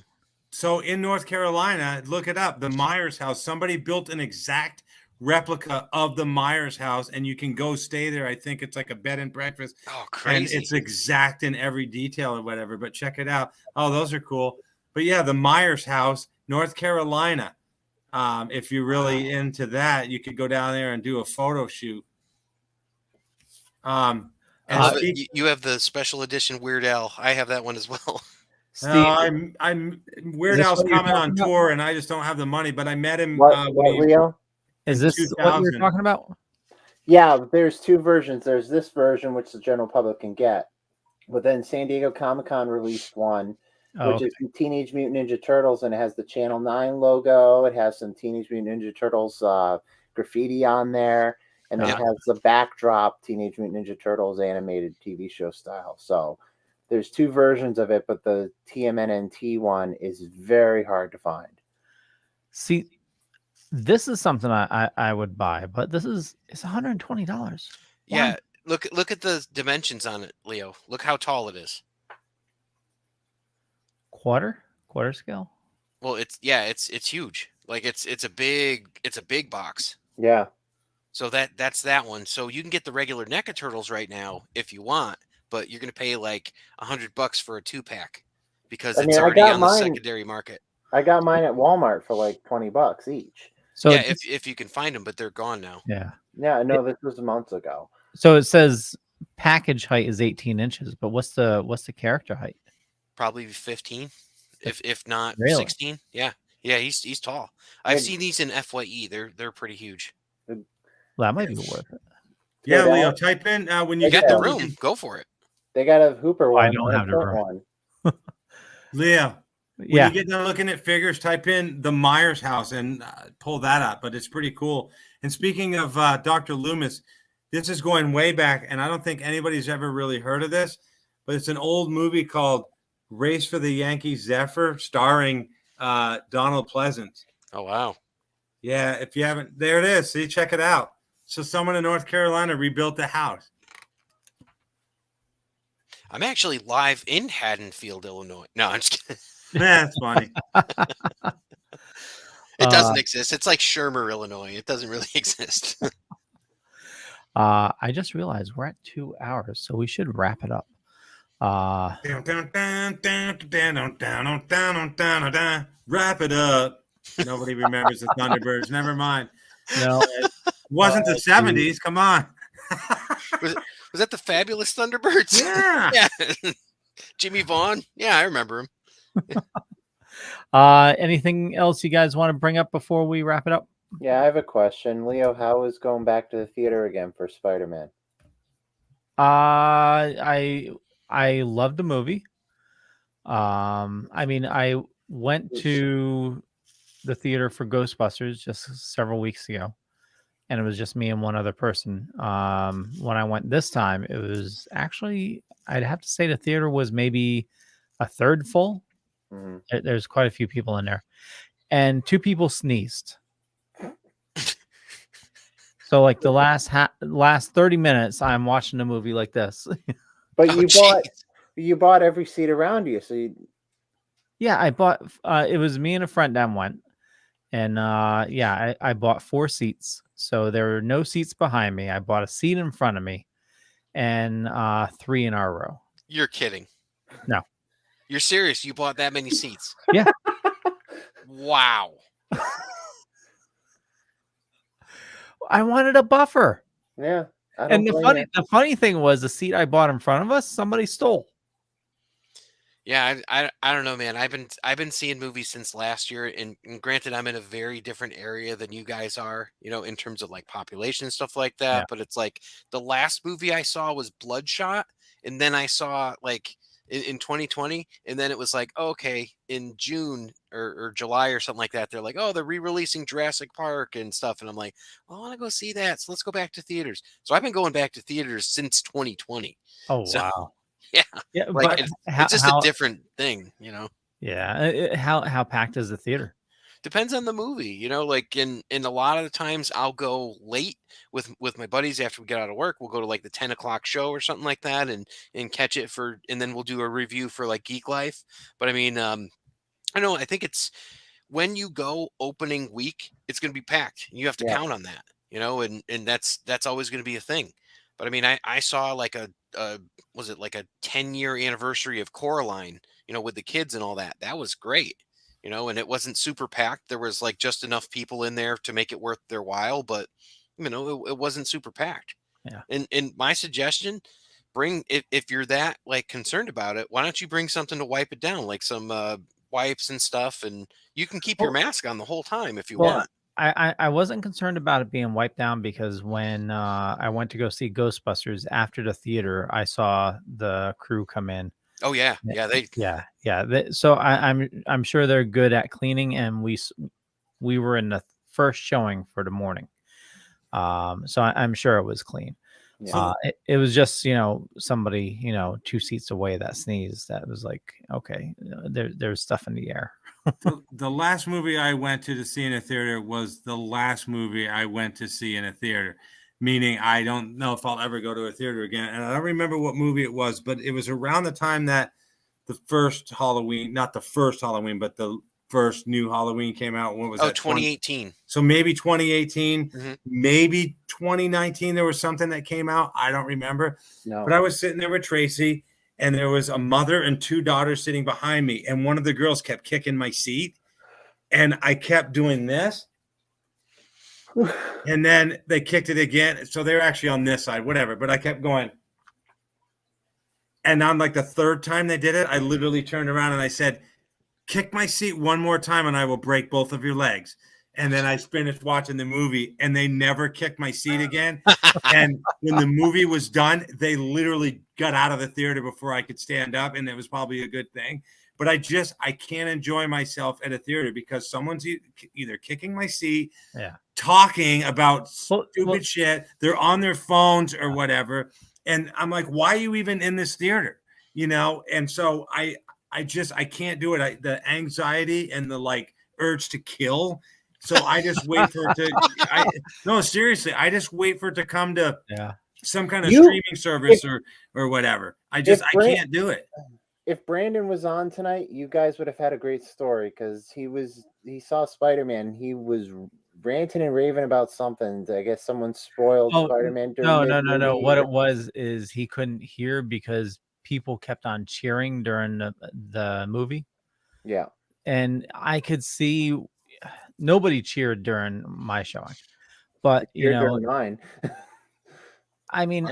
So in North Carolina, look it up. The Myers house. Somebody built an exact replica of the Myers house, and you can go stay there. I think it's like a bed and breakfast. Oh, crazy. And it's exact in every detail or whatever, but check it out. Oh, those are cool. But yeah, the Myers house, North Carolina. If you're really into that, you could go down there and do a photo shoot. And you have the special edition Weird Al. I have that one as well. I'm Weird Al's coming on tour, and I just don't have the money. But I met him. Leo? Is this what you're talking about? Yeah, there's two versions. There's this version, which the general public can get, but then San Diego Comic-Con released one, which is Teenage Mutant Ninja Turtles, and it has the Channel 9 logo. It has some Teenage Mutant Ninja Turtles graffiti on there, and then it has the backdrop Teenage Mutant Ninja Turtles animated TV show style. So there's two versions of it, but the TMNT one is very hard to find. See, this is something I would buy, but it's $120. Yeah, look at the dimensions on it, Leo. Look how tall it is. Quarter scale. Well, it's huge. Like it's a big box. Yeah. So that's that one. So you can get the regular NECA Turtles right now if you want, but you're gonna pay like $100 for a 2-pack because it's already on the secondary market. I got mine at Walmart for like $20 each. So yeah, if you can find them, but they're gone now. Yeah. Yeah, no, this was months ago. So it says package height is 18 inches, but what's the character height? Probably 15, if not Really? 16. Yeah, he's tall. I've seen these in FYE. They're pretty huge. Well, that might be worth it. Yeah, Leo, type in when you got the room. Go for it. They got a Hooper one. I don't have the room. Leo, when you get done looking at figures, type in the Myers house and pull that up. But it's pretty cool. And speaking of Dr. Loomis, this is going way back, and I don't think anybody's ever really heard of this, but it's an old movie called Race for the Yankee Zephyr, starring Donald Pleasance. Oh, wow. Yeah, if you haven't, there it is. See, check it out. So someone in North Carolina rebuilt the house. I'm actually live in Haddonfield, Illinois. No, I'm just kidding. That's funny. It doesn't exist. It's like Shermer, Illinois. It doesn't really exist. I just realized we're at 2 hours, so we should wrap it up. Wrap it up. Nobody remembers the Thunderbirds. Never mind. No, it wasn't the 70s. Come on. Was that the Fabulous Thunderbirds? Yeah. Yeah. Jimmy Vaughn. Yeah, I remember him. Anything else you guys want to bring up before we wrap it up? Yeah, I have a question. Leo, how is going back to the theater again for Spider-Man? I loved the movie. I mean, I went to the theater for Ghostbusters just several weeks ago, and it was just me and one other person. When I went this time, it was actually, I'd have to say the theater was maybe a third full. Mm-hmm. There's quite a few people in there, and 2 people sneezed. So like the last 30 minutes, I'm watching a movie like this. But you bought every seat around you, so you. Yeah, I bought. It was me and a friend that went, and I bought 4 seats. So there were no seats behind me. I bought a seat in front of me, and 3 in our row. You're kidding. No. You're serious? You bought that many seats? Yeah. Wow. I wanted a buffer. Yeah. And the funny thing was the seat I bought in front of us, somebody stole. Yeah, I don't know, man. I've been seeing movies since last year, and granted, I'm in a very different area than you guys are, you know, in terms of like population and stuff like that. Yeah. But it's like the last movie I saw was Bloodshot, and then I saw like in 2020, and then it was like, okay, in June or July or something like that, they're like, oh, they're re-releasing Jurassic Park and stuff, and I'm like, I want to go see that, so let's go back to theaters. So I've been going back to theaters since 2020. Oh So, wow. Yeah, But like it's just a different thing, you know. Yeah, how packed is the theater? Depends on the movie, you know. Like in a lot of the times, I'll go late with my buddies after we get out of work. We'll go to like the 10 o'clock show or something like that, and catch it and then we'll do a review for like Geek Life. But I mean, I know I think it's when you go opening week, it's going to be packed. You have to count on that, you know, and that's always going to be a thing. But I mean, I saw like was it like a 10-year anniversary of Coraline, you know, with the kids and all that. That was great, you know, and it wasn't super packed. There was like just enough people in there to make it worth their while, but you know, it wasn't super packed. Yeah. And my suggestion, if you're that like concerned about it, why don't you bring something to wipe it down, like some wipes and stuff, and you can keep your mask on the whole time if you want. I wasn't concerned about it being wiped down because when I went to go see Ghostbusters after the theater, I saw the crew come in. Oh yeah, So I'm sure they're good at cleaning, and we were in the first showing for the morning, so I'm sure it was clean. Yeah. It was just, you know, somebody, you know, 2 seats away that sneezed. That was like, okay, there's stuff in the air. The last movie I went to see in a theater was the last movie I went to see in a theater, meaning I don't know if I'll ever go to a theater again. And I don't remember what movie it was, but it was around the time that the first Halloween, not the first Halloween, but the first new Halloween came out. What was that? 2018. So maybe 2018, Mm-hmm. maybe 2019. There was something that came out. I don't remember. No. But I was sitting there with Tracy, and there was a mother and 2 daughters sitting behind me, and one of the girls kept kicking my seat, and I kept doing this, and then they kicked it again. So they're actually on this side, whatever. But I kept going. And on like the 3rd time they did it, I literally turned around and I said, kick my seat one more time and I will break both of your legs. And then I finished watching the movie, and they never kicked my seat again. And when the movie was done, they literally got out of the theater before I could stand up, and it was probably a good thing. But I can't enjoy myself at a theater because someone's either kicking my seat, talking about stupid shit, they're on their phones or whatever. And I'm like, why are you even in this theater? You know? And so I can't do it. The anxiety and the like urge to kill. So I just wait for it to. No, seriously, I just wait for it to come to some kind of streaming service or whatever. I can't do it. If Brandon was on tonight, you guys would have had a great story because he saw Spider-Man. He was ranting and raving about something. I guess someone spoiled Spider-Man. No. What it was is he couldn't hear because people kept on cheering during the movie. Yeah, and I could see. Nobody cheered during my showing, but you know, mine. I mean,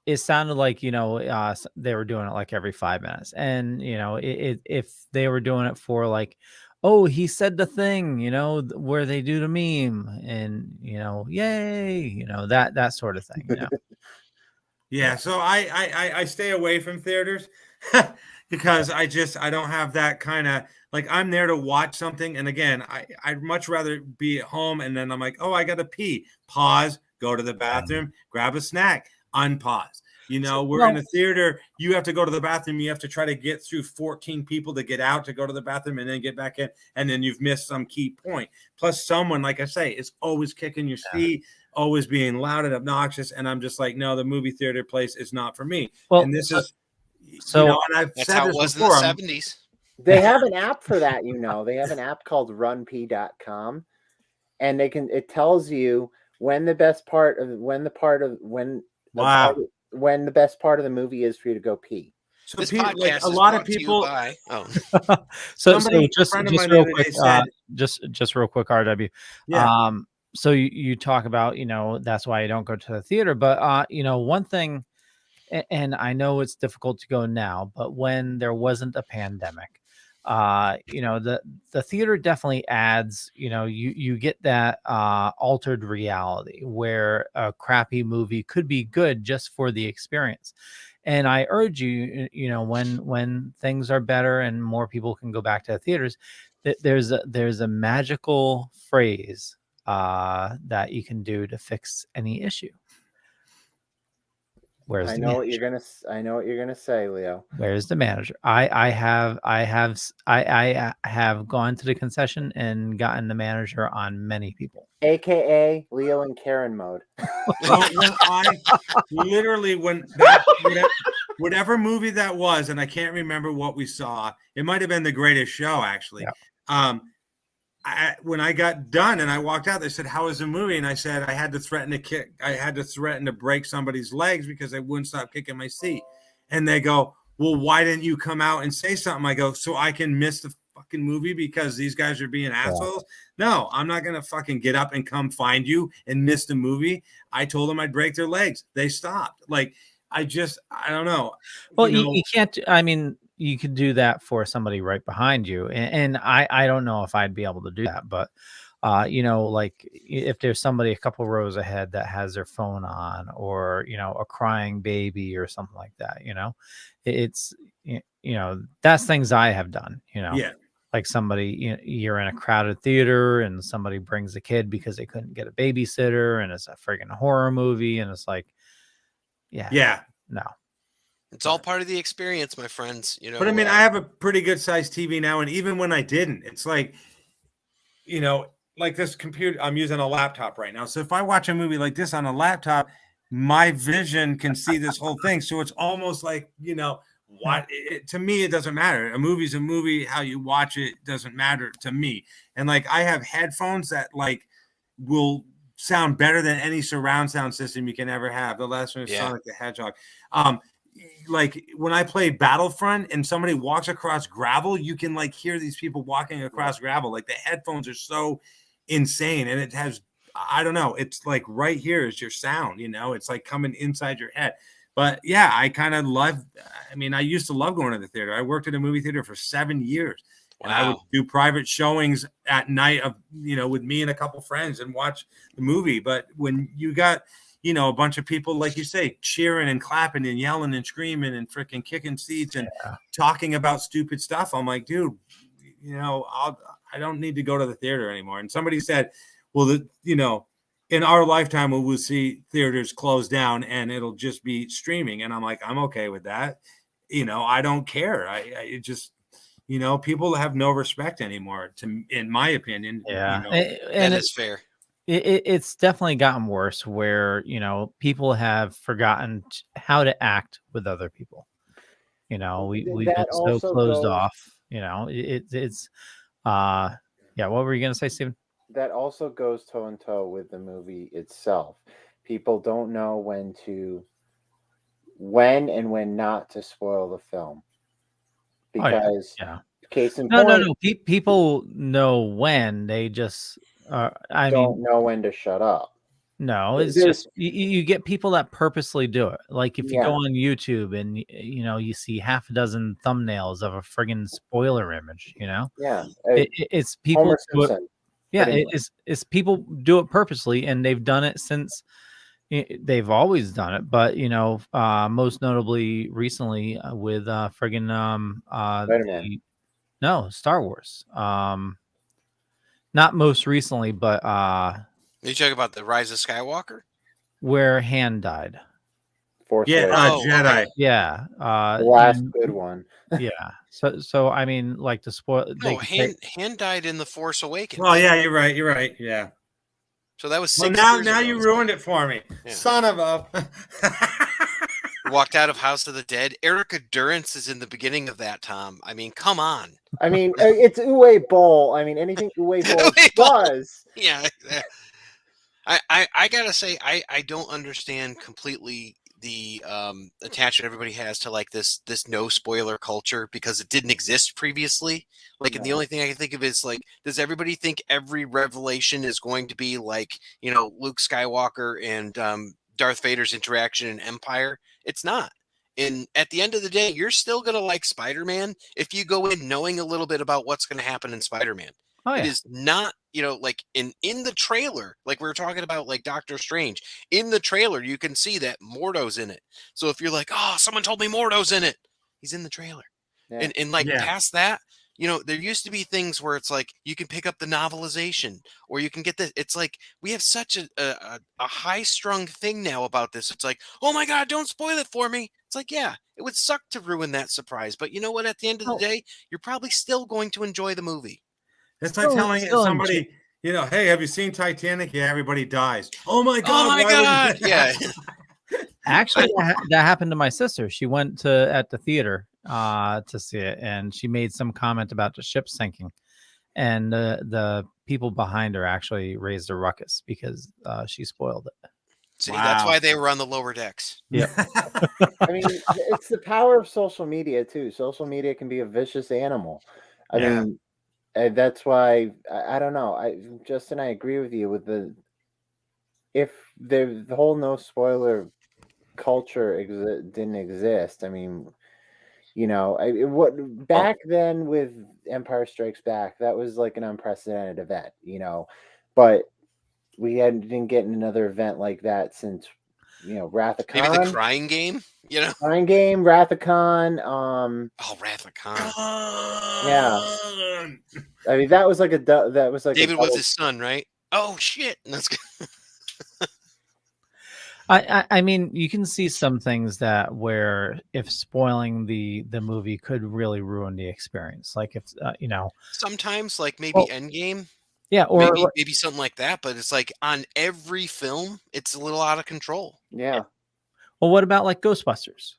it sounded like, you know, they were doing it like every 5 minutes, and you know, if they were doing it for like, oh, he said the thing, you know, where they do the meme, and you know, yay, you know, that sort of thing. You know? Yeah, so I stay away from theaters because I don't have that kind of. Like, I'm there to watch something. And again, I'd much rather be at home. And then I'm like, oh, I got to pee. Pause, go to the bathroom, grab a snack, unpause. You know, we're in a theater. You have to go to the bathroom. You have to try to get through 14 people to get out to go to the bathroom and then get back in. And then you've missed some key point. Plus someone, like I say, is always kicking your seat, always being loud and obnoxious. And I'm just like, no, the movie theater place is not for me. Well, and this is, so you know, and I've that's said how this it was before. in the 70s. They have an app for that, you know. They have an app called runp.com, and it tells you when the best part of when the part of when the Wow. part- when the best part of the movie is for you to go pee. So This people, like podcast a is lot of brought to you people, by- oh. So Somebody- a just friend of just mine the real other quick, day said- just real quick, RW. Yeah. So you talk about, that's why you don't go to the theater, but one thing, and I know it's difficult to go now, but when there wasn't a pandemic, the theater definitely adds, you get that altered reality where a crappy movie could be good just for the experience. And I urge you, when things are better and more people can go back to the theaters, that there's a magical phrase that you can do to fix any issue. Where's I the know what manager? I know what you're gonna say, Leo. Where's the manager? I have gone to the concession and gotten the manager on many people. AKA Leo and Karen mode. Well, when I literally whatever movie that was, and I can't remember what we saw. It might have been The Greatest Show, actually. Yeah. When I got done and I walked out, they said, "How was the movie?" And I said, "I had to threaten to kick. I had to threaten to break somebody's legs because they wouldn't stop kicking my seat." And they go, "Well, why didn't you come out and say something?" I go, "So I can miss the fucking movie because these guys are being assholes." No, I'm not gonna fucking get up and come find you and miss the movie. I told them I'd break their legs. They stopped. Like, I don't know. Well, you can't. I mean, you could do that for somebody right behind you, and I don't know if I'd be able to do that, but like if there's somebody a couple rows ahead that has their phone on, or a crying baby or something like that, it's that's things I have done. Yeah. Like somebody, you're in a crowded theater and somebody brings a kid because they couldn't get a babysitter, and it's a friggin' horror movie, and it's like, yeah, no. It's all part of the experience, my friends. But I mean, I have a pretty good sized TV now, and even when I didn't, it's like, like this computer, I'm using a laptop right now. So if I watch a movie like this on a laptop, my vision can see this whole thing. So it's almost like, to me, it doesn't matter. A movie's a movie. How you watch it doesn't matter to me. And like, I have headphones that like will sound better than any surround sound system you can ever have. The last one is Sonic the Hedgehog. Like when I play Battlefront and somebody walks across gravel, you can like hear these people walking across gravel. Like the headphones are so insane, and it has, I don't know, it's like right here is your sound, it's like coming inside your head. But yeah, I kind of love, I used to love going to the theater. I worked at a movie theater for 7 years. And I would do private showings at night of, with me and a couple friends and watch the movie. But when you got, a bunch of people, like you say, cheering and clapping and yelling and screaming and freaking kicking seats and talking about stupid stuff, I'm like, dude, I don't need to go to the theater anymore. And somebody said, well, in our lifetime, we'll see theaters close down and it'll just be streaming. And I'm like, I'm okay with that. I don't care. I just, people have no respect anymore, in my opinion. Yeah. And it's fair. It's definitely gotten worse where, people have forgotten how to act with other people. We've been so closed off, it's what were you going to say, Steven? That also goes toe in toe with the movie itself. People don't know when and when not to spoil the film. Because case in point, no. People know when, they just don't know when to shut up. No, it's just you get people that purposely do it. Like if you go on YouTube and you see half a dozen thumbnails of a friggin' spoiler image, it's people do it, it's people do it purposely, and they've done it since they've always done it. But most notably recently with friggin' Spiderman. Star Wars. Not most recently, but you talking about the Rise of Skywalker, where Han died. Jedi. Yeah, the last good one. Yeah. So I mean, like to spoil. No, Han died in The Force Awakens. Oh yeah, you're right. Yeah. So that was 6 years ago. Now you ruined it for me, son of a. Walked out of House of the Dead. Erica Durance is in the beginning of that, Tom. I mean, come on. I mean, it's Uwe Boll. I mean, anything Uwe Boll does. Yeah. I gotta say, I don't understand completely the attachment everybody has to like this no spoiler culture because it didn't exist previously. Like, and the only thing I can think of is like, does everybody think every revelation is going to be like, you know, Luke Skywalker and Darth Vader's interaction in Empire? It's not. And at the end of the day, you're still gonna like Spider-Man if you go in knowing a little bit about what's gonna happen in Spider-Man. Oh, yeah. It is not, you know, like in the trailer, like we were talking about, like Doctor Strange. In the trailer, you can see that Mordo's in it. So if you're like, oh, someone told me Mordo's in it, he's in the trailer. Yeah. And like past that, you know, there used to be things where it's like you can pick up the novelization or you can get the. It's like we have such a high strung thing now about this. It's like, oh my God, don't spoil it for me. It's like, yeah, it would suck to ruin that surprise, but you know what? At the end of the day, you're probably still going to enjoy the movie. It's like telling somebody, you know, hey, have you seen Titanic? Yeah, everybody dies. Oh my God! Oh my God! Yeah. Actually, that happened to my sister. She went at the theater to see it, and she made some comment about the ship sinking, and the people behind her actually raised a ruckus because she spoiled it. See, that's why they were on the lower decks. Yeah. I mean, it's the power of social media too. Social media can be a vicious animal. I mean. That's why I don't know. Justin, I agree with you with if the whole no spoiler culture didn't exist. I mean, you know, back then with Empire Strikes Back, that was like an unprecedented event, you know, but we didn't get another event like that since, you know, Wrath of Khan. Maybe the Crying Game, you know? Crying Game, Wrath of Khan. Wrath of Khan. Yeah. I mean, that was like David was his son, right? Oh shit. That's good. I mean, you can see some things that where if spoiling the movie could really ruin the experience. Like if you know, sometimes like maybe Endgame. Yeah, or maybe something like that, but it's like on every film, it's a little out of control. Yeah. Well, what about like Ghostbusters?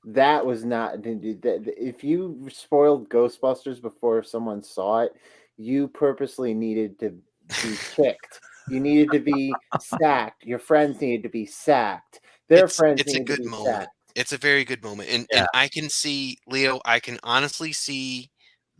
That was not. If you spoiled Ghostbusters before someone saw it, you purposely needed to be kicked. You needed to be sacked. Your friends needed to be sacked. It's a good moment. Sacked. It's a very good moment, and I can see, Leo. I can honestly see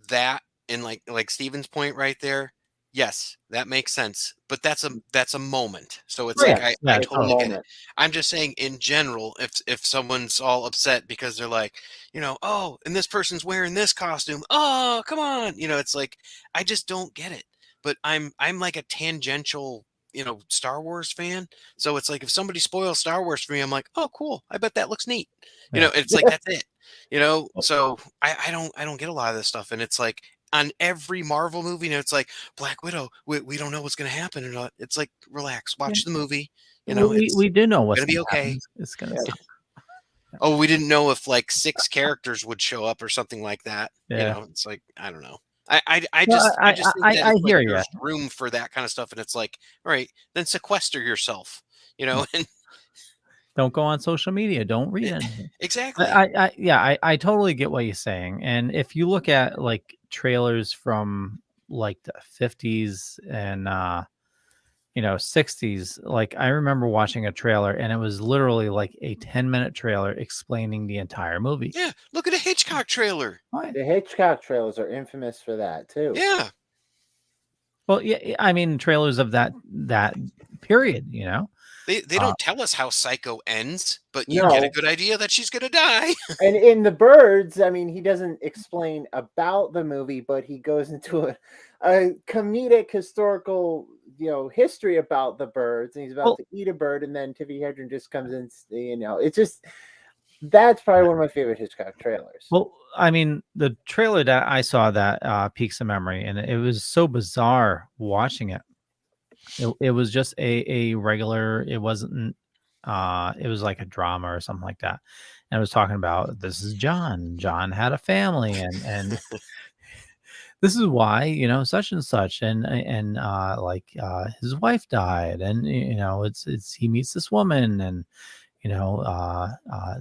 that in like Steven's point right there. Yes, that makes sense, but that's a moment. So it's I totally get it. I'm just saying in general, if someone's all upset because they're like, you know, oh, and this person's wearing this costume, oh, come on, you know, it's like I just don't get it. But I'm like a tangential, you know, Star Wars fan. So it's like if somebody spoils Star Wars for me, I'm like, oh, cool, I bet that looks neat. You know, it's like that's it. You know, so I don't get a lot of this stuff, and it's like. On every Marvel movie, you know, it's like Black Widow. We don't know what's going to happen or not. It's like relax, watch the movie. You know, we do know what's going to be okay. Happen. It's going to. Oh, we didn't know if like 6 characters would show up or something like that. Yeah. You know, it's like I don't know. I just think that I hear you. There's room for that kind of stuff, and it's like, all right, then sequester yourself. You know, and don't go on social media. Don't read anything. Exactly. I totally get what you're saying. And if you look at like trailers from like the 50s and you know 60s, like I remember watching a trailer and it was literally like a 10-minute trailer explaining the entire movie. Yeah, look at a Hitchcock trailer. The Hitchcock trailers are infamous for that too. Yeah. Well, yeah, I mean trailers of that period, you know. They don't tell us how Psycho ends, but you get a good idea that she's gonna die. And in The Birds, I mean, he doesn't explain about the movie, but he goes into a comedic historical, you know, history about the birds, and he's about to eat a bird, and then Tiffany Hedren just comes in, you know, it's just that's probably one of my favorite Hitchcock trailers. Well, I mean, the trailer that I saw that piques a memory, and it was so bizarre watching it. It was just a regular, it wasn't it was like a drama or something like that. And it was talking about this is John had a family and this is why, you know, such and such and his wife died and you know it's he meets this woman and you know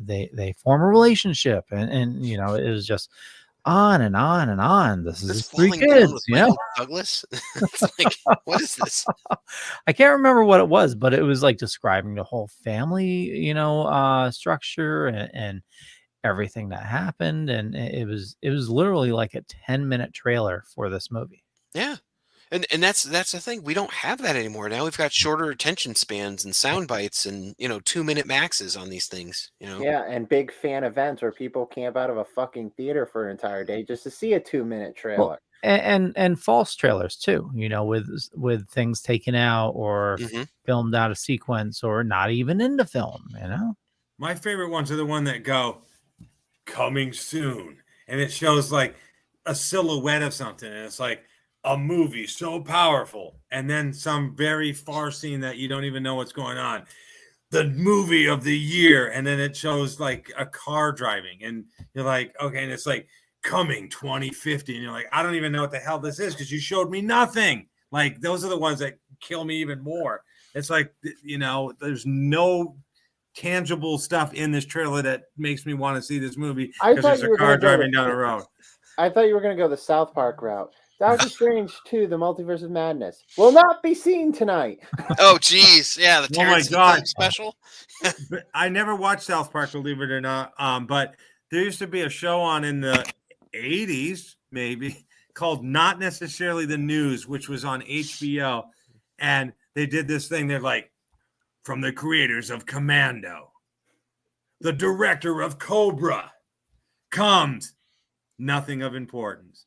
they form a relationship and you know it was just on and on and on. This is This his three falling down kids, with you know. Michael Douglas. It's like, what is this? I can't remember what it was, but it was like describing the whole family, structure and everything that happened, and it was literally like a 10-minute trailer for this movie. Yeah. And that's the thing. We don't have that anymore. Now we've got shorter attention spans and sound bites and 2-minute maxes on these things. Yeah, and big fan events where people camp out of a fucking theater for an entire day just to see a 2-minute trailer. Well, and false trailers too, with things taken out or filmed out of sequence or not even into film. My favorite ones are the one that go coming soon, and it shows like a silhouette of something, and it's like a movie so powerful, and then some very far scene that you don't even know what's going on. The movie of the year, and then it shows like a car driving, and you're like, okay, and it's like coming 2050, and you're like, I don't even know what the hell this is because you showed me nothing. Like those are the ones that kill me even more. It's like, there's no tangible stuff in this trailer that makes me want to see this movie because there's a car driving down the road. I thought you were going to go the South Park route. Doctor Strange 2, The Multiverse of Madness will not be seen tonight. Oh, geez. Yeah, the Terrence God. special. But I never watched South Park, believe it or not. But there used to be a show on in the 80s, maybe, called Not Necessarily the News, which was on HBO. And they did this thing. They're like, from the creators of Commando, the director of Cobra, comes nothing of importance.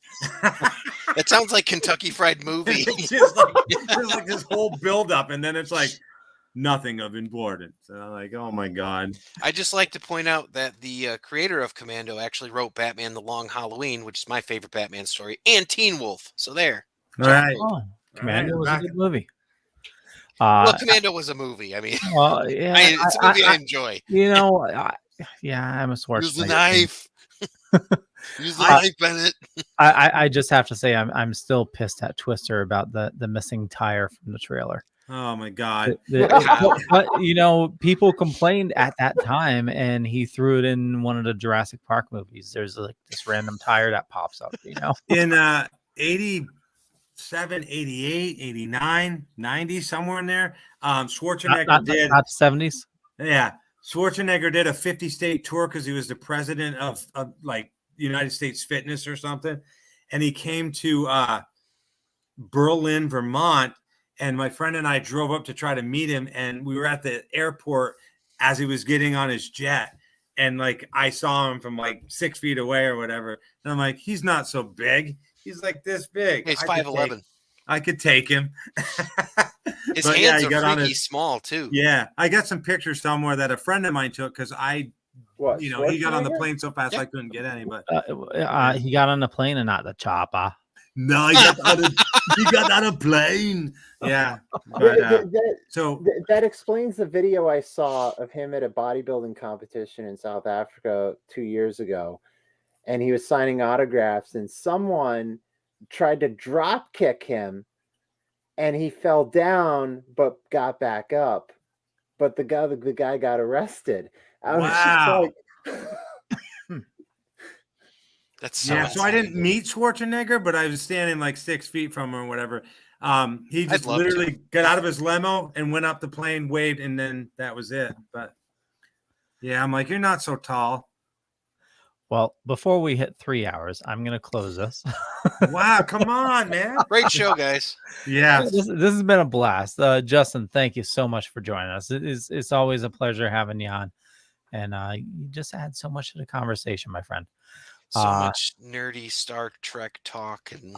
That sounds like Kentucky Fried Movie. It's just like this whole buildup, and then it's like nothing of importance. And I'm like, oh my God. I just like to point out that the creator of Commando actually wrote Batman The Long Halloween, which is my favorite Batman story, and Teen Wolf. So there. All right. Oh, Commando was a good movie. Well, Commando was a movie. I mean, yeah, it's a movie I enjoy. I'm a Schwarzenegger. Use the knife. Use the knife, Bennett. I just have to say I'm still pissed at Twister about the missing tire from the trailer. Oh my God. But people complained at that time, and he threw it in one of the Jurassic Park movies. There's like this random tire that pops up, In 87, 88, 89, 90, somewhere in there. Schwarzenegger did not 70s. Yeah. Schwarzenegger did a 50-state tour because he was the president of like United States Fitness or something. And he came to Berlin, Vermont. And my friend and I drove up to try to meet him. And we were at the airport as he was getting on his jet. And like, I saw him from like 6 feet away or whatever. And I'm like, he's not so big. He's like this big. He's 5'11". I could take him. His hands are freaky small too. Yeah, I got some pictures somewhere that a friend of mine took because he got on the plane so fast I couldn't get any. But he got on the plane and not the chopper. No, he got on a plane. Yeah. But, that explains the video I saw of him at a bodybuilding competition in South Africa 2 years ago, and he was signing autographs, and someone tried to drop kick him, and he fell down but got back up. But the guy got arrested. I was just like, that's so I didn't meet Schwarzenegger, but I was standing like 6 feet from him or whatever. He just literally got out of his limo and went up the plane, waved, and then that was it. But yeah, I'm like, you're not so tall. Well, before we hit 3 hours, I'm going to close this. Wow, come on, man. Great show, guys. Yeah. This has been a blast. Justin, thank you so much for joining us. It's always a pleasure having you on. And you just add so much to the conversation, my friend. So much nerdy Star Trek talk and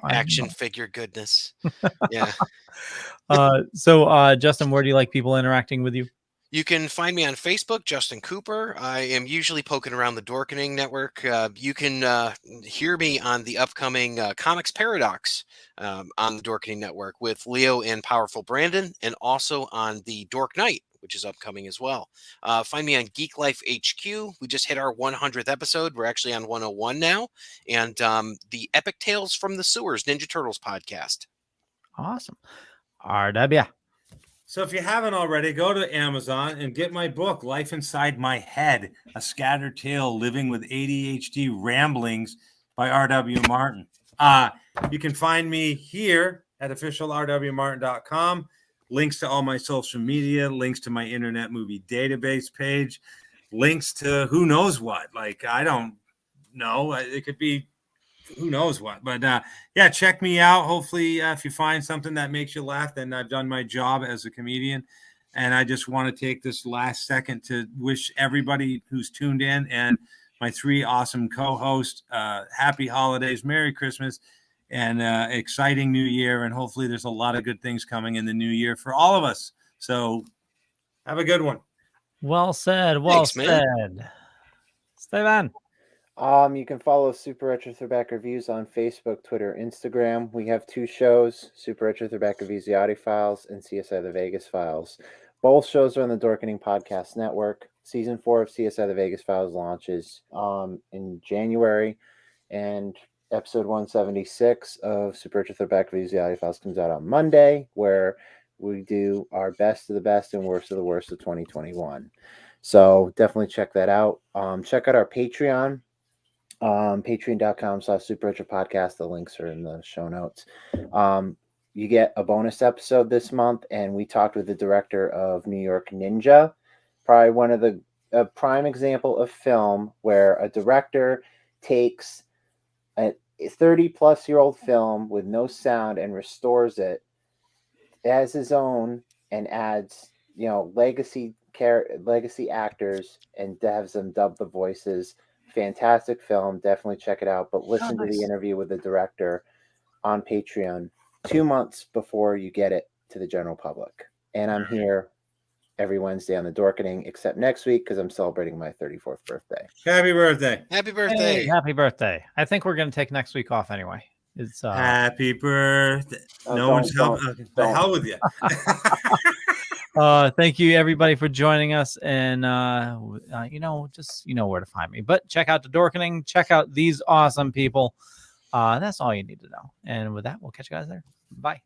action figure goodness. Yeah. So, Justin, where do you like people interacting with you? You can find me on Facebook, Justin Cooper. I am usually poking around the Dorkening network. You can hear me on the upcoming Comics Paradox on the Dorkening network with Leo and Powerful Brandon, and also on the Dork Night, which is upcoming as well. Find me on Geek Life HQ. We just hit our 100th episode. We're actually on 101 now. And the Epic Tales from the Sewers Ninja Turtles podcast. Awesome. RW. So if you haven't already, go to Amazon and get my book, Life Inside My Head, A Scattered Tale Living with ADHD Ramblings by R.W. Martin. You can find me here at officialrwmartin.com. Links to all my social media, links to my Internet Movie Database page, links to who knows what. Like, I don't know. It could be who knows what. But yeah, check me out. Hopefully, if you find something that makes you laugh, then I've done my job as a comedian. And I just want to take this last second to wish everybody who's tuned in and my 3 awesome co-hosts happy holidays, Merry Christmas, and exciting new year. And hopefully there's a lot of good things coming in the new year for all of us. So have a good one. Well said. Well said. Steven. You can follow Super Retro Throwback Reviews on Facebook, Twitter, Instagram. We have 2 shows, Super Retro Throwback Reviews, The Audi Files, and CSI The Vegas Files. Both shows are on the Dorkening Podcast Network. Season 4 of CSI The Vegas Files launches in January, and episode 176 of Super Retro Throwback Reviews, The Audi Files comes out on Monday, where we do our best of the best and worst of the worst of 2021. So definitely check that out. Check out our Patreon. Patreon.com/Super Retro Podcast. The links are in the show notes. You get a bonus episode this month, and we talked with the director of New York Ninja, probably one of the prime example of film where a director takes a 30-plus-year-old film with no sound and restores it as his own and adds, legacy actors and has them dub the voices. Fantastic film. Definitely check it out. But listen to the interview with the director on Patreon 2 months before you get it to the general public. And I'm here every Wednesday on the Dorkening, except next week because I'm celebrating my 34th birthday. Happy birthday. Happy birthday. Hey, happy birthday. I think we're going to take next week off anyway. It's happy birthday. The hell with you. Thank you everybody for joining us, and just where to find me. But check out the Dorkening, check out these awesome people. That's all you need to know. And with that, we'll catch you guys there. Bye.